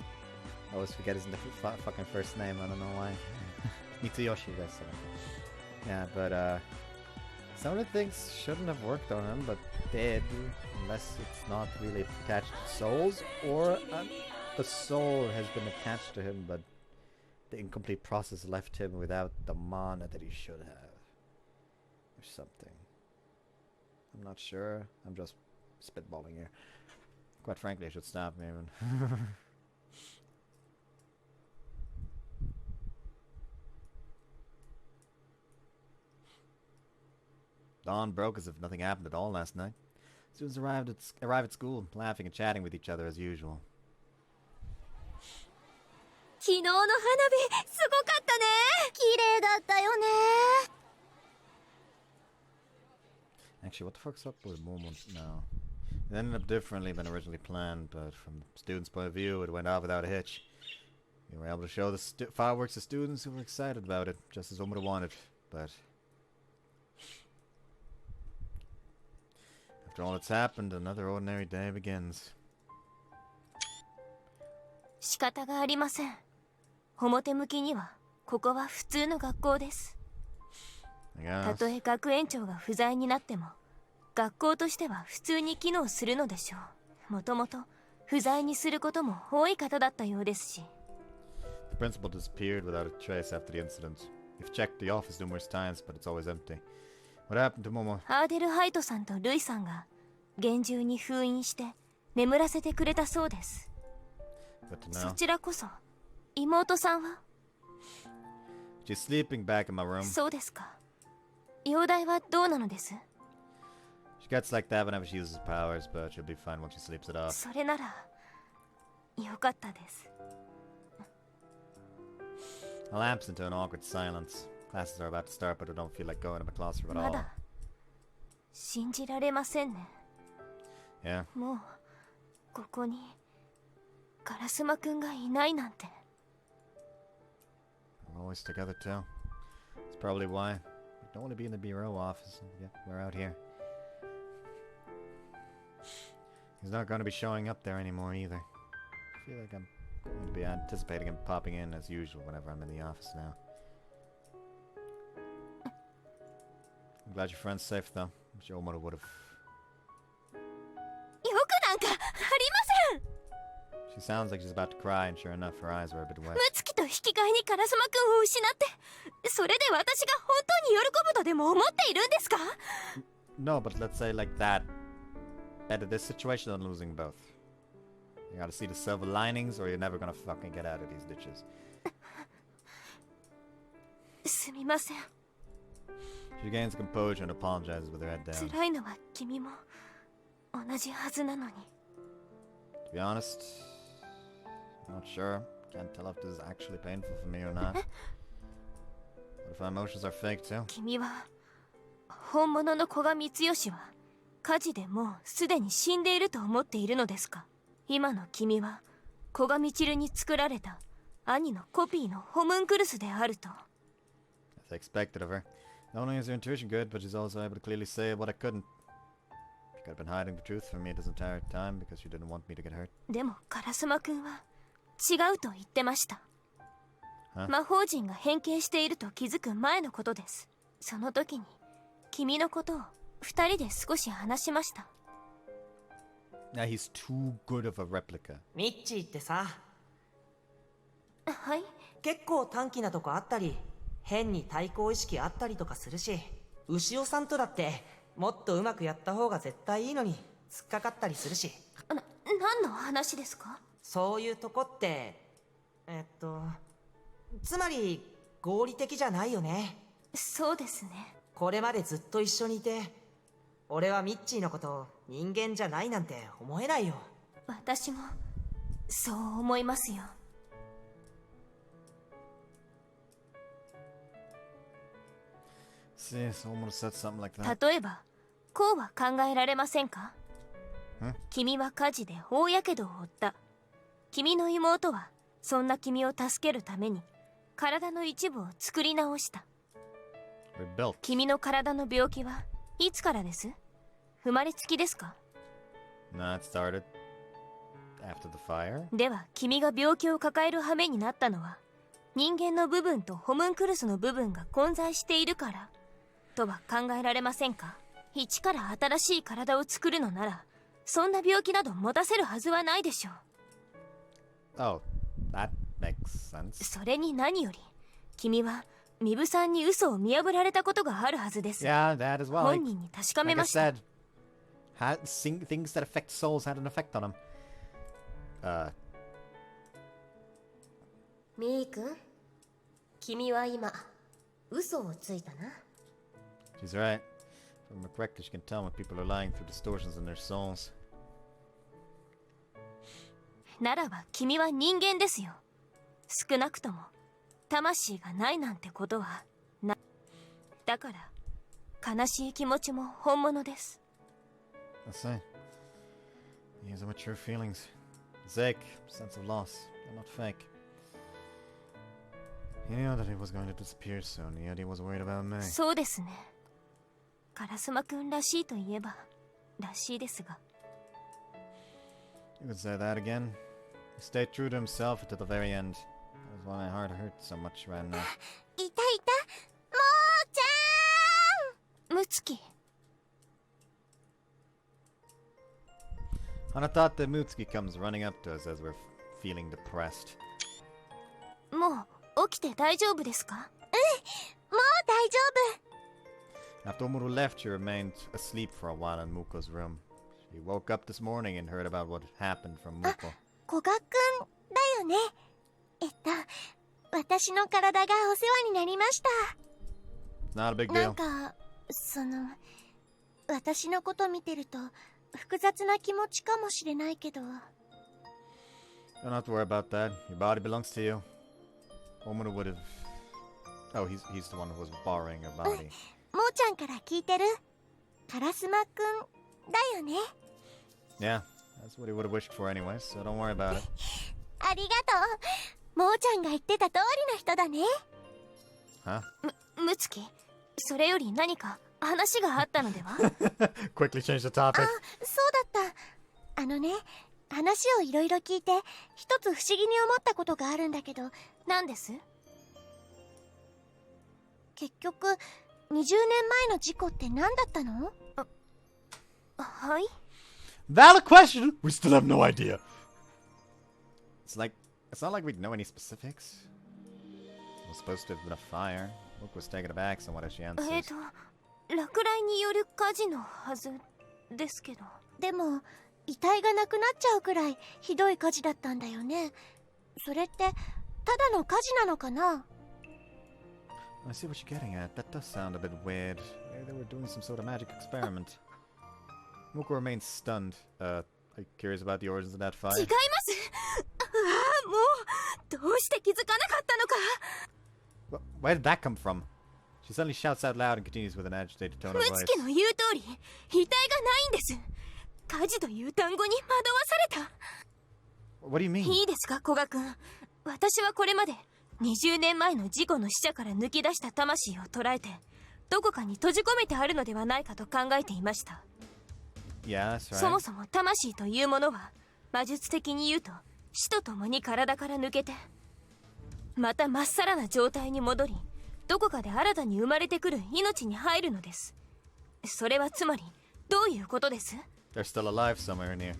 I always forget his fucking first name, I don't know why. Mitsuyoshi, that's the one. Yeah, but some of the things shouldn't have worked on him, but did, unless it's not really attached to souls, or the soul has been attached to him, but the incomplete process left him without the mana that he should have. Or something. I'm not sure. I'm just spitballing here. Quite frankly, I should stop even. Dawn broke as if nothing happened at all last night. Students arrived at school, laughing and chatting with each other as usual. 昨日の花火すごかったね。綺麗だったよね。Actually, what the fuck's up with Momo now? It ended up differently than originally planned, but from the students' point of view, it went off without a hitch. We were able to show the fireworks to students who were excited about it, just as one would have wanted, but... After all that's happened, another ordinary day begins. 仕方がありません。表向きにはここは普通の学校です。たとえ学園長が不在になっても学校としては普通に機能するのでしょう。もともと不在にすることも多い方だったようですし。The principal disappeared without a trace after the incident. We've checked the office numerous times, but it's always empty. What happened to Momo? アーデルハイトさんとルイさんが厳重に封印して眠らせてくれたそうです。そちらこそ妹さんは？ She's sleeping back in my room. そうですか。容体はどうなのです？ She gets like that whenever she uses powers, but she'll be fine once she sleeps it off. それならよかったです。I lapse into an awkward silence. Classes are about to start, but I don't feel like going to my classroom at ま all. だ信じられませんね。 Yeah. もうここにカラスマくんがいないなんて。 We're always together too. It's probably why. We don't want to be in the bureau office. Yeah, we're out here. He's not going to be showing up there anymore either. I feel like I'm going to be anticipating him popping in as usual whenever I'm in the office now. I'm glad your friend's safe though. I'm sure Omoto would have. よくなんかありません。 She sounds like she's about to cry, and sure enough, her eyes were a bit wet. ムツキと引き換えにカラスマくんを失って、それで私が本当に喜ぶとでも思っているんですか？ No, but let's say like that. Better this situation than losing both. You gotta see the silver linings, or you're never gonna fucking get out of these ditches. すみません。 She gains composure and apologizes with her head down. 辛いのは君も同じはずなのに。 To be honest, I'm not sure. Can't tell if this is actually painful for me or not. What if my emotions are fake too? 君は本物の古賀光義は火事でもうすでに死んでいると思っているのですか？今の君は古賀みちるに作られた兄のコピーのホムンクルスであると。 As I expected of her. Not only is her intuition good, but she's also able to clearly say what I couldn't. She could have been hiding the truth from me this entire time because she didn't want me to get hurt. でもカラスマくんは違うと言ってました。Huh? 魔法陣が変形していると気づく前のことです。その時に君のことを二人で少し話しました。 Now he's too good of a replica. ミッチーってさ、はい。結構短気なとこあったり、変に対抗意識あったりとかするし、牛尾さんとだってもっとうまくやった方が絶対いいのに突っかかったりするし。何の話ですか？そういうとこってつまり合理的じゃないよね。そうですね。これまでずっと一緒にいて、俺はミッチーのこと人間じゃないなんて思えないよ。私もそう思いますよ。 See, someone said something like that. 例えばこうは考えられませんか？君は火事で大やけどを負った。君の妹はそんな君を助けるために体の一部を作り直した。 Rebuilt. 君の体の病気はいつからです？生まれつきですか？ Nah, it started after the fire. では君が病気を抱える羽目になったのは人間の部分とホムンクルスの部分が混在しているからとは考えられませんか？一から新しい体を作るのならそんな病気など持たせるはずはないでしょう。 Oh, that makes sense. それに何より君はミブさんに嘘を見破られたことがあるはずです。 Yeah, that as well. 本人に確かめ Like ま I した。 said, things that affect souls had an effect on him. ミー君、君は今嘘をついたな。 She's right. From her correctly, she can tell when people are lying through distortions in their souls. ならば君は人間ですよ。少なくとも魂がないなんてことはない。だから悲しい気持ちも本物です。That's it. These are my true feelings. Ache, sense of loss. They're not fake. He knew that he was going to disappear soon, yet he was worried about me. そうですね。烏丸くんらしいといえばらしいですが。You could say that again. He stayed true to himself until the very end. That was why my heart hurt so much right now. いたいた、もーちゃん。ムツキ。Hana thought that Mutsuki comes running up to us as we're feeling depressed. もう起きて大丈夫ですか？もう大丈夫。 After Omuru left, she remained asleep for a while in Muko's room. She woke up this morning and heard about what happened from Muko. 古賀くんだよね。私の体がお世話になりました。 It's not a big なん deal. か、私のこと見てると複雑な気持ちかもしれないけど。 Don't have to worry about that. Your body belongs to you. Omuru would have... Oh, he's the one who was borrowing your body. もーちゃんから聞いてる？烏丸くんだよね。 Yeah, that's what he would have wished for anyway, so don't worry about it. ありがとう。もーちゃんが言ってた通りの人だね。Huh? ムツキ、それより何か話があったのでは？ Quickly change the topic. そうだった。話をいろいろ聞いて一つ不思議に思ったことがあるんだけど。何です？結局20年前の事故って何だったの？はい。 Valid question! We still have no idea. It's not like we know any specifics. It was supposed to have been a fire. Luke was taken aback somewhat as she answers. 落雷による火事のはずですけど。でも遺体がなくなっちゃうくらいひどい火事だったんだよね。それってただの火事なのかな？ I see what you're getting at. That does sound a bit weird. Maybe they were doing some sort of magic experiment. Muko remains stunned. Are you curious about the origins of that fire? 違います。ああ、もうどうして気づかなかったのか。Where did that come from? She suddenly shouts out loud and continues with an agitated tone of ム voice. ツキの言う通り、遺体がないんです。火事という単語に惑わされた。What do you mean? いいですか、古賀くん。私はこれまで20年前の事故の死者から抜き出した魂を捉えてどこかに閉じ込めてあるのではないかと考えていました。Yeah, that's right. そもそも魂というものは魔術的に言うと死とともに体から抜けてまたまっさらな状態に戻りどこかで新たに生まれてくる命に入るのです。それはつまりどういうことです？ They're still alive somewhere in here.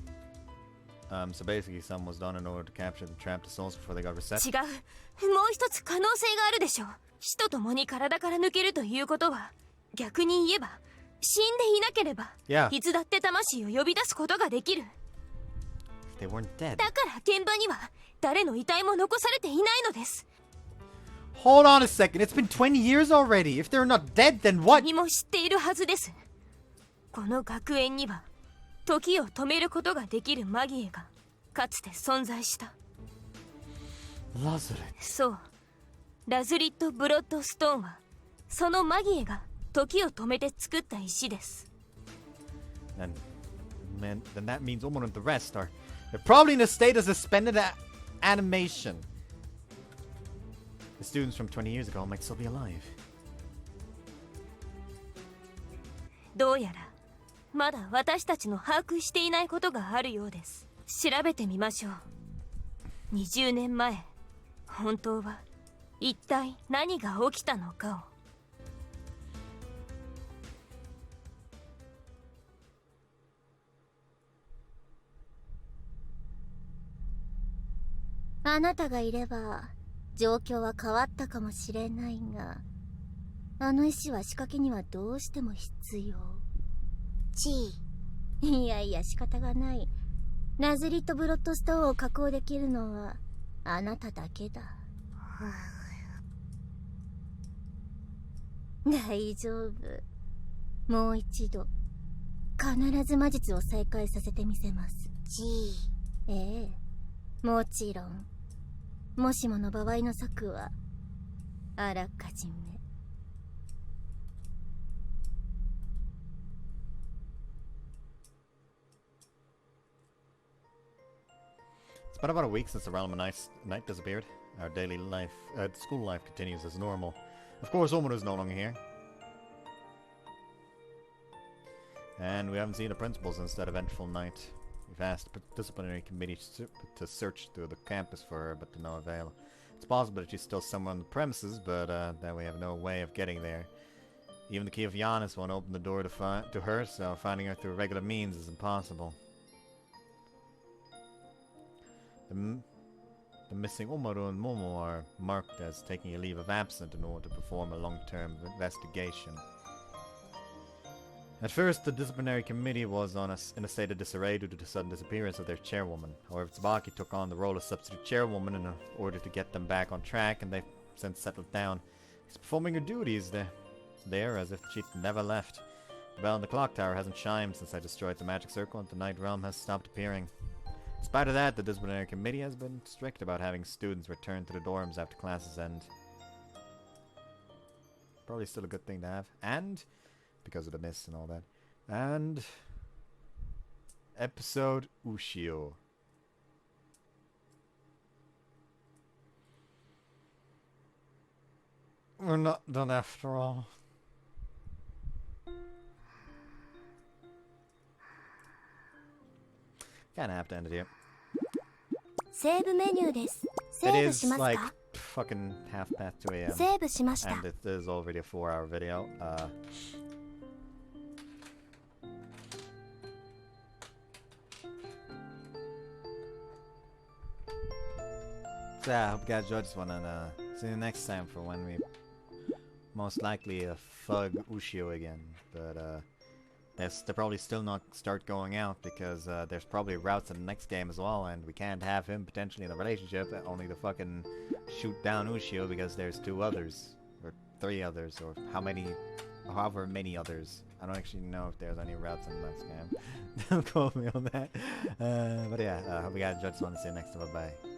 So basically something was done in order to capture the trapped souls before they got reset. 違う。もう一つ可能性があるでしょう。死とともに体から抜けるということは逆に言えば死んでいなければ、いつだって魂を呼び出すことができる。They weren't dead. だから現場には誰の遺体も残されていないのです。Hold on a second. It's been 20 years already. If they're not dead, then what? 何も知っているはずです。この学園には時を止めることができるマギエがかつて存在した。ラズリット。そう。ラズリット・ブロッドストーンはそのマギエが時を止めて作った石です。Then that means Omar and the rest are... They're probably in a state of suspended animation. The students from 20 years ago might still be alive. どうやらまだ私たちの把握していないことがあるようです。調べてみましょう。20年前、本当は一体何が起きたのかを。あなたがいれば状況は変わったかもしれないが、あの石は仕掛けにはどうしても必要。いやいや仕方がない。ラズリット・ブロッドストーンを加工できるのはあなただけだ。大丈夫。もう一度必ず魔術を再開させてみせます。ええ、もちろん。もしもの場合の策はあらかじめ。been about a week since the realm of night disappeared. Our daily life, school life continues as normal. Of course, Omen is no longer here. And we haven't seen the principal since that eventful night. We've asked the disciplinary committee to search through the campus for her, but to no avail. It's possible that she's still somewhere on the premises, but that we have no way of getting there. Even the key of Giannis won't open the door to her, so finding her through regular means is impossible. The missing Umaru and Momo are marked as taking a leave of absence in order to perform a long-term investigation. At first, the disciplinary committee was in a state of disarray due to the sudden disappearance of their chairwoman. However, Tsubaki took on the role of substitute chairwoman in order to get them back on track, and they've since settled down. She's performing her duties there as if she'd never left. The bell in the clock tower hasn't chimed since I destroyed the magic circle, and the night realm has stopped appearing. In spite of that, the disciplinary committee has been strict about having students return to the dorms after classes end. Probably still a good thing to have. And because of the mist and all that. And episode Ushio. We're not done after all. Kinda have to end it here. It is like fucking 2:30 a.m. And it is already a 4-hour video. So yeah, I hope you guys enjoyed this one, and see you next time for when we most likely fug Ushio again. But they'll probably still not start going out because there's probably routes in the next game as well, and we can't have him potentially in a relationship, only to fucking shoot down Ushio because there's 2 others, or 3 others, or however many others. I don't actually know if there's any routes in the next game. Don't quote me on that. But yeah, hope you guys enjoyed this one, and see you next time. Bye bye.